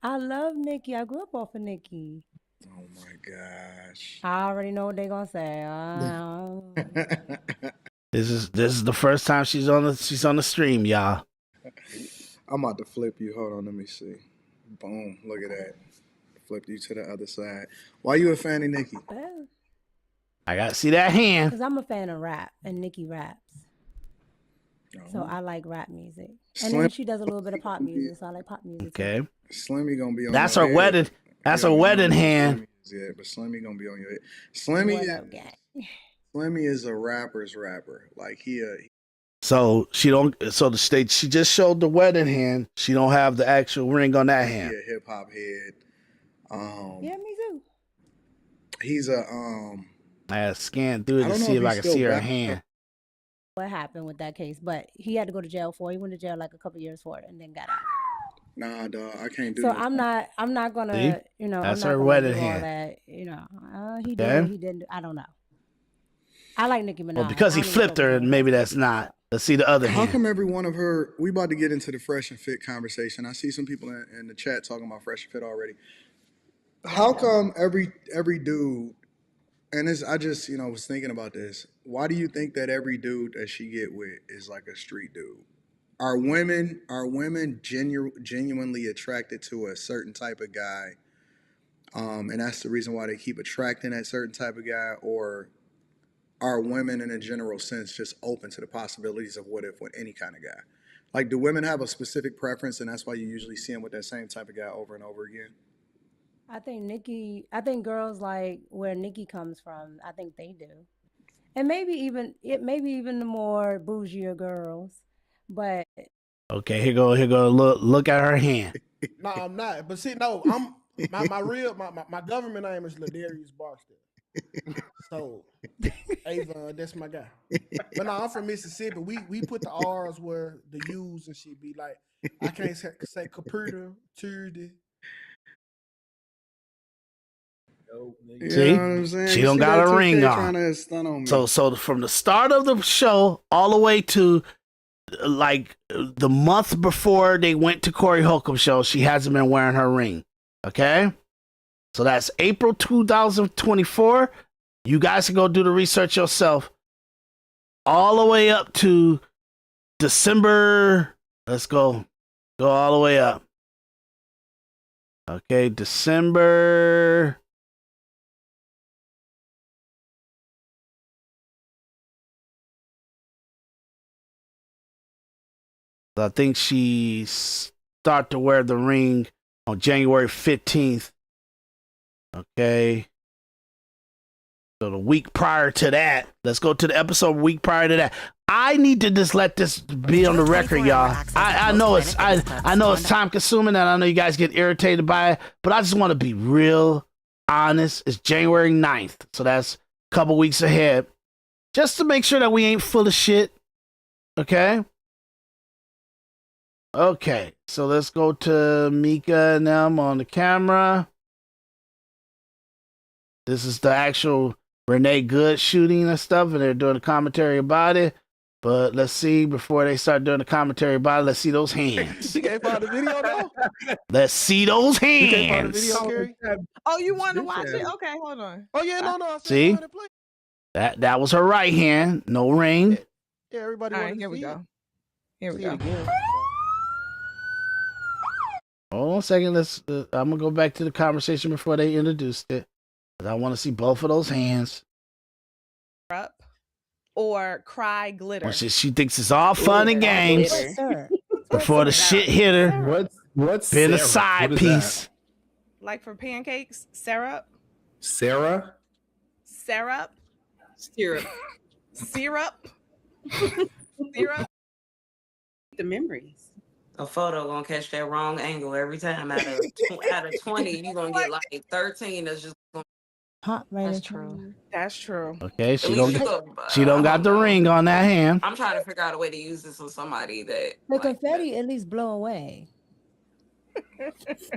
I love Nicki. I grew up off of Nicki. Oh my gosh. I already know what they're gonna say. this is the first time she's on the stream, y'all. I'm about to flip you. Hold on, let me see. Boom. Look at that. Flip you to the other side. Why you a fan of Nicki? I gotta see that hand. Because I'm a fan of rap and Nicki raps. So I like rap music. And then she does a little bit of pop music, so I like pop music too. Okay. Slimmy gonna be on That's your her head. wedding. That's her wedding hand. Yeah, but Slimmy gonna be on your head. Slimmy, What up, gang? Slimmy is a rapper's rapper. Like So she don't. So the state. She just showed the wedding hand. She don't have the actual ring on that hand. He a hip hop head. Yeah, me too. He's a I scanned through it to see if I can see her hand. What happened with that case? But he had to go to jail for it. He went to jail like a couple years for it and then got out. Nah, dog, I can't do So that. I'm not gonna, See? you know, That's I'm not her gonna wedding do all hand. that, you know. He Okay. did, he didn't. I don't know. I like Nicki Minaj. Well, because he I don't even flipped her, focus and on maybe that. that's not. Let's see the other How hand. come every one of her? We about to get into the fresh and fit conversation. I see some people in the chat talking about fresh and fit already. How come every dude? And I just was thinking about this. Why do you think that every dude that she get with is like a street dude? Are women genuinely attracted to a certain type of guy? And that's the reason why they keep attracting that certain type of guy, or are women in a general sense just open to the possibilities of what if with any kind of guy? Like, do women have a specific preference, and that's why you usually see them with that same type of guy over and over again? I think girls like where Nicki comes from. I think they do, and maybe even the more bougier girls. But Okay, here go. Look at her hand. No, I'm not. But see, no, I'm my government name is Ladarius Barksdale. So Avon, that's my guy. But no, I'm from Mississippi. We put the R's where the U's and shit be. Like, I can't say computer, Tuesday. See, You know what I'm saying? she You don't see got that a 2K ring trying on. to stun on me. So from the start of the show all the way to like the month before they went to Corey Holcomb show, she hasn't been wearing her ring. Okay, so that's April 2024. You guys can go do the research yourself. All the way up to December. Let's go all the way up. Okay, December. I think she started to wear the ring on January 15th. Okay. So the week prior to that, let's go to the episode week prior to that. I need to just let this be on the record, y'all. I know it's time consuming, and I know you guys get irritated by it, but I just want to be real honest. It's January 9th, so that's a couple weeks ahead. Just to make sure that we ain't full of shit. Okay? Okay, so let's go to Micca and them on the camera. This is the actual Renee Good shooting and stuff, and they're doing a commentary about it. But let's see, before they start doing the commentary about it, let's see those hands. You can't find the video though? Let's see those You can't find the hands. video, Gary? Oh, you want to watch it? Okay, hold on. Oh yeah, no. I See? said play. That was her right hand, no ring. Yeah, everybody All wanted right, to here we see go. it. Here we See go. it again. Hold on a second. Let's. I'm gonna go back to the conversation before they introduced it. 'Cause I want to see both of those hands. Up or cry glitter. Well, she thinks it's all fun and games Glitter. sir, before the shit hit her. What's Been a Sarah? side What is piece. Like for pancakes, syrup, Sarah? syrup, Syrup. syrup, syrup. The memories. A photo gonna catch that wrong angle every time. Out of 20, you're gonna get like 13 that's just gonna... Pop right. That's true. That's true. Okay, she At don't. least She don't got the ring on that hand. I'm trying to figure out a way to use this on somebody that The like, confetti at least blow away. No, that's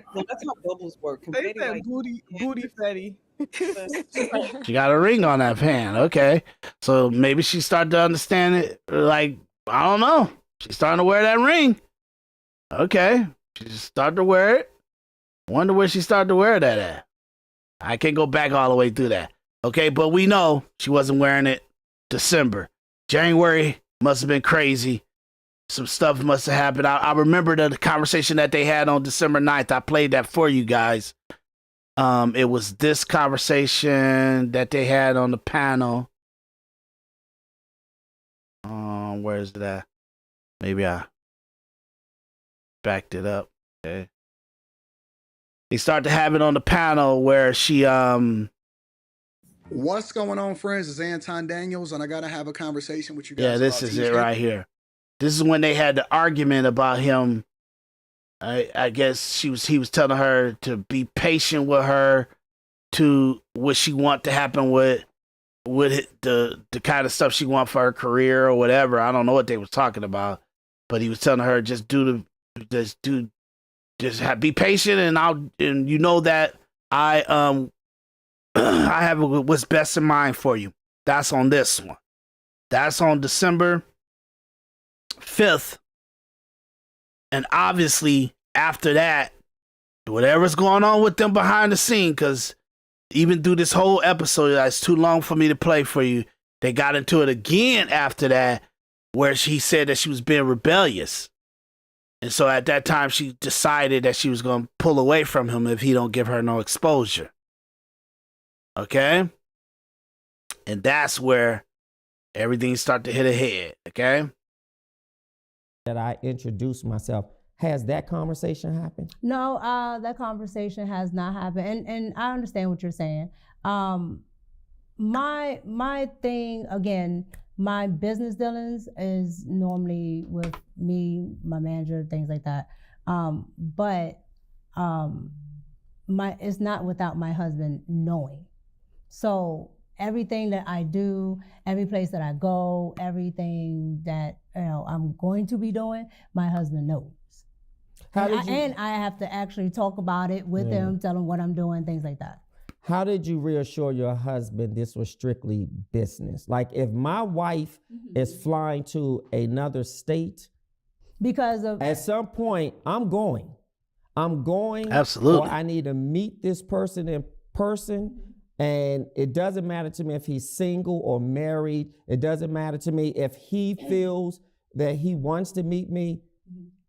how bubbles work. They Confetti, said like, booty fatty. She got a ring on that hand. Okay, so maybe she started to understand it. Like, I don't know. She's starting to wear that ring. Okay, she just started to wear it. Wonder where she started to wear that at. I can't go back all the way through that. Okay, but we know she wasn't wearing it December. January must have been crazy. Some stuff must have happened. I remember the conversation that they had on December 9th. I played that for you guys. It was this conversation that they had on the panel. Where is it at? Maybe I backed it up. Okay. They start to have it on the panel where she What's going on, friends? It's Anton Daniels, and I gotta have a conversation with you guys. Yeah, this is it right here. This is when they had the argument about him. I guess he was telling her to be patient with her, to what she want to happen with the kind of stuff she want for her career or whatever. I don't know what they was talking about, but he was telling her just be patient, and you know that I I have what's best in mind for you. That's on this one. That's on December 5th. And obviously, after that, whatever's going on with them behind the scene, because even through this whole episode, that's too long for me to play for you. They got into it again after that, where she said that she was being rebellious. And so at that time, she decided that she was going to pull away from him if he don't give her no exposure. Okay? And that's where everything started to hit a head. Okay? That I introduced myself. Has that conversation happened? No, that conversation has not happened, and I understand what you're saying. My thing again, my business dealings is normally with me, my manager, things like that. But it's not without my husband knowing. So everything that I do, every place that I go, everything that I'm going to be doing, my husband knows. And I have to actually talk about it with him, tell him what I'm doing, things like that. How did you reassure your husband this was strictly business? Like if my wife is flying to another state, because of at some point I'm going. Absolutely. Or I need to meet this person in person. And it doesn't matter to me if he's single or married. It doesn't matter to me if he feels that he wants to meet me.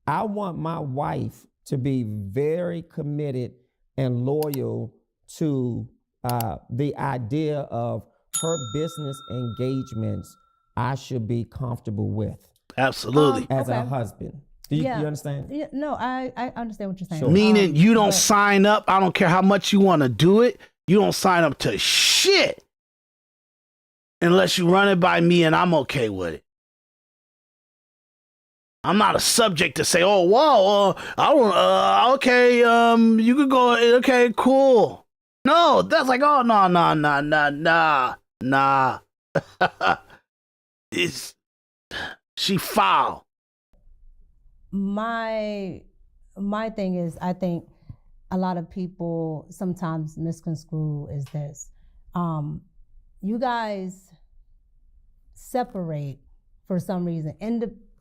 I want my wife to be very committed and loyal to the idea of her business engagements I should be comfortable with. Absolutely. As a husband. Do you understand? Yeah, no, I understand what you're saying. Sure. Meaning you don't sign up. I don't care how much you want to do it. You don't sign up to shit unless you run it by me and I'm okay with it. I'm not a subject to say, oh, whoa, I don't, okay, you could go, okay, cool. No, that's like, oh, nah. She foul. My thing is, I think a lot of people sometimes misconstrue is this. You guys separate for some reason,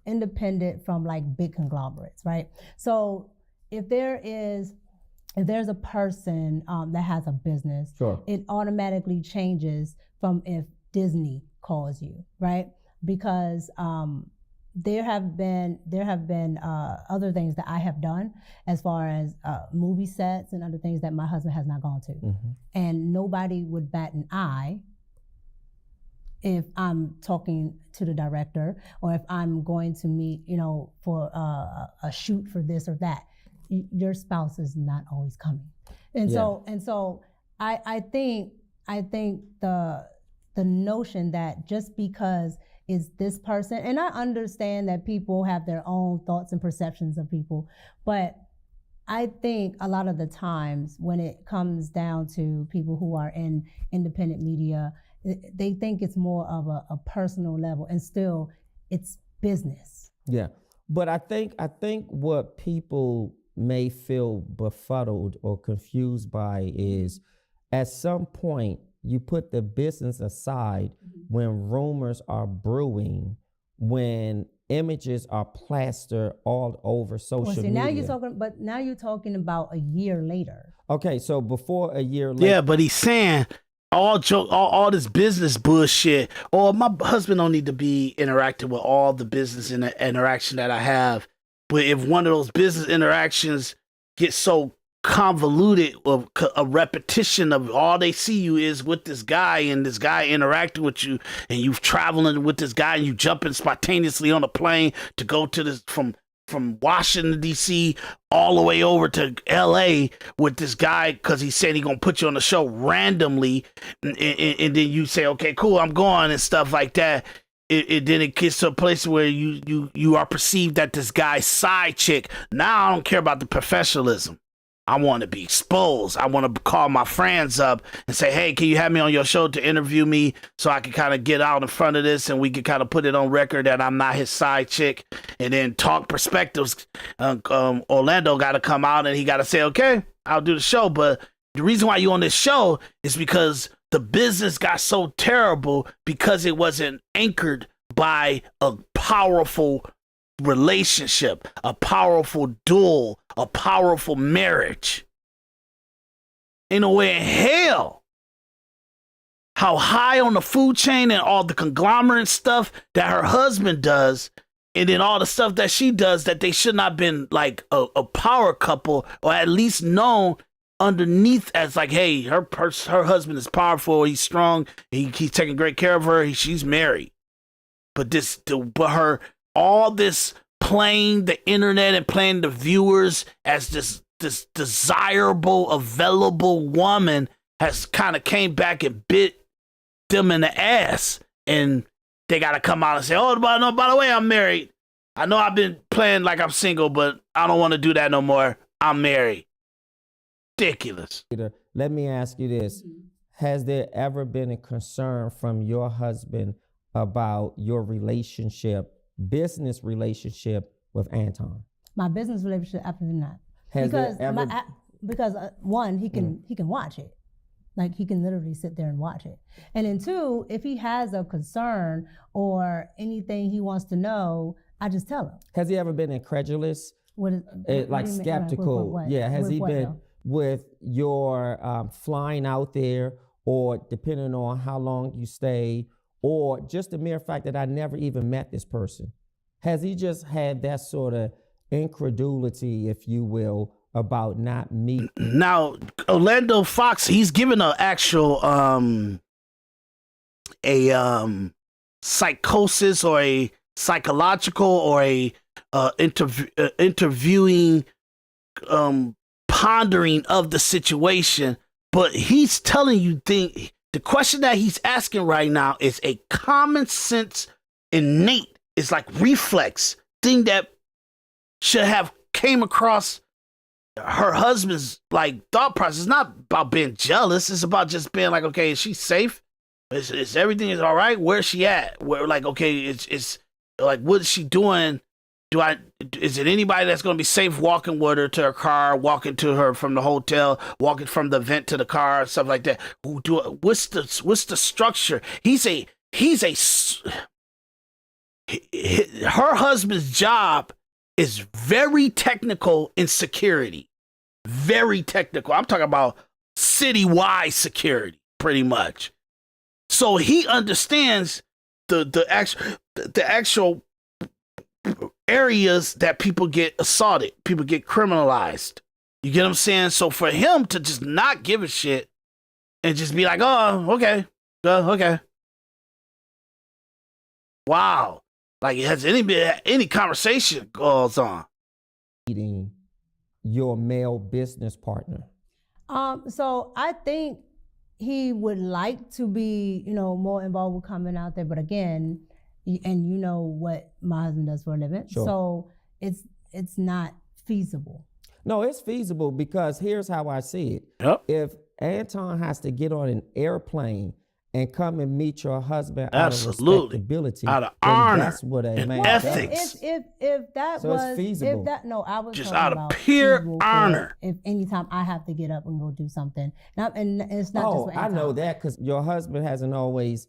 independent from like big conglomerates, right? So if there's a person that has a business, sure, it automatically changes from if Disney calls you, right? Because there have been other things that I have done as far as movie sets and other things that my husband has not gone to, and nobody would bat an eye if I'm talking to the director or if I'm going to meet, for a shoot for this or that. Your spouse is not always coming, and so I think the notion that just because is this person, and I understand that people have their own thoughts and perceptions of people, but I think a lot of the times when it comes down to people who are in independent media, they think it's more of a personal level, and still it's business. Yeah, but I think what people may feel befuddled or confused by is at some point you put the business aside when rumors are brewing, when images are plastered all over social media. Now you're talking about a year later. Okay, so before a year later. Yeah, but he's saying all this business bullshit. Oh, my husband don't need to be interacting with all the business interaction that I have. But if one of those business interactions gets so convoluted of a repetition of all they see you is with this guy and this guy interacting with you, and you traveling with this guy and you jumping spontaneously on a plane to go to this from from Washington D.C. all the way over to L.A. with this guy because he said he gonna put you on the show randomly, and then you say, okay, cool, I'm going and stuff like that. Then it gets to a place where you are perceived as this guy's side chick. Now I don't care about the professionalism. I want to be exposed. I want to call my friends up and say, hey, can you have me on your show to interview me so I can kind of get out in front of this and we can kind of put it on record that I'm not his side chick, and then talk perspectives. Orlando got to come out and he got to say, okay, I'll do the show. But the reason why you on this show is because the business got so terrible because it wasn't anchored by a powerful relationship, a powerful duel, a powerful marriage. Ain't no way in hell how high on the food chain and all the conglomerate stuff that her husband does, and then all the stuff that she does, that they should not been like a power couple, or at least known underneath as like, hey, her husband is powerful, he's strong, he's taking great care of her, she's married. But all this playing the internet and playing the viewers as this desirable, available woman has kind of came back and bit them in the ass, and they got to come out and say, oh, by the way, I'm married. I know I've been playing like I'm single, but I don't want to do that no more. I'm married. Ridiculous. Let me ask you this. Has there ever been a concern from your husband about your business relationship with Anton? My business relationship, absolutely not. Because one, he can watch it. Like, he can literally sit there and watch it. And then two, if he has a concern or anything he wants to know, I just tell him. Has he ever been incredulous? Like skeptical? What? Yeah, has with he been with your flying out there, or depending on how long you stay, or just the mere fact that I never even met this person? Has he just had that sort of incredulity, if you will, about not meeting? Now, Orlando Fox, he's given an actual psychosis or a psychological or a interviewing pondering of the situation, but he's telling you the question that he's asking right now is a common sense, innate, it's like reflex thing that should have came across her husband's like thought process. It's not about being jealous. It's about just being like, okay, is she safe? Is everything is all right? Where's she at? Where, like, okay, it's like, what is she doing? Is it anybody that's going to be safe walking with her to her car, walking to her from the hotel, walking from the event to the car, stuff like that? What's the structure? Her husband's job is very technical in security. Very technical. I'm talking about citywide security, pretty much. So he understands the actual areas that people get assaulted, people get criminalized. You get what I'm saying? So for him to just not give a shit and just be like, oh, okay, okay. Wow. Like, has any conversation goes on? Meeting your male business partner. So I think he would like to be, more involved with coming out there, but again, and you know what my husband does for a living, sure. So it's not feasible. No, it's feasible because here's how I see it. Yep. If Anton has to get on an airplane and come and meet your husband out of respectability, out of honor, that's what a man ethics. If that so was it's feasible. I was just talking out about of pure honor. If anytime I have to get up and go do something, and it's not just. I know that because your husband hasn't always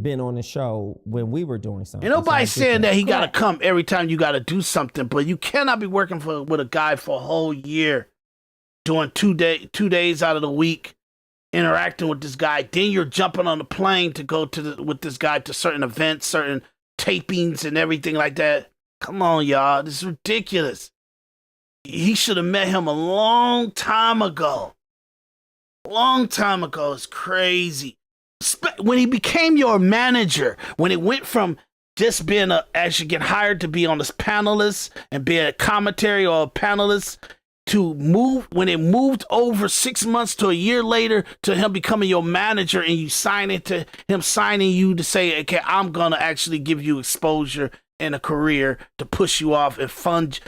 been on the show when we were doing something. And nobody's saying that he got to Correct. come every time you got to do something, but you cannot be working with a guy for a whole year, doing 2 days out of the week, interacting with this guy. Then you're jumping on the plane to go with this guy to certain events, certain tapings and everything like that. Come on, y'all. This is ridiculous. He should have met him a long time ago. It's crazy. When he became your manager, when it went from just being as you get hired to be on this panelist and be a commentary or a panelist, to move when it moved over 6 months to a year later to him becoming your manager and you signing to him signing you to say, okay, I'm gonna actually give you exposure and a career to push you off and fund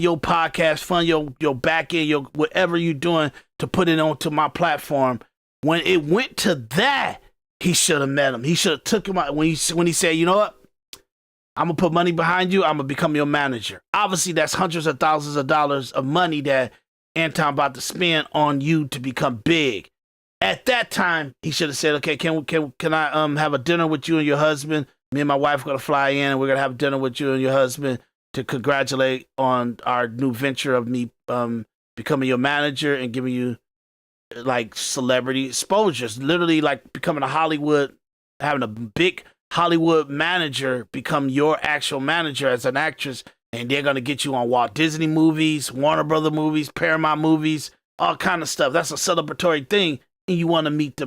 your podcast, fund your back end, your whatever you're doing to put it onto my platform. When it went to that, he should have met him. He should have took him out when he said, you know what? I'm going to put money behind you. I'm going to become your manager. Obviously, that's hundreds of thousands of dollars of money that Anton about to spend on you to become big. At that time, he should have said, okay, can I have a dinner with you and your husband? Me and my wife are going to fly in and we're going to have dinner with you and your husband to congratulate on our new venture of me becoming your manager and giving you like celebrity exposures, literally like becoming having a big Hollywood manager become your actual manager as an actress, and they're going to get you on Walt Disney movies, Warner Brother movies, Paramount movies, all kind of stuff. That's a celebratory thing. And you want to meet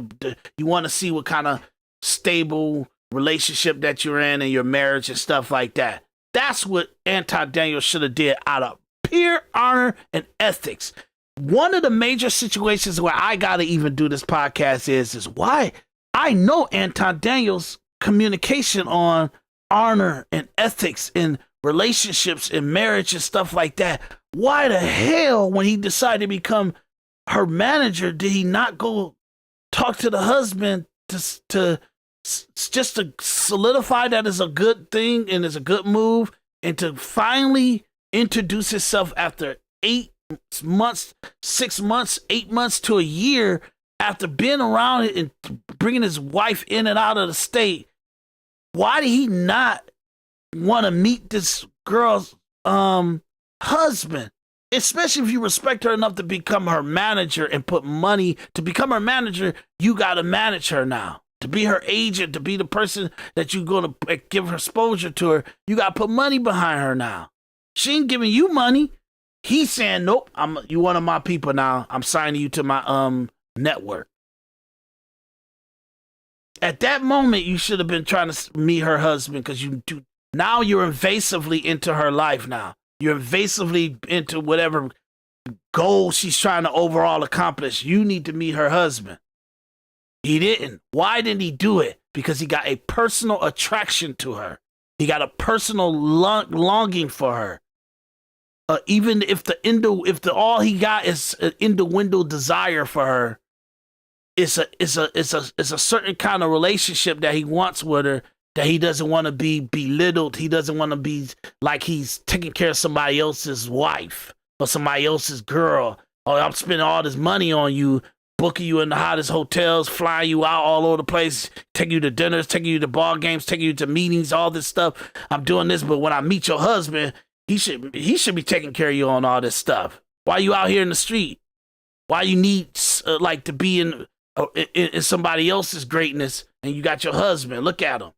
you want to see what kind of stable relationship that you're in and your marriage and stuff like that. That's what Anton Daniels should have did out of pure honor and ethics. One of the major situations where I got to even do this podcast is why I know Anton Daniels' communication on honor and ethics and relationships and marriage and stuff like that. Why the hell, when he decided to become her manager, did he not go talk to the husband to just to solidify that is a good thing and is a good move, and to finally introduce himself after 8 months, 6 months, 8 months to a year after being around it and bringing his wife in and out of the state? Why did he not want to meet this girl's husband? Especially if you respect her enough to become her manager and put money to become her manager, you got to manage her now. To be her agent, to be the person that you're going to give her exposure to her, you got to put money behind her now. She ain't giving you money. He's saying, nope, you one of my people now. I'm signing you to my network. At that moment, you should have been trying to meet her husband, because now you're invasively into her life now. You're invasively into whatever goal she's trying to overall accomplish. You need to meet her husband. He didn't. Why didn't he do it? Because he got a personal attraction to her. He got a personal longing for her. Even if all he got is an innuendo desire for her, it's a certain kind of relationship that he wants with her, that he doesn't want to be belittled. He doesn't want to be like he's taking care of somebody else's wife or somebody else's girl. Oh, I'm spending all this money on you, booking you in the hottest hotels, flying you out all over the place, taking you to dinners, taking you to ball games, taking you to meetings, all this stuff. I'm doing this, but when I meet your husband, he should be taking care of you on all this stuff. Why you out here in the street? Why you need to be in somebody else's greatness, and you got your husband? Look at him.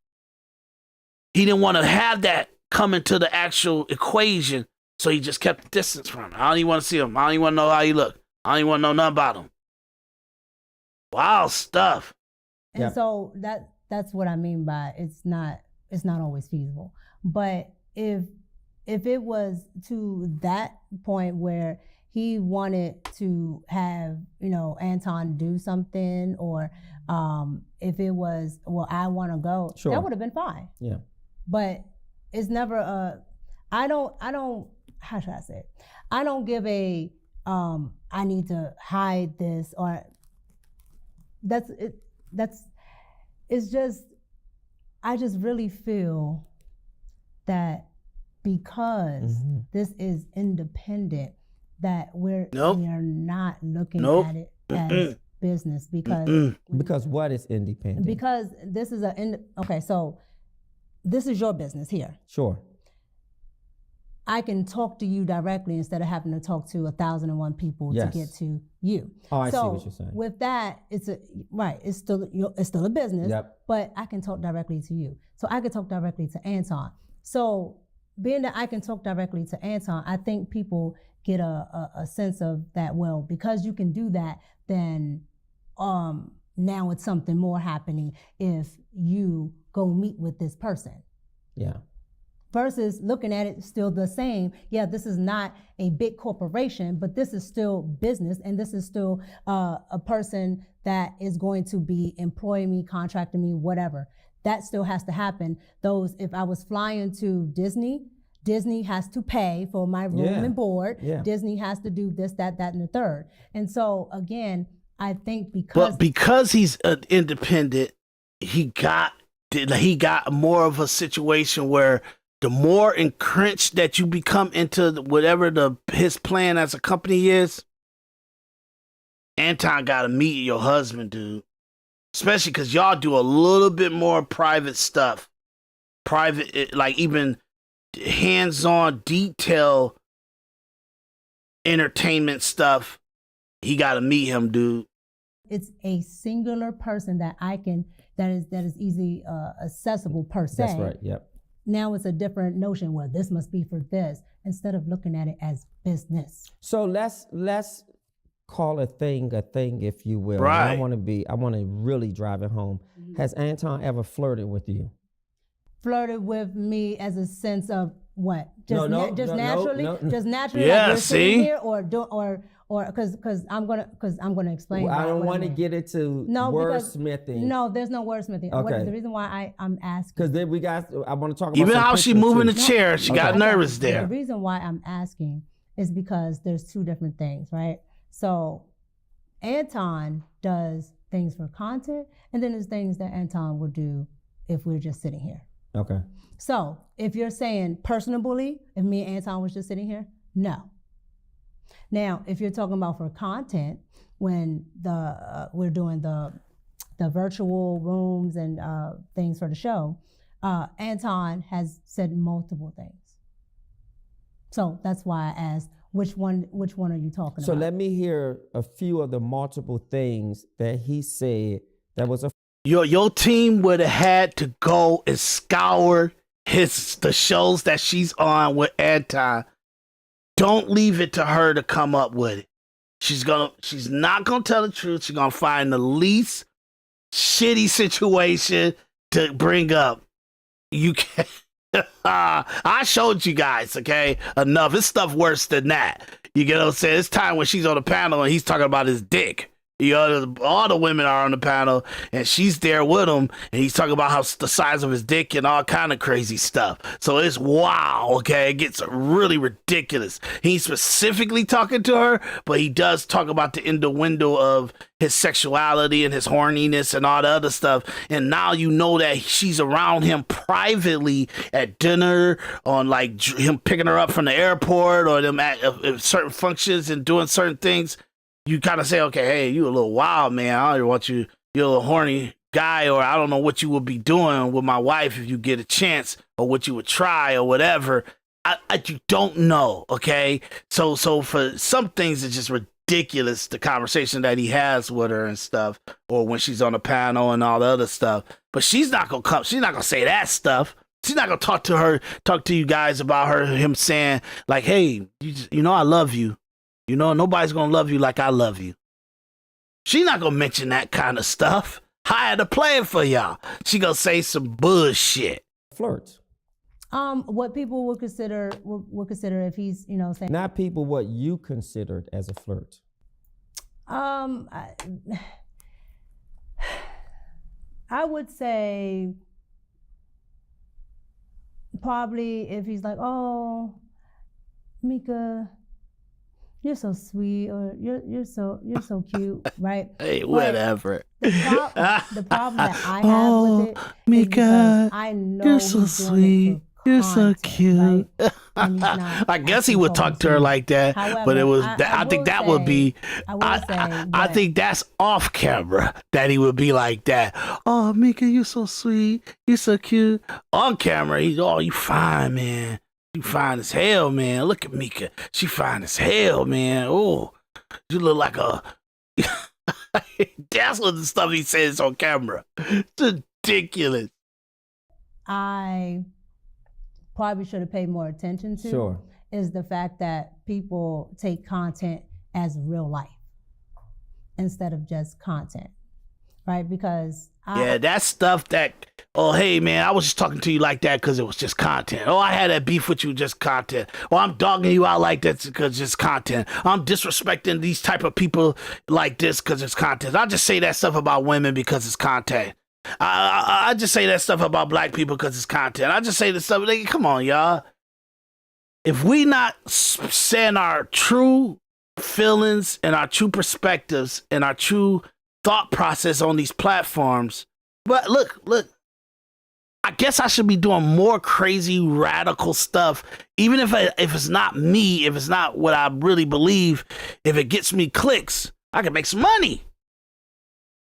He didn't want to have that come into the actual equation, so he just kept distance from him. I don't even want to see him. I don't even want to know how he look. I don't even want to know nothing about him. Wild stuff. And so that's what I mean by it's not always feasible. But if it was to that point where he wanted to have, Anton do something, or if it was, well, I want to go, sure, that would have been fine. Yeah. But it's never I don't, how should I say it? I don't give I need to hide this, or it's just, I just really feel that because this is independent, that we're not looking at it as business, because what is independent? Because this is so this is your business here. Sure. I can talk to you directly instead of having to talk to 1,001 people to get to you. Oh, I see what you're saying. With that, it's still a business, but I can talk directly to you. So I can talk directly to Anton. So being that I can talk directly to Anton, I think people get a sense of that, well, because you can do that, then now it's something more happening if you go meet with this person. Yeah. Versus looking at it still the same. Yeah, this is not a big corporation, but this is still business, and this is still a person that is going to be employing me, contracting me, whatever. That still has to happen. If I was flying to Disney has to pay for my room and board. Yeah. Disney has to do this, that, and the third. And so again, I think because he's independent, he got more of a situation where the more entrenched that you become into whatever his plan as a company is, Anton got to meet your husband, dude. Especially because y'all do a little bit more private stuff. Private, like even hands-on detail entertainment stuff. He got to meet him, dude. It's a singular person that is easily accessible per se. That's right, yep. Now it's a different notion where this must be for this, instead of looking at it as business. So let's call a thing, if you will. Right. I want to really drive it home. Mm-hmm. Has Anton ever flirted with you? Flirted with me as a sense of what? Just naturally. Yeah, like see? Here or because I'm gonna explain. Well, I don't want to get into wordsmithing. No, there's no wordsmithing. Okay. The reason why I'm asking, because then I want to talk about even how she moving the chair. She got nervous there. The reason why I'm asking is because there's two different things, right? So Anton does things for content, and then there's things that Anton would do if we're just sitting here. Okay. So if you're saying personally, if me and Anton was just sitting here, no. Now, if you're talking about for content, when we're doing the virtual rooms and things for the show, Anton has said multiple things. So that's why I asked, which one are you talking about? So let me hear a few of the multiple things that he said that was a... Your team would have had to go and scour the shows that she's on with Anton. Don't leave it to her to come up with it. She's not gonna tell the truth. She's gonna find the least shitty situation to bring up. You can't. I showed you guys, okay? Enough. It's stuff worse than that. You get what I'm saying? It's time when she's on the panel and he's talking about his dick. You know, all the women are on the panel and she's there with him and he's talking about how the size of his dick and all kind of crazy stuff. So it's wow, okay? It gets really ridiculous. He's specifically talking to her, but he does talk about the innuendo of his sexuality and his horniness and all the other stuff. And now you know that she's around him privately at dinner, on like him picking her up from the airport or them at certain functions and doing certain things. You kind of say, okay, hey, you a little wild, man. I don't want you, you're a little horny guy, or I don't know what you would be doing with my wife if you get a chance, or what you would try or whatever. You don't know, okay? So for some things, it's just ridiculous, the conversation that he has with her and stuff, or when she's on the panel and all the other stuff. But she's not gonna come. She's not gonna say that stuff. She's not gonna talk to you guys about him saying like, hey, you know, I love you. You know, nobody's gonna love you like I love you. She not gonna mention that kind of stuff. I had to play it for y'all. She gonna say some bullshit. Flirts. What people would consider if he's, you know, saying. Not people, what you considered as a flirt. I would say probably if he's like, oh, Micca, you're so sweet, or you're so cute, right? Hey, whatever. The problem that I have with it, Micca, I know you're so sweet. You're so cute. Right? I guess he would talk to her like that, however, but it was. I think that would be. I think that's off camera that he would be like that. Oh, Micca, you're so sweet. You're so cute. On camera, he's you fine, man. You fine as hell, man. Look at Micca. She fine as hell, man. Oh, you look like a. That's what the stuff he says on camera. It's ridiculous. I probably should have paid more attention to is the fact that people take content as real life instead of just content, right? Because yeah, that's stuff that, oh, hey, man, I was just talking to you like that because it was just content. Oh, I had that beef with you, just content. Oh, I'm dogging you out like that because it's just content. I'm disrespecting these type of people like this because it's content. I just say that stuff about women because it's content. I just say that stuff about black people because it's content. I just say this stuff. Like, come on, y'all. If we not saying our true feelings and our true perspectives and our true thought process on these platforms, but look, I guess I should be doing more crazy radical stuff, even if it's not me, if it's not what I really believe. If it gets me clicks, I can make some money,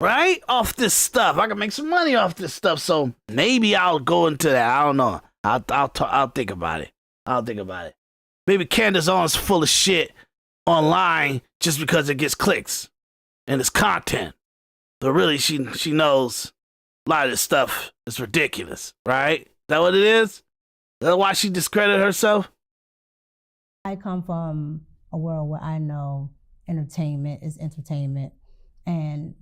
right, off this stuff. I can make some money off this stuff. So maybe I'll go into that. I don't know. I'll think about it. I'll think about it. Maybe Candace Owens full of shit online just because it gets clicks and it's content. But really, she knows a lot of this stuff is ridiculous, right? Is that what it is? Is that why she discredited herself? I come from a world where I know entertainment is entertainment, and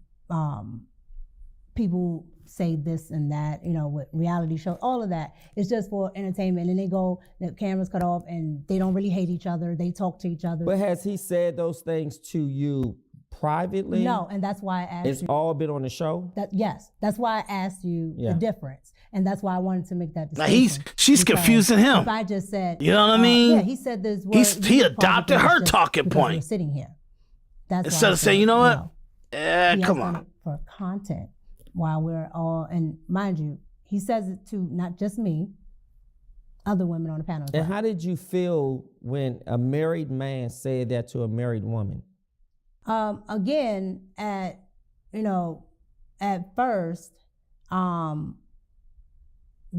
people say this and that, you know, with reality shows, all of that. It's just for entertainment. And they go, the cameras cut off and they don't really hate each other. They talk to each other. But has he said those things to you privately? No, and that's why I asked you. It's all been on the show? Yes, that's why I asked you the difference. And that's why I wanted to make that Now distinction. she's confusing him. If I just said, you know what I mean? Yeah, he said this word. He adopted her talking point. We're sitting here. That's instead of saying, you know what? No. Come on. For content, while we're all, and mind you, he says it to not just me, other women on the panel. And how did you feel when a married man said that to a married woman? Again, at first,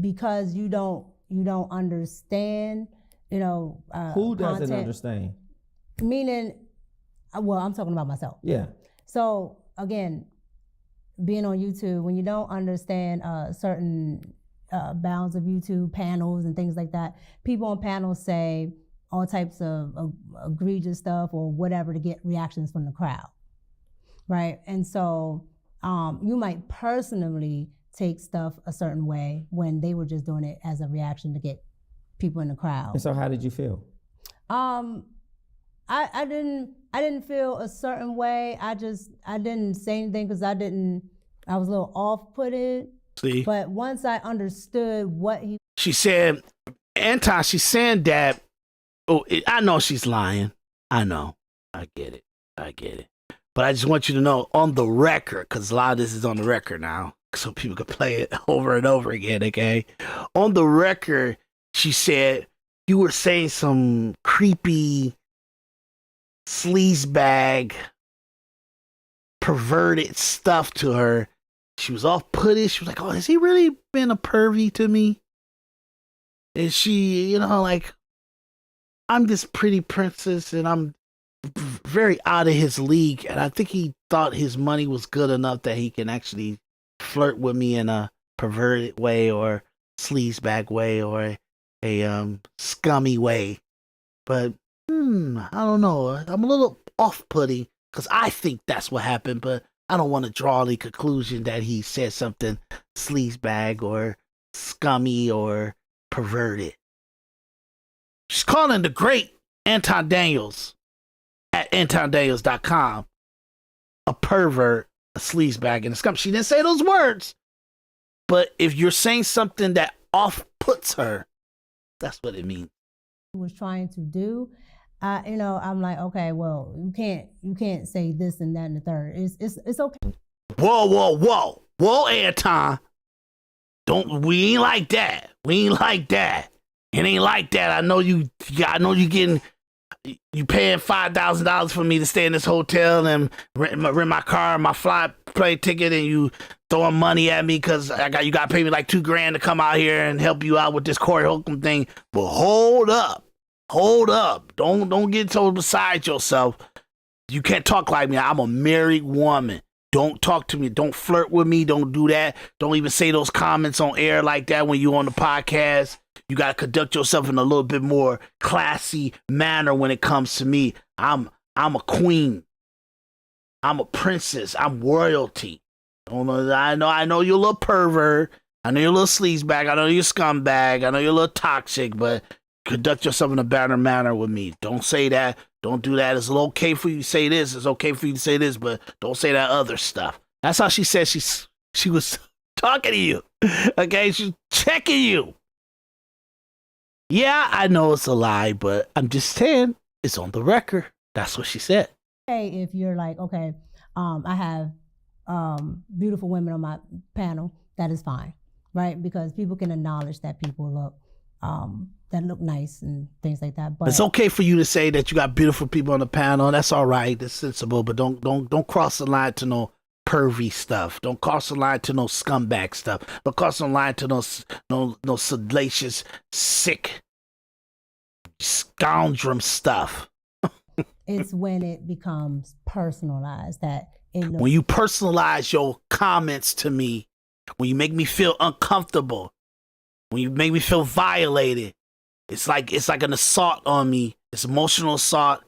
because you don't understand, who doesn't content, understand? Meaning, well, I'm talking about myself. Yeah. So again, being on YouTube, when you don't understand certain bounds of YouTube panels and things like that, people on panels say all types of egregious stuff or whatever to get reactions from the crowd, right? And so you might personally take stuff a certain way when they were just doing it as a reaction to get people in the crowd. And so how did you feel? I didn't feel a certain way. I didn't say anything because I was a little off-putted. See? But once I understood what she said, Anton, she's saying that, I know she's lying. I know. I get it. But I just want you to know on the record, because a lot of this is on the record now, so people can play it over and over again, okay? On the record, she said, you were saying some creepy sleazebag, perverted stuff to her. She was off-putted. She was like, oh, has he really been a pervy to me? And she, like, I'm this pretty princess and I'm very out of his league. And I think he thought his money was good enough that he can actually flirt with me in a perverted way or sleazebag way or a scummy way. But I don't know. I'm a little off-putting because I think that's what happened, but I don't want to draw the conclusion that he said something sleazebag or scummy or perverted. She's calling the great Anton Daniels at AntonDaniels.com a pervert, a sleazebag, and a scum. She didn't say those words, but if you're saying something that off-puts her, that's what it means. was trying to do, I'm like, okay, well, you can't say this and that and the third. It's okay. Whoa, Anton. We ain't like that. It ain't like that. I know you paying $5,000 for me to stay in this hotel and rent my car, my plane ticket, and you throwing money at me because you got to pay me like $2,000 to come out here and help you out with this Corey Holcomb thing. But hold up. Don't get so beside yourself. You can't talk like me. I'm a married woman. Don't talk to me. Don't flirt with me. Don't do that. Don't even say those comments on air like that when you're on the podcast. You got to conduct yourself in a little bit more classy manner when it comes to me. I'm a queen. I'm a princess. I'm royalty. I know you're a little pervert. I know you're a little sleazebag. I know you're a scumbag. I know you're a little toxic, but conduct yourself in a better manner with me. Don't say that. Don't do that. It's okay for you to say this. It's okay for you to say this, but don't say that other stuff. That's how she said she was talking to you. Okay, she's checking you. Yeah, I know it's a lie, but I'm just saying it's on the record. That's what she said. Hey, if you're like, okay, I have beautiful women on my panel, that is fine, right? Because people can acknowledge that people look that look nice and things like that. But it's okay for you to say that you got beautiful people on the panel. That's all right. That's sensible, but don't cross the line to no pervy stuff. Don't cross the line to no scumbag stuff. Don't cross the line to no salacious, sick, scoundrel stuff. It's when it becomes personalized that when you personalize your comments to me, when you make me feel uncomfortable, when you make me feel violated, it's like an assault on me. It's emotional assault.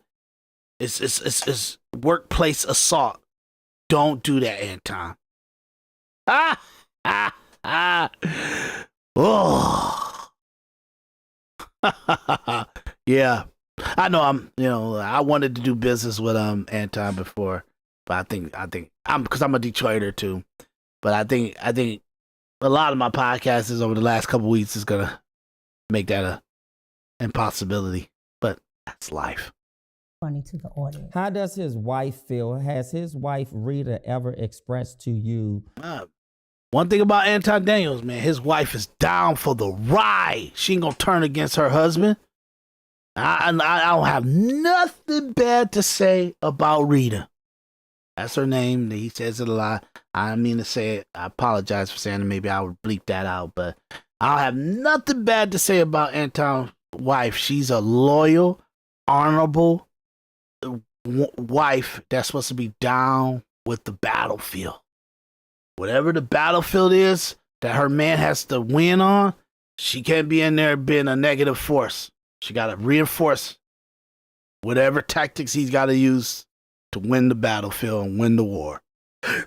It's workplace assault. Don't do that, Anton. Oh. Yeah. I know I wanted to do business with Anton before, but I think because I'm a Detroiter too. But I think a lot of my podcasts over the last couple of weeks is gonna make that a impossibility. But that's life. Funny to the audience. How does his wife feel? Has his wife Rita ever expressed to you? One thing about Anton Daniels, man, his wife is down for the ride. She ain't gonna turn against her husband. I don't have nothing bad to say about Rita. That's her name. He says it a lot. I didn't mean to say it. I apologize for saying it. Maybe I would bleep that out. But I don't have nothing bad to say about Anton's wife. She's a loyal, honorable wife that's supposed to be down with the battlefield. Whatever the battlefield is that her man has to win on, she can't be in there being a negative force. She got to reinforce whatever tactics he's got to use to win the battlefield and win the war.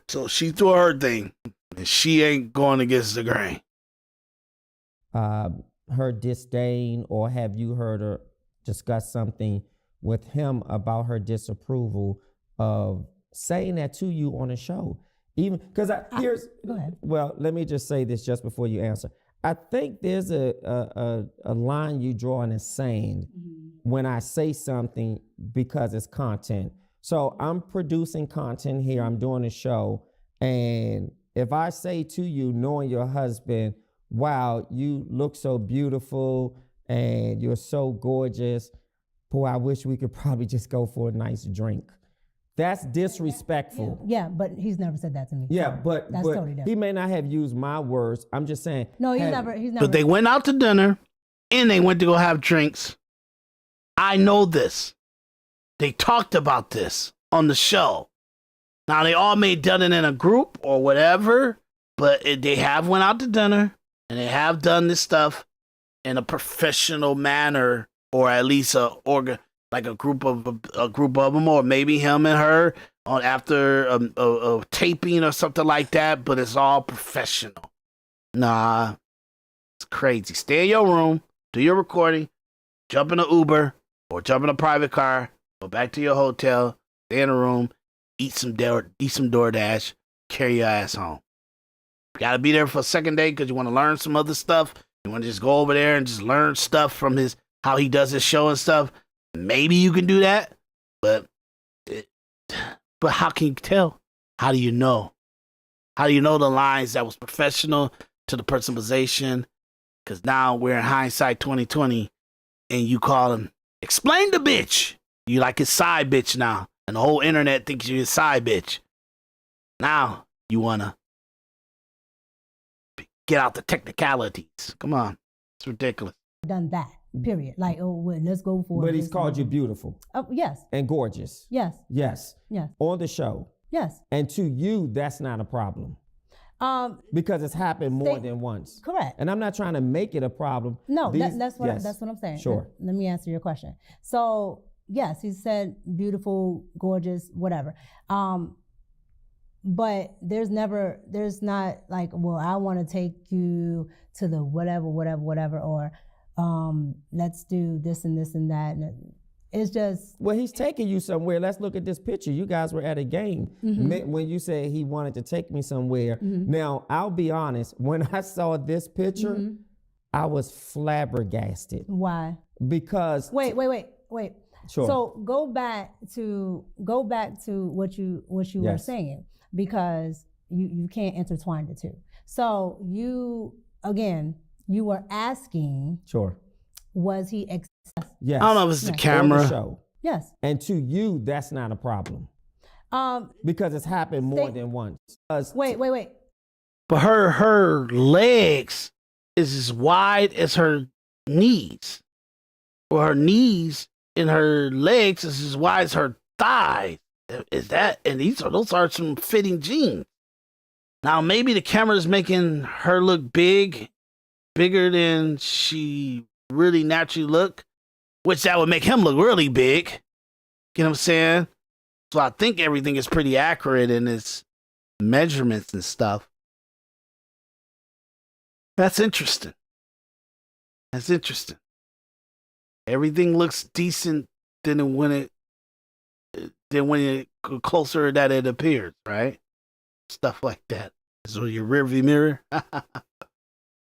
So she doing her thing, and she ain't going against the grain. Her disdain, or have you heard her discuss something with him about her disapproval of saying that to you on a show? Even because go ahead. Well, let me just say this just before you answer. I think there's a line you draw in the sand when I say something because it's content. So I'm producing content here. I'm doing a show. And if I say to you, knowing your husband, wow, you look so beautiful and you're so gorgeous. Boy, I wish we could probably just go for a nice drink. That's disrespectful. Yeah, but he's never said that to me. Yeah, but totally different. He may not have used my words. I'm just saying. No, he's never. But they went out to dinner and they went to go have drinks. I know this. They talked about this on the show. Now they all may have done it in a group or whatever, but they have went out to dinner and they have done this stuff in a professional manner, or at least like a group of them, or maybe him and her after a taping or something like that. But it's all professional. Nah, it's crazy. Stay in your room, do your recording, jump in an Uber or jump in a private car, go back to your hotel, stay in a room, eat some DoorDash, carry your ass home. You gotta be there for a second day because you want to learn some other stuff. You want to just go over there and just learn stuff from how he does his show and stuff. Maybe you can do that, but how can you tell? How do you know? How do you know the lines that was professional to the personalization? Because now we're in hindsight 2020, and you call him, explain the bitch. You like his side bitch now, and the whole internet thinks you're his side bitch. Now you wanna get out the technicalities. Come on, it's ridiculous. Done that. Period. Like, oh, well, let's go for it. But he's called you beautiful. Oh, yes. And gorgeous. Yes. Yes. Yes. On the show. Yes. And to you, that's not a problem. Because it's happened more than once. Correct. And I'm not trying to make it a problem. No, that's what I'm saying. Sure. Let me answer your question. So, yes, he said beautiful, gorgeous, whatever. but there's not like, well, I want to take you to the whatever, or let's do this and this and that. And it's just. Well, he's taking you somewhere. Let's look at this picture. You guys were at a game when you said he wanted to take me somewhere. Now, I'll be honest, when I saw this picture, I was flabbergasted. Why? Because. Wait. Sure. So go back to what you were saying, because you can't intertwine the two. So you were asking. Sure. Was he? Yes. I don't know if it's the camera. The show. Yes. And to you, that's not a problem. Because it's happened more than once. Wait. But her legs is as wide as her knees. Or her knees and her legs is as wide as her thighs. Is that? And those are some fitting jeans. Now maybe the camera is making her look bigger than she really naturally look, which that would make him look really big. You know what I'm saying? So I think everything is pretty accurate in its measurements and stuff. That's interesting. Everything looks decent than when it closer that it appears, right? Stuff like that. So your rearview mirror.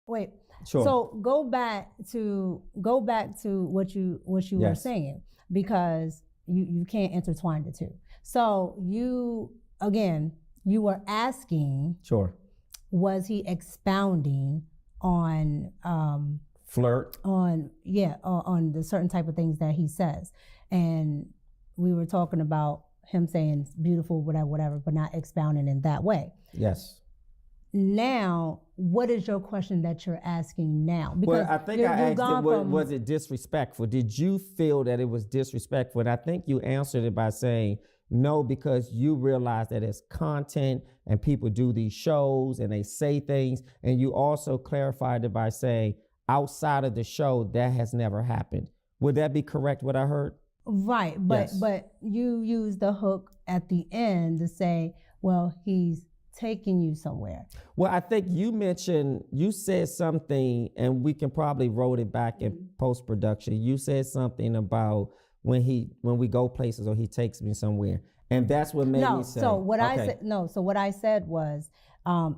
Wait. Sure. So go back to what you were saying, because you can't intertwine the two. So you were asking. Sure. Was he expounding on flirt? On the certain type of things that he says, and we were talking about him saying beautiful, whatever, but not expounding in that way. Yes. Now, what is your question that you're asking now? Because I think I asked it, was it disrespectful? Did you feel that it was disrespectful? And I think you answered it by saying no, because you realize that it's content and people do these shows and they say things. And you also clarified it by saying outside of the show, that has never happened. Would that be correct, what I heard? Right, but you use the hook at the end to say, well, he's taking you somewhere. Well, I think you said something, and we can probably roll it back in post-production. You said something about when we go places or he takes me somewhere. And that's what made me say. So what I said was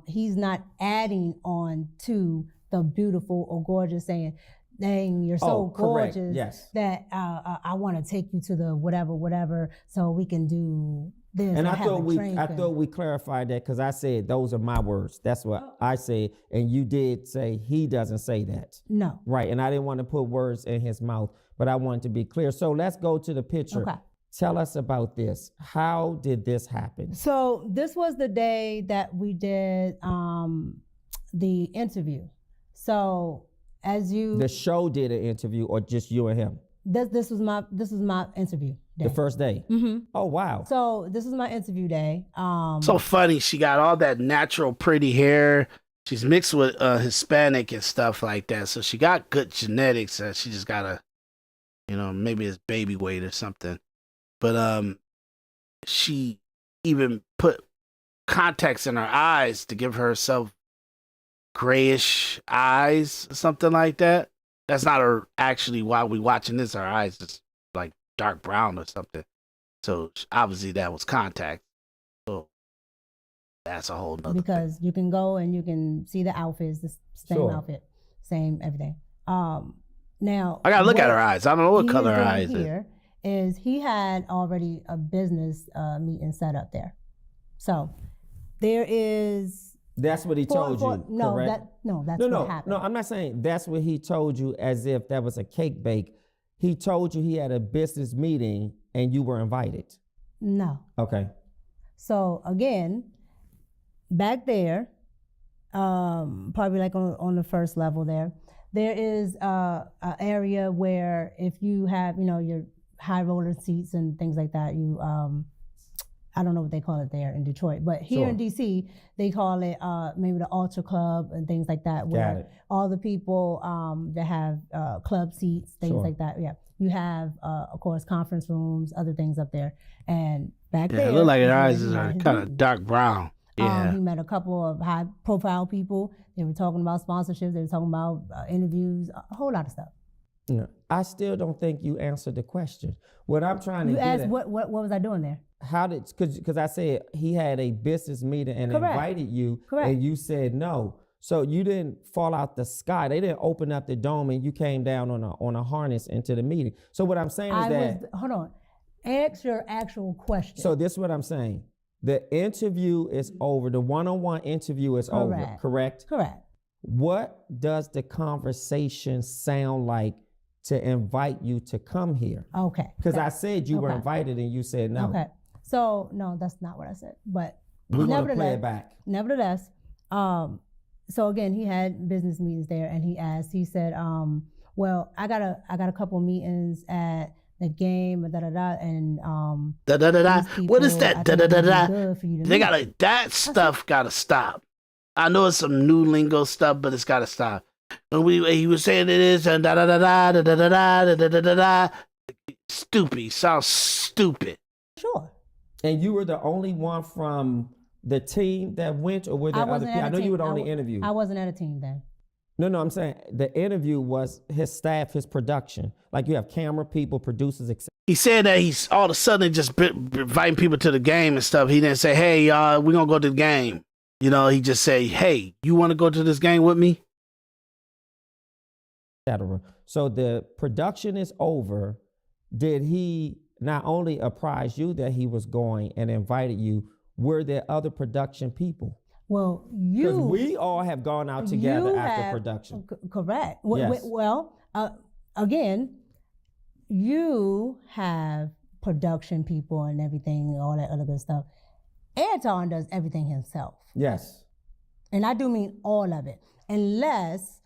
he's not adding on to the beautiful or gorgeous, saying, dang, you're so gorgeous that I want to take you to the whatever so we can do this. And I thought we clarified that, because I said those are my words. That's what I said, and you did say he doesn't say that. No. Right, and I didn't want to put words in his mouth, but I wanted to be clear. So let's go to the picture. Okay. Tell us about this. How did this happen? So this was the day that we did the interview. So the show did an interview, or just you and him? This was my interview day. The first day? Mm-hmm. Oh, wow. So this was my interview day. So funny. She got all that natural pretty hair. She's mixed with Hispanic and stuff like that. So she got good genetics. She just got maybe it's baby weight or something. But she even put contacts in her eyes to give herself grayish eyes or something like that. That's not her actually while we watching this. Her eyes is like dark brown or something. So obviously that was contact. So that's a whole nother because thing. You can go and you can see the outfits, the same outfit, same everything. Now I gotta look at her eyes. I don't know what color her eyes is. He had already a business meeting set up there. So there is. That's what he told you. No, correct? That's what happened. No, I'm not saying that's what he told you as if that was a cake bake. He told you he had a business meeting and you were invited. No. Okay. So again, back there, probably like on the first level there is a area where if you have, your high roller seats and things like that, you I don't know what they call it there in Detroit, but here in DC, they call it maybe the Ultra Club and things like that, where all the people that have club seats, things like that. Yeah, you have, of course, conference rooms, other things up there, and back there. It looked like her eyes are kind of dark brown. Yeah. He met a couple of high profile people. They were talking about sponsorships. They were talking about interviews, a whole lot of stuff. Yeah. I still don't think you answered the question. What I'm trying to You get asked at, what was I doing there? how did, because I said he had a business meeting and Correct. invited you, Correct. and you said no. So you didn't fall out the sky. They didn't open up the dome and you came down on a harness into the meeting. So what I'm saying is Hold on. Ask your actual question. So this is what I'm saying. The interview is over. The one-on-one interview is over, correct? Correct. What does the conversation sound like to invite you to come here? Okay. Because I said you were Okay. invited and you said no. Okay. So no, that's not what I said. But We're going to play it back. Nevertheless, so again, he had business meetings there, and he said, well, I got a couple meetings at the game, and What is that? They They gotta, that stuff gotta stop. I know it's some new lingo stuff, but it's gotta stop. When he was saying it is and stupid. Sounds stupid. Sure. And you were the only one from the team that went, or were there other people? I know you were the only interview. I wasn't at a team then. No, I'm saying the interview was his staff, his production. Like you have camera people, producers, etc. He said that he's all of a sudden just inviting people to the game and stuff. He didn't say, hey, y'all, we're going to go to the game. You know, he just said, hey, you want to go to this game with me? So the production is over. Did he not only apprise you that he was going and invited you, were there other production people? Well, because we all have gone out together after production. Correct. Yes. Well, again, you have production people and everything, all that other good stuff. Anton does everything himself. Yes. And I do mean all of it. Unless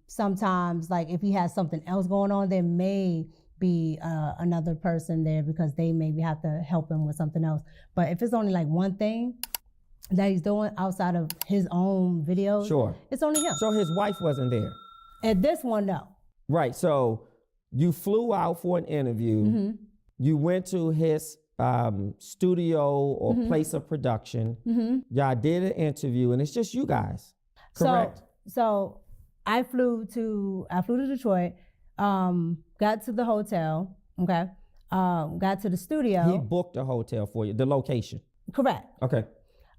sometimes, like if he has something else going on, there may be another person there because they maybe have to help him with something else. But if it's only like one thing that he's doing outside of his own videos, sure, it's only him. So his wife wasn't there? At this one, no. Right, so you flew out for an interview. Mm-hmm. You went to his studio or place of production. Y'all did an interview, and it's just you guys, correct? So I flew to Detroit, got to the hotel, okay, got to the studio. He booked a hotel for you, the location. Correct. Okay.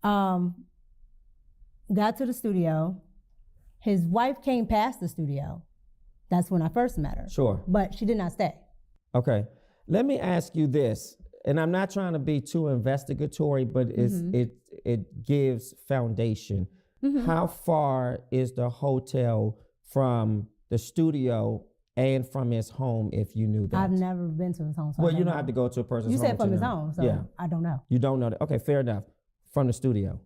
Got to the studio. His wife came past the studio. That's when I first met her. Sure. But she did not stay. Okay. Let me ask you this, and I'm not trying to be too investigatory, but it gives foundation. How far is the hotel from the studio and from his home, if you knew that? I've never been to his home. So well, you don't have to go to a person's home. You said from his know. home, so yeah. I don't know. You don't know that? Okay, fair enough. From the studio?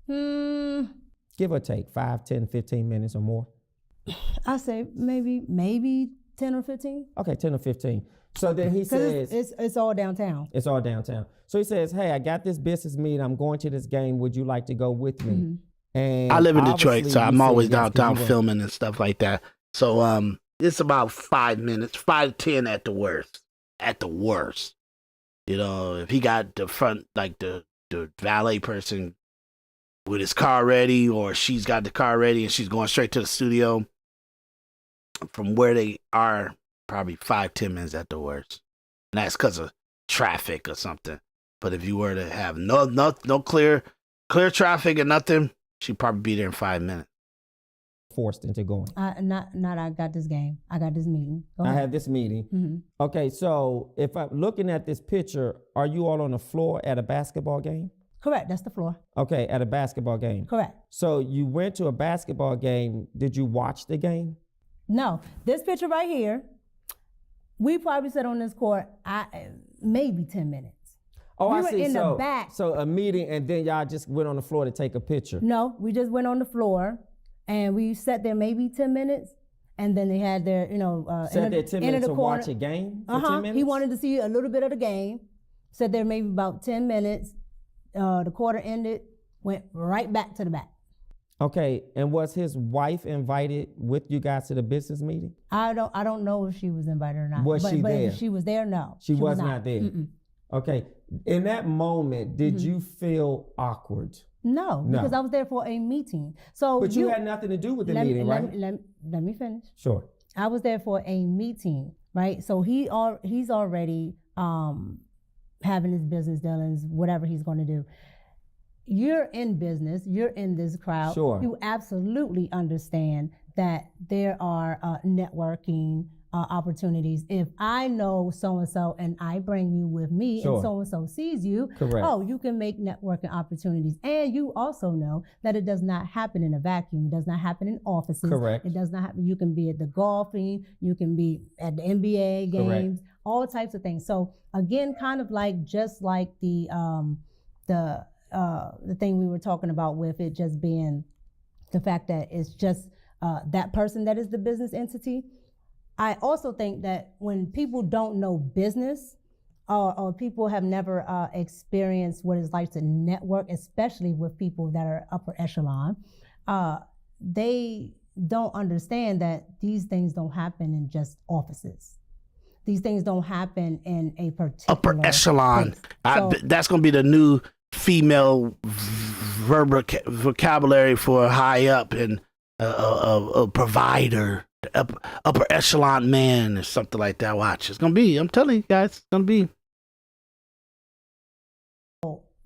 Give or take 5, 10, 15 minutes or more? I say maybe 10 or 15. Okay, 10 or 15. So then he says... It's all downtown. It's all downtown. So he says, hey, I got this business meeting. I'm going to this game. Would you like to go with me? And I live in Detroit, so I'm always yes, downtown filming and stuff like that. So it's about 5 minutes, 5 to 10 at the worst. At the worst. You know, if he got the front, like the valet person with his car ready, or she's got the car ready and she's going straight to the studio, from where they are, probably 5-10 minutes at the worst. And that's because of traffic or something. But if you were to have no clear traffic and nothing, she'd probably be there in 5 minutes. Forced into going. Not I got this game. I got this meeting. I have this meeting. Okay, so if I'm looking at this picture, are you all on the floor at a basketball game? Correct, that's the floor. Okay, at a basketball game. Correct. So you went to a basketball game. Did you watch the game? No, this picture right here, we probably sat on this court maybe 10 minutes. Oh, we I were see. in the back. So a meeting, and then y'all just went on the floor to take a picture. No, we just went on the floor, and we sat there maybe 10 minutes, and then they had their, sat there 10 minutes to watch a game for 10 minutes? He wanted to see a little bit of the game. Sat there maybe about 10 minutes. The quarter ended, went right back to the back. Okay, and was his wife invited with you guys to the business meeting? I don't know if she was invited or not. Was she there? If she was there, no. She was not there. Okay, In that moment, did you feel awkward? No, because I was there for a meeting. So but you had nothing to do with the meeting, right? Let me finish. Sure. I was there for a meeting, right? So he's already having his business dealings, whatever he's going to do. You're in business. You're in this crowd. Sure. You absolutely understand that there are networking opportunities. If I know so-and-so and I bring you with me Sure. and so-and-so sees you, Correct. oh, you can make networking opportunities. And you also know that it does not happen in a vacuum. It does not happen in offices. Correct. It does not happen. You can be at the golfing, you can be at the NBA games, all types of things. So again, kind of like just like the thing we were talking about with it just being the fact that it's just that person that is the business entity. I also think that when people don't know business or people have never experienced what it's like to network, especially with people that are upper echelon, they don't understand that these things don't happen in just offices. These things don't happen in a particular upper echelon. That's going to be the new female vocabulary for high up and a provider, upper echelon man or something like that. Watch, it's going to be, I'm telling you guys, it's going to be.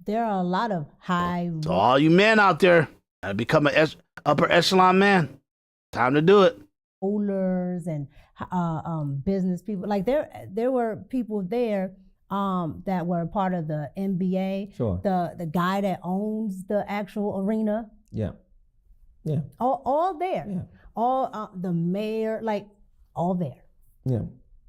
There are a lot of high. So all you men out there, become an upper echelon man. Time to do it. Owners and business people. Like there were people there that were part of the NBA. Sure. The guy that owns the actual arena. Yeah. Yeah. All there. Yeah. All the mayor, like all there. Yeah.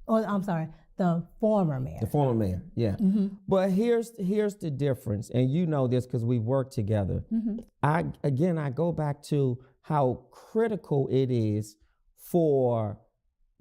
Oh, I'm sorry, the former mayor. The former mayor, yeah. Mm-hmm. But here's the difference, and you know this because we work together. Mm-hmm. I go back to how critical it is for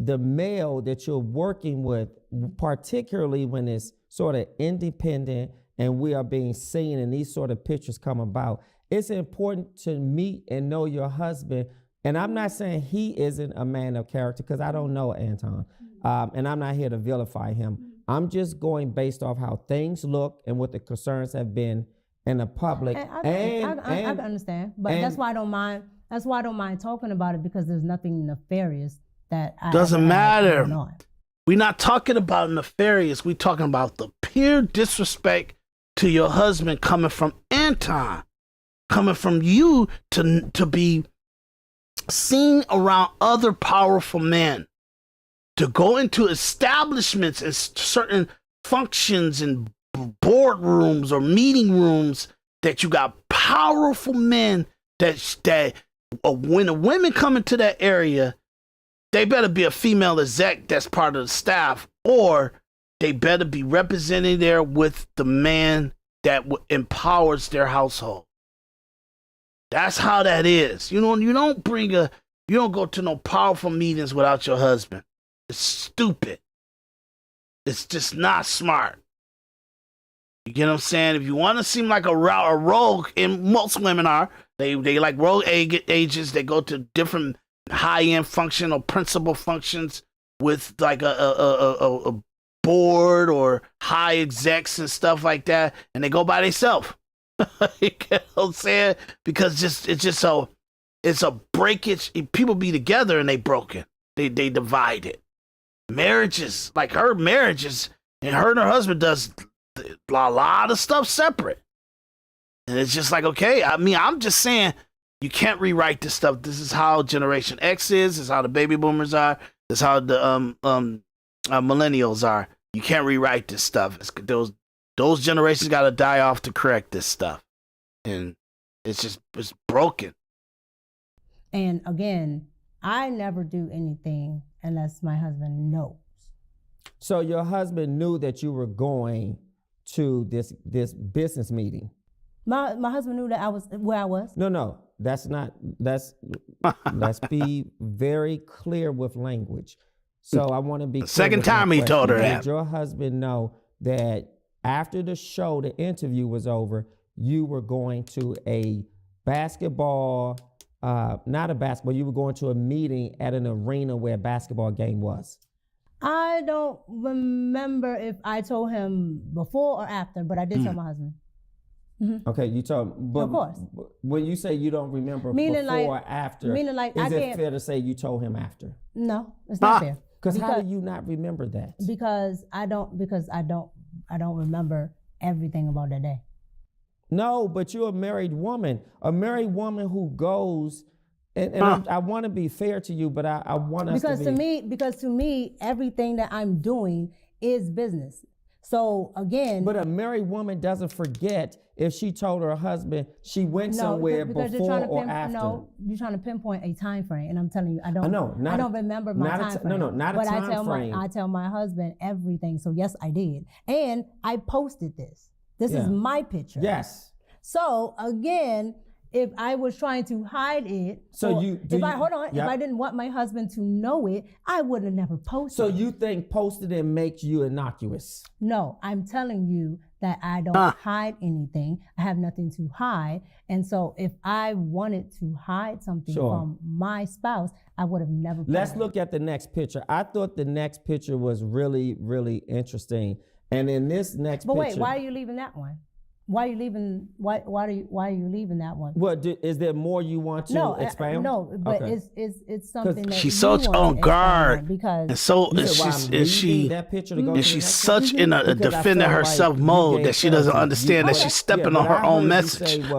the male that you're working with, particularly when it's sort of independent and we are being seen and these sort of pictures come about. It's important to meet and know your husband. And I'm not saying he isn't a man of character because I don't know Anton. And I'm not here to vilify him. I'm just going based off how things look and what the concerns have been in the public. I understand, but that's why I don't mind. That's why I don't mind talking about it, because there's nothing nefarious that doesn't matter. On. We're not talking about nefarious. We're talking about the pure disrespect to your husband coming from Anton, coming from you to be seen around other powerful men, to go into establishments and certain functions and boardrooms or meeting rooms that you got powerful men that when the women come into that area, they better be a female exec that's part of the staff, or they better be representing there with the man that empowers their household. That's how that is. You don't go to no powerful meetings without your husband. It's stupid. It's just not smart. You get what I'm saying? If you want to seem like a rogue, and most women are, they like rogue agents. They go to different high-end function or principal functions with like a board or high execs and stuff like that, and they go by themselves. You get what I'm saying? Because it's a breakage. People be together and they broken. They divided. Marriages, like her marriages, and her husband does a lot of stuff separate. And it's just like, okay, I mean, I'm just saying, you can't rewrite this stuff. This is how Generation X is. This is how the baby boomers are. This is how the millennials are. You can't rewrite this stuff. Those generations got to die off to correct this stuff. And it's broken. And again, I never do anything unless my husband knows. So your husband knew that you were going to this business meeting? My husband knew that I was where I was. No, let's be very clear with language. So I want to be clear. Second time he told her that. Did your husband know that after the show, the interview was over, you were going to a basketball, you were going to a meeting at an arena where a basketball game was? I don't remember if I told him before or after, but I did tell my husband. Mm-hmm. Okay, you told him. But of course. When you say you don't remember meaning before like, or after, meaning like is I it can't, fair to say you told him after? No, it's not fair. Because how do you not remember that? Because I don't remember everything about that day. No, but you're a married woman who goes, and I want to be fair to you, but I want us because to be. Because to me, everything that I'm doing is business. So again, but a married woman doesn't forget if she told her husband she went somewhere before or after. No, you're trying to pinpoint a time frame, and I'm telling you, I don't remember my time frame. Not a time frame. I tell my husband everything. So yes, I did, and I posted this. This is my picture. Yes. So again, if I was trying to hide it, if I didn't want my husband to know it, I would have never posted. So you think posting it makes you innocuous? No, I'm telling you that I don't hide anything. I have nothing to hide. And so if I wanted to hide something from my spouse, I would have never posted. Let's look at the next picture. I thought the next picture was really, really interesting. And in this next picture. But wait, why are you leaving that one? Why are you leaving? Why are you leaving that one? What is there more you want to expound? No, but it's something that she's such on guard because and so she's such in a defending herself mode that she doesn't understand that she's stepping on her own message. It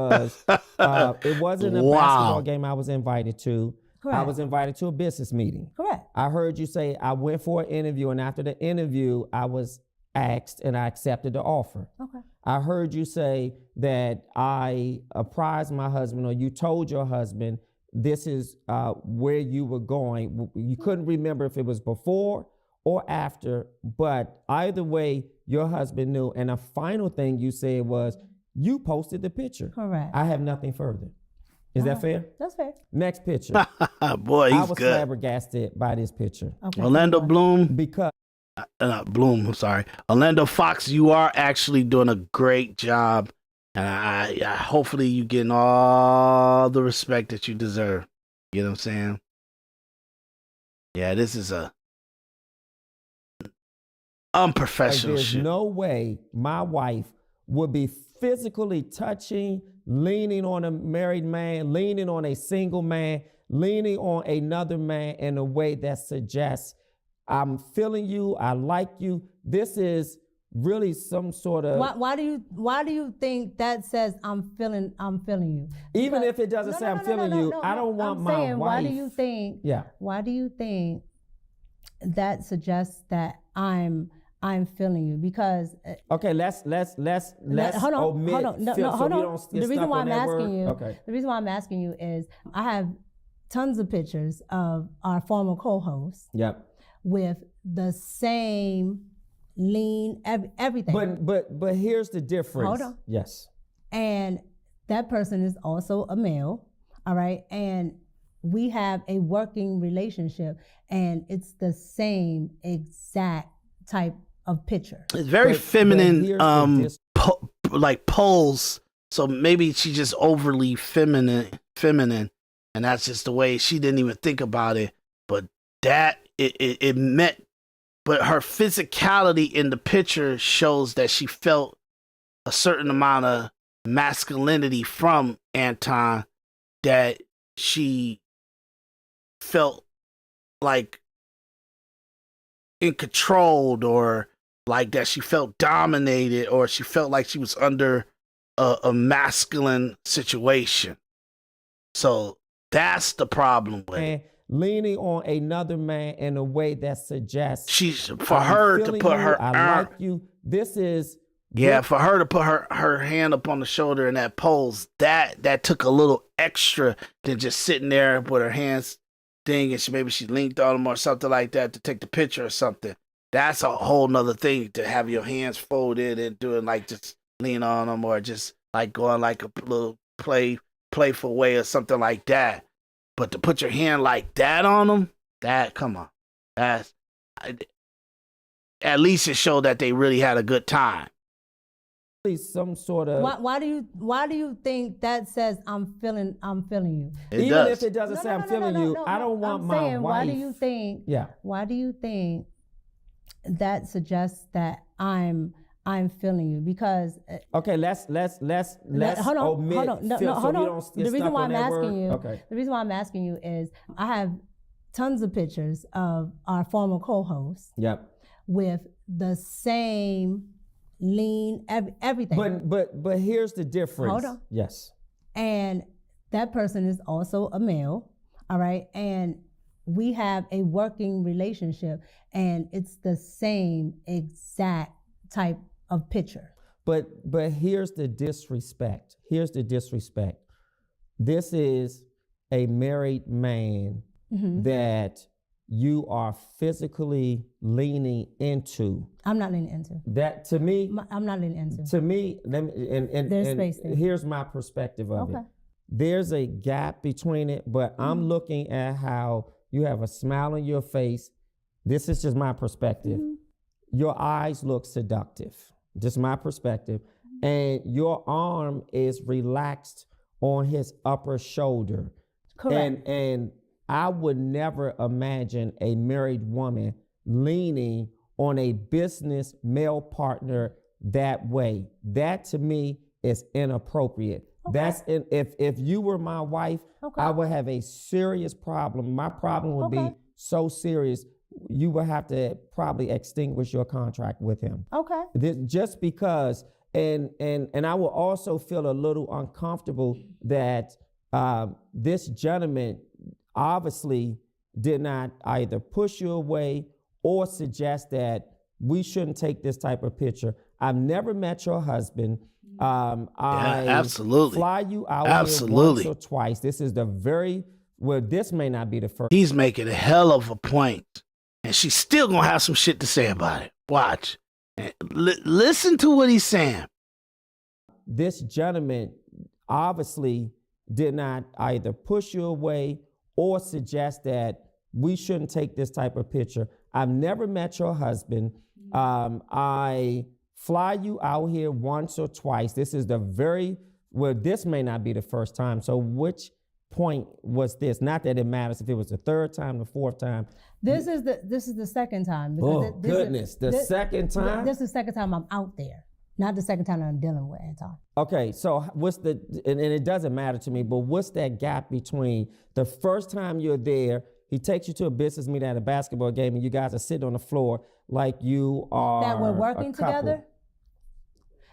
wasn't a basketball game I was invited to. Correct. I was invited to a business meeting. Correct. I heard you say I went for an interview, and after the interview, I was asked and I accepted the offer. Okay. I heard you say that I apprised my husband, or you told your husband this is where you were going. You couldn't remember if it was before or after, but either way, your husband knew. And the final thing you said was you posted the picture. Correct. I have nothing further. Is that fair? That's fair. Next picture. Boy, he's I was flabbergasted by this picture. Okay. Orlando Bloom. Because I'm sorry. Orlando Fox, you are actually doing a great job. And I hopefully you getting all the respect that you deserve. You know what I'm saying? Yeah, this is a unprofessional there's shit. No way my wife would be physically touching, leaning on a married man, leaning on a single man, leaning on another man in a way that suggests I'm feeling you, I like you. This is really some sort of. Why do you think that says I'm feeling you? Even if it doesn't say I'm feeling you, I don't want my wife. Why do you think? Yeah. Why do you think that suggests that I'm feeling you? Because okay, let's hold on. The reason why I'm asking you. Okay. The reason why I'm asking you is I have tons of pictures of our former co-hosts. Yep. With the same lean, everything. But here's the difference. Hold on. Yes. And that person is also a male, all right? And we have a working relationship, and it's the same exact type of picture. It's very feminine, like pose. So maybe she's just overly feminine, and that's just the way she didn't even think about it. But that it meant, but her physicality in the picture shows that she felt a certain amount of masculinity from Anton, that she felt like in control, or like that she felt dominated, or she felt like she was under a masculine situation. So that's the problem with it. Leaning on another man in a way that suggests she's for her to put her like you. This is for her to put her hand up on the shoulder in that pose. That took a little extra than just sitting there with her hands thing, and maybe she leaned on them or something like that to take the picture or something. That's a whole nother thing, to have your hands folded and doing like just lean on them, or just like going like a little playful way or something like that. But to put your hand like that on them, come on. At least it showed that they really had a good time. Some sort of. Why do you think that says I'm feeling you? Even if it doesn't say I'm feeling you, I don't want my wife. Why do you think? Yeah. Why do you think that suggests that I'm feeling you because Okay, let's hold on. omit No, feel, so hold we on. don't The get reason stuck why on I'm that word. asking you, Okay. the reason why I'm asking you is I have tons of pictures of our former co-hosts Yep. with the same lean everything. But here's the difference. Hold on. Yes. And that person is also a male, all right? And we have a working relationship and it's the same exact type of picture. But here's the disrespect. Here's the disrespect. This is a married man that you are physically leaning into. I'm not leaning into. That to me, I'm not leaning into. to me, let me, and There's space there. here's my perspective of it. There's a gap between it, but I'm looking at how you have a smile on your face. This is just my perspective. Your eyes look seductive. Just my perspective. And your arm is relaxed on his upper shoulder. Correct. And I would never imagine a married woman leaning on a business male partner that way. That to me is inappropriate. That's if you were my wife, I would have a serious problem. My problem would be so serious, you would have to probably extinguish your contract with him. Just because, and I will also feel a little uncomfortable that this gentleman obviously did not either push you away or suggest that we shouldn't take this type of picture. I've never met your husband. I absolutely fly you out here once or twice. This is this may not be the first. He's making a hell of a point, and she's still gonna have some shit to say about it. Watch. Listen to what he's saying. This gentleman obviously did not either push you away or suggest that we shouldn't take this type of picture. I've never met your husband. I fly you out here once or twice. This is this may not be the first time. So which point was this? Not that it matters if it was the third time, the fourth time. This is the second time. The second time? This is the second time I'm out there. Not the second time I'm dealing with Anton. Okay, so what's and it doesn't matter to me, but what's that gap between the first time you're there, he takes you to a business meeting at a basketball game and you guys are sitting on the floor like you are that we're working a couple. Together?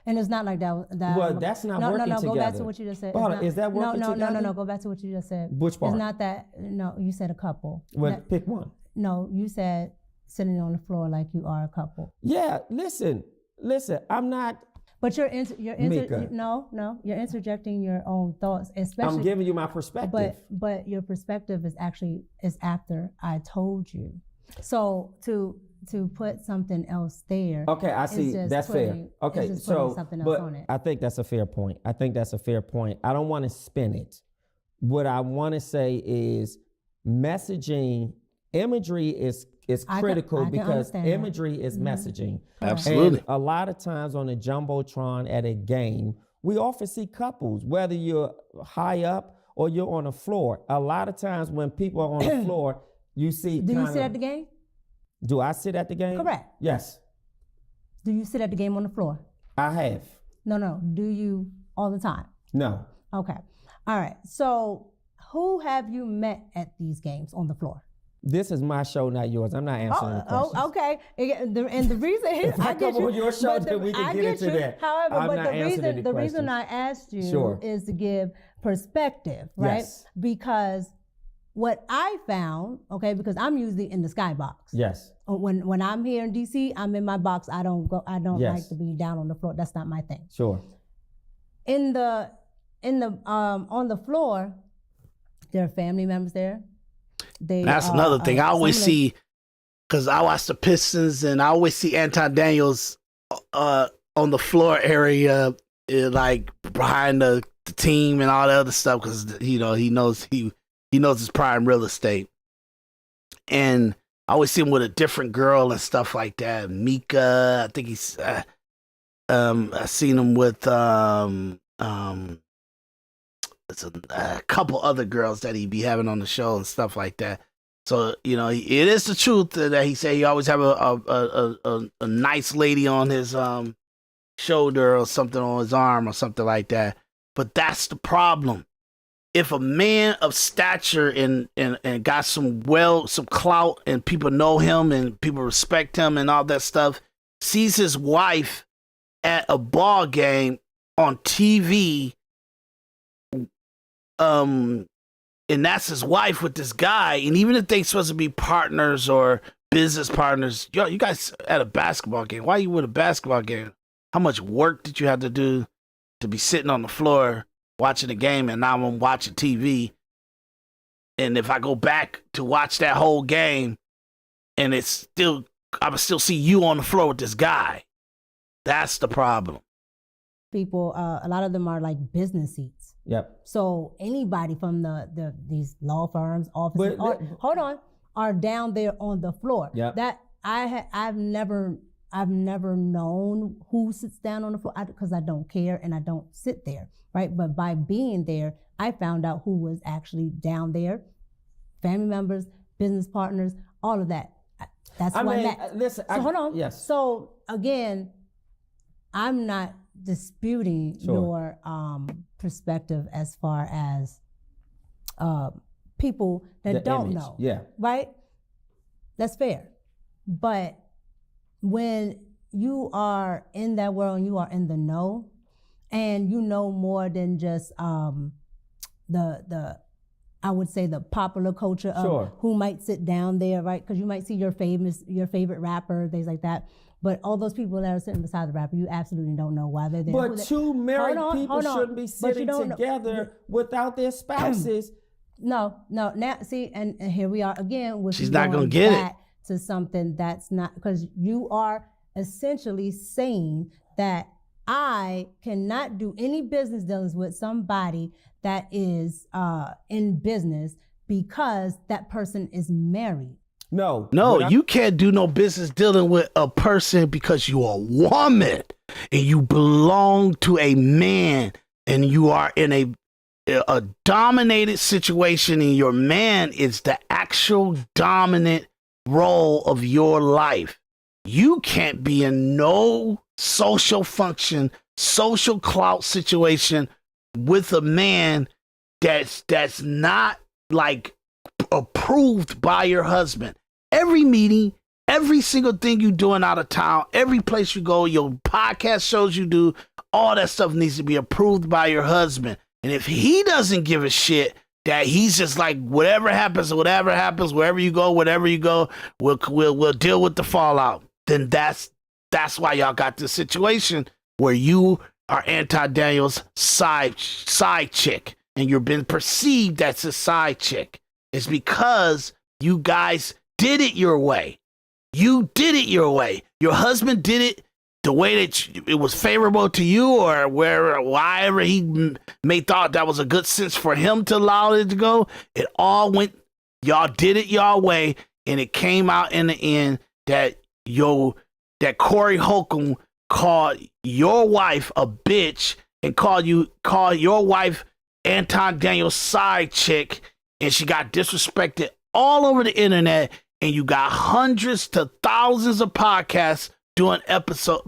And it's not like that. Well, that's not working together. No, go back to what you just said. Hold on, is that working together? No, go back to what you just said. Which part? It's not that, no, you said a couple. Well, pick one. No, you said sitting on the floor like you are a couple. Yeah, listen, I'm not. But you're interjecting your own thoughts, especially. I'm giving you my perspective. But your perspective is after I told you. So to put something else there. Okay, I see. That's fair. Okay, so I think that's a fair point. I don't want to spin it. What I want to say is messaging, imagery is critical because imagery is messaging. Absolutely. And a lot of times on a jumbotron at a game, we often see couples, whether you're high up or you're on the floor. A lot of times when people are on the floor, you see. Do you sit at the game? Do I sit at the game? Correct. Yes. Do you sit at the game on the floor? I have. No. Do you all the time? No. Okay. All right. So who have you met at these games on the floor? This is my show, not yours. I'm not answering the questions. Oh, okay. And the reason if I come on your show, then we can get into that. However, I'm but not the reason I asked you is to give perspective, right? Yes. Because what I found, okay, because I'm usually in the skybox. Yes. When I'm here in DC, I'm in my box. I don't like to be down on the floor. That's not my thing. Sure. On the floor, there are family members there. That's another thing. I always see, because I watch the Pistons, and I always see Anton Daniels on the floor area, like behind the team and all the other stuff, because he knows his prime real estate. And I always see him with a different girl and stuff like that. Micca, I think he's. I seen him with a couple other girls that he be having on the show and stuff like that. So, you know, it is the truth that he said he always have a nice lady on his shoulder or something on his arm or something like that. But that's the problem. If a man of stature and got some clout and people know him and people respect him and all that stuff, sees his wife at a ball game on TV, and that's his wife with this guy, and even if they supposed to be partners or business partners, yo, you guys at a basketball game. Why are you at a basketball game? How much work did you have to do to be sitting on the floor watching the game, and now I'm watching TV? And if I go back to watch that whole game, and it's still, I would still see you on the floor with this guy. That's the problem. People, a lot of them are like business seats. Yep. So anybody from these law firms, offices, are down there on the floor. Yep. That I've never known who sits down on the floor because I don't care and I don't sit there, right? But by being there, I found out who was actually down there, family members, business partners, all of that. That's who I met. Listen, so hold on. Yes. So again, I'm not disputing your perspective as far as people that don't know. Yeah. Right? That's fair. But when you are in that world and you are in the know, and you know more than just the I would say the popular culture of who might sit down there, right? Because you might see your favorite rapper, things like that. But all those people that are sitting beside the rapper, you absolutely don't know why they're there. But two married people shouldn't be sitting together without their spouses. No. Now, see, and here we are again. With She's not going to get it. To something that's not, because you are essentially saying that I cannot do any business dealings with somebody that is in business because that person is married. No, you can't do no business dealing with a person because you're a woman and you belong to a man and you are in a dominated situation and your man is the actual dominant role of your life. You can't be in no social function, social clout situation with a man that's not like approved by your husband. Every meeting, every single thing you doing out of town, every place you go, your podcast shows you do, all that stuff needs to be approved by your husband. And if he doesn't give a shit, that he's just like, whatever happens, wherever you go, we'll deal with the fallout. Then that's why y'all got this situation where you are Daniel's side chick, and you've been perceived as a side chick. It's because you guys did it your way. You did it your way. Your husband did it the way that it was favorable to you, or wherever he may thought that was a good sense for him to allow it to go. It all went, y'all did it your way, and it came out in the end that Corey Holcomb called your wife a bitch and called your wife Anton Daniel's side chick, and she got disrespected all over the internet, and you got hundreds to thousands of podcasters doing episodes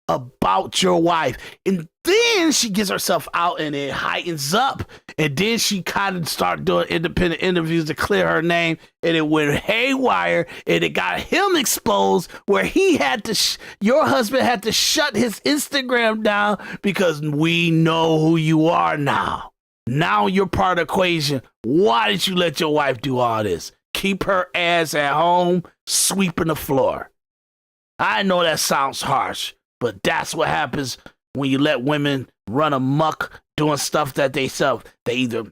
about your wife. And then she gets herself out and it heightens up. And then she kind of start doing independent interviews to clear her name. And it went haywire. And it got him exposed where he had to, your husband had to shut his Instagram down because we know who you are now. Now you're part of the equation. Why did you let your wife do all this? Keep her ass at home, sweeping the floor. I know that sounds harsh, but that's what happens when you let women run amok doing stuff that they either...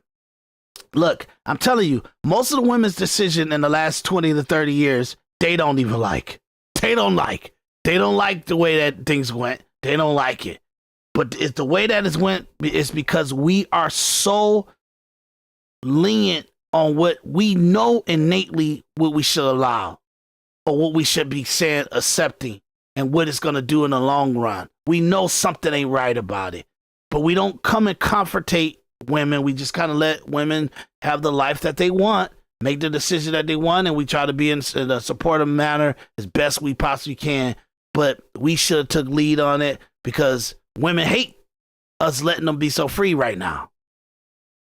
Look, I'm telling you, most of the women's decision in the last 20 to 30 years, they don't even like. They don't like the way that things went. They don't like it. But it's the way that it went is because we are so lenient on what we know innately what we should allow or what we should be saying, accepting, and what it's going to do in the long run. We know something ain't right about it, but we don't come and confrontate women. We just kind of let women have the life that they want, make the decision that they want, and we try to be in a supportive manner as best we possibly can. But we should have took lead on it because women hate us letting them be so free right now.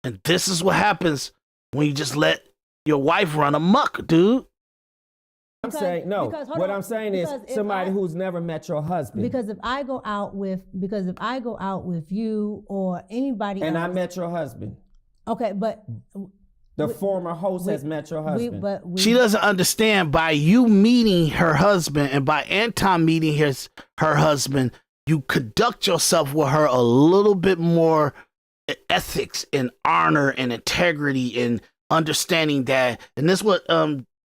And this is what happens when you just let your wife run amok, dude. I'm saying no. What I'm saying is somebody who's never met your husband. Because if I go out with you or anybody and else, I met your husband. Okay, but the former host has met your husband. She doesn't understand by you meeting her husband and by Anton meeting her husband, you conduct yourself with her a little bit more ethics and honor and integrity and understanding that. And this is what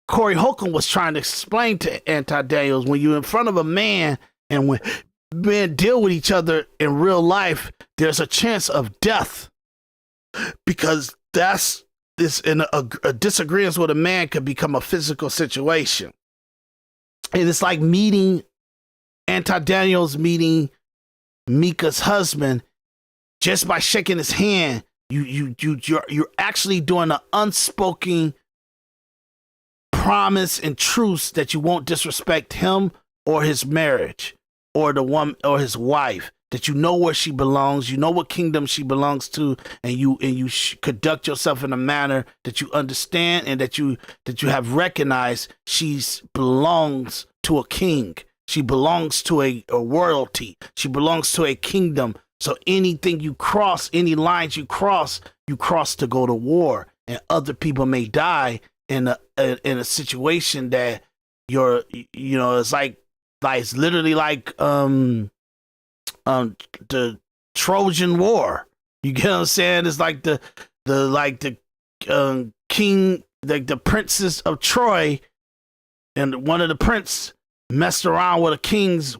Corey Holcomb was trying to explain to Anton Daniels. When you're in front of a man and when men deal with each other in real life, there's a chance of death because in a disagreement with a man could become a physical situation. And it's like meeting Anton Daniels meeting Micca's husband. Just by shaking his hand, you're actually doing an unspoken promise and truce that you won't disrespect him or his marriage or the woman or his wife. That you know where she belongs, you know what kingdom she belongs to, and you conduct yourself in a manner that you understand and that you have recognized she belongs to a king. She belongs to a royalty. She belongs to a kingdom. So anything you cross, any lines you cross to go to war, and other people may die in a situation that it's it's literally like the Trojan War. You get what I'm saying? It's like the king, like the princes of Troy, and one of the prince messed around with a king's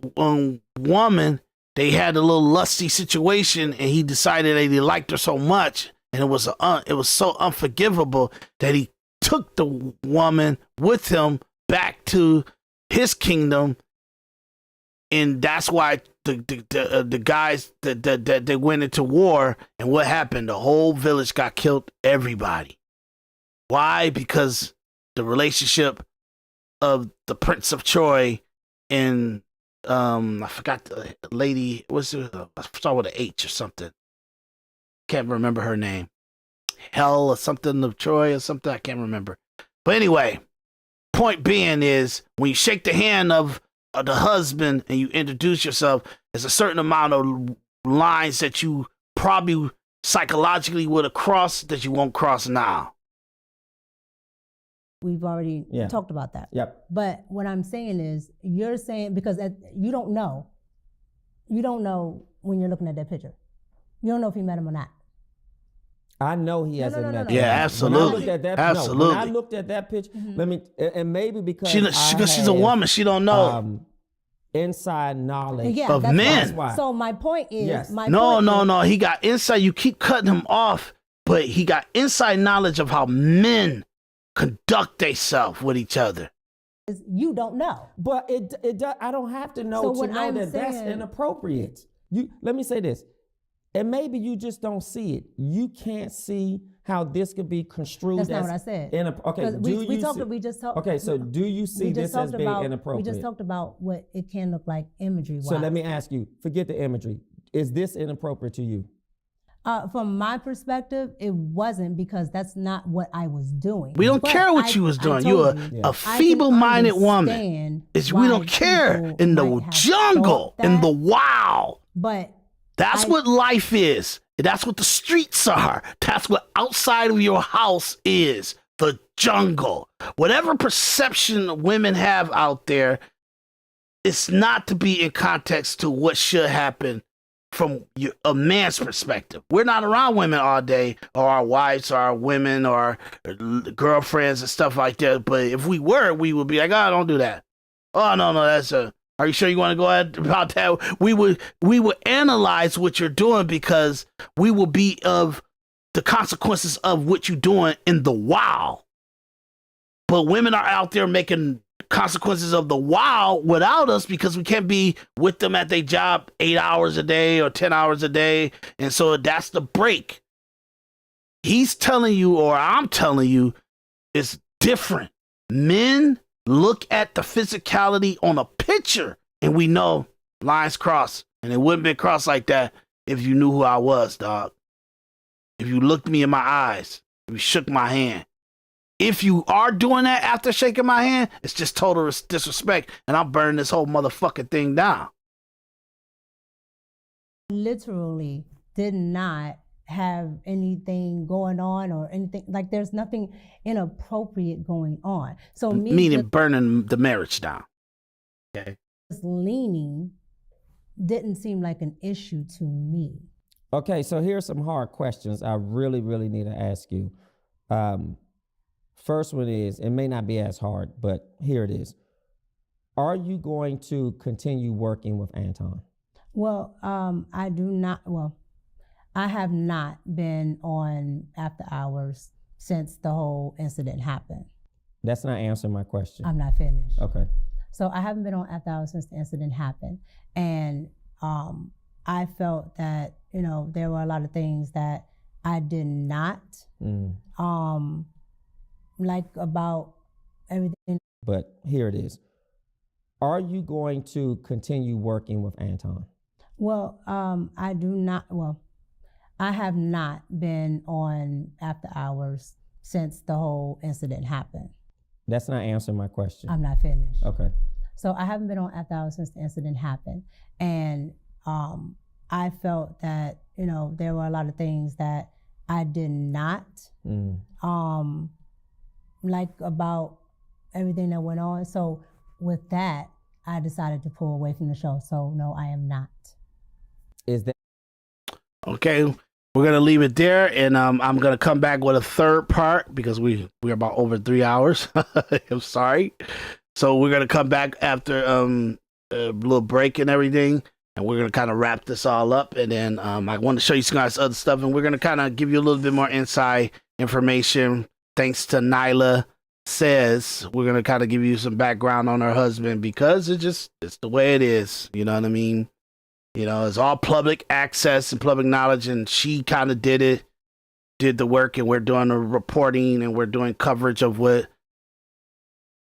woman. They had a little lusty situation, and he decided that he liked her so much, and it was so unforgivable that he took the woman with him back to his kingdom, and that's why the guys that they went into war, and what happened? The whole village got killed. Everybody. Why? Because the relationship of the Prince of Troy and I forgot the lady. What's it? I start with an H or something. Can't remember her name. Hell or something of Troy or something. I can't remember. But anyway, point being is when you shake the hand of the husband and you introduce yourself, there's a certain amount of lines that you probably psychologically would have crossed that you won't cross now. We've already talked about that. Yep. But what I'm saying is, you're saying, because you don't know when you're looking at that picture. You don't know if he met him or not. I know he hasn't met him. Yeah, absolutely. Absolutely. When I looked at that picture, and maybe because she's a woman, she don't know inside knowledge of men. So my point is, no. He got inside. You keep cutting him off, but he got inside knowledge of how men conduct themselves with each other. You don't know, but I don't have to know to know that that's inappropriate. Let me say this, and maybe you just don't see it. You can't see how this could be construed. That's not what I said. Okay, we just talked. Okay, so do you see this as being inappropriate? We just talked about what it can look like imagery-wise. So let me ask you. Forget the imagery. Is this inappropriate to you? From my perspective, it wasn't, because that's not what I was doing. We don't care what you was doing. You're a feeble-minded woman. We don't care in the jungle, in the wild. But that's what life is. That's what the streets are. That's what outside of your house is. The jungle. Whatever perception women have out there, it's not to be in context to what should happen from a man's perspective. We're not around women all day, or our wives, or our women, or girlfriends and stuff like that. But if we were, we would be like, oh, don't do that. Oh, no, that's are you sure you want to go ahead about that? We would analyze what you're doing, because we will be of the consequences of what you're doing in the wild. But women are out there making consequences of the wild without us, because we can't be with them at their job 8 hours a day or 10 hours a day. And so that's the break. he's telling you, or I'm telling you, it's different. Men look at the physicality on a picture, and we know lines cross, and it wouldn't be crossed like that if you knew who I was, dog. If you looked me in my eyes, if you shook my hand. If you are doing that after shaking my hand, it's just total disrespect, and I'm burning this whole motherfucking thing down. Literally did not have anything going on or anything, like there's nothing inappropriate going on. So me Meaning just burning the marriage down. Okay. leaning didn't seem like an issue to me. Okay, so here's some hard questions I really, really need to ask you. First one is, it may not be as hard, but here it is. Are you going to continue working with Anton? Well, I do not, well, I have not been on after hours since the whole incident happened. That's not answering my question. I'm not finished. Okay. So I haven't been on after hours since the incident happened. And I felt that, you know, there were a lot of things that I did not like about everything. But here it is. Are you going to continue working with Anton? Well, I do not, well, I have not been on after hours since the whole incident happened. That's not answering my question. I'm not finished. Okay. So I haven't been on after hours since the incident happened. And I felt that, you know, there were a lot of things that I did not like about everything that went on. So with that, I decided to pull away from the show. So no, I am not. Is that okay? We're gonna leave it there, and I'm gonna come back with a third part because we're about over 3 hours. I'm sorry. So we're gonna come back after a little break and everything, and we're gonna kind of wrap this all up, and then I want to show you some guys other stuff, and we're gonna kind of give you a little bit more inside information. Thanks to Nyla Says, we're gonna kind of give you some background on her husband because it's the way it is. You know what I mean? You know, it's all public access and public knowledge, and she kind of did the work, and we're doing the reporting and we're doing coverage of what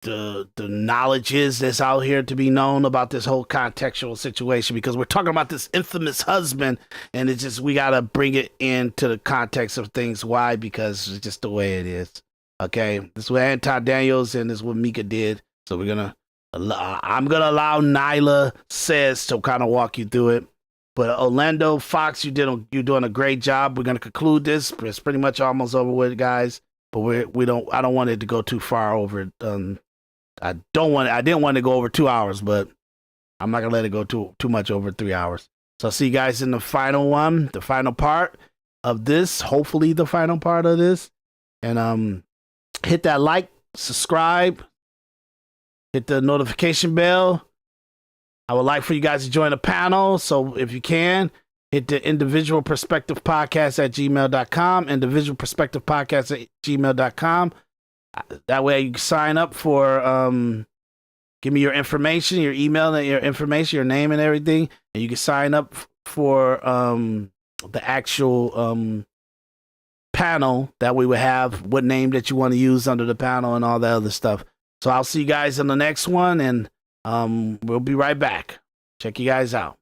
the knowledge is that's out here to be known about this whole contextual situation, because we're talking about this infamous husband, and it's just, we got to bring it into the context of things. Why? Because it's just the way it is. Okay. This is what Anton Daniels and this is what Micca did. So I'm going to allow Nyla Says to kind of walk you through it. But Orlando Fox, you're doing a great job. We're going to conclude this. It's pretty much almost over with, guys. But I don't want it to go too far over. I didn't want to go over 2 hours, but I'm not going to let it go too much over 3 hours. So I'll see you guys in the final one, the final part of this, hopefully the final part of this. And hit that like, subscribe, hit the notification bell. I would like for you guys to join the panel. So if you can, hit the individualperspectivepodcast@gmail.com, individualperspectivepodcast@gmail.com. That way you can sign up for, give me your information, your email and your information, your name and everything. And you can sign up for the actual panel that we would have, what name that you want to use under the panel and all that other stuff. So I'll see you guys in the next one, and we'll be right back. Check you guys out.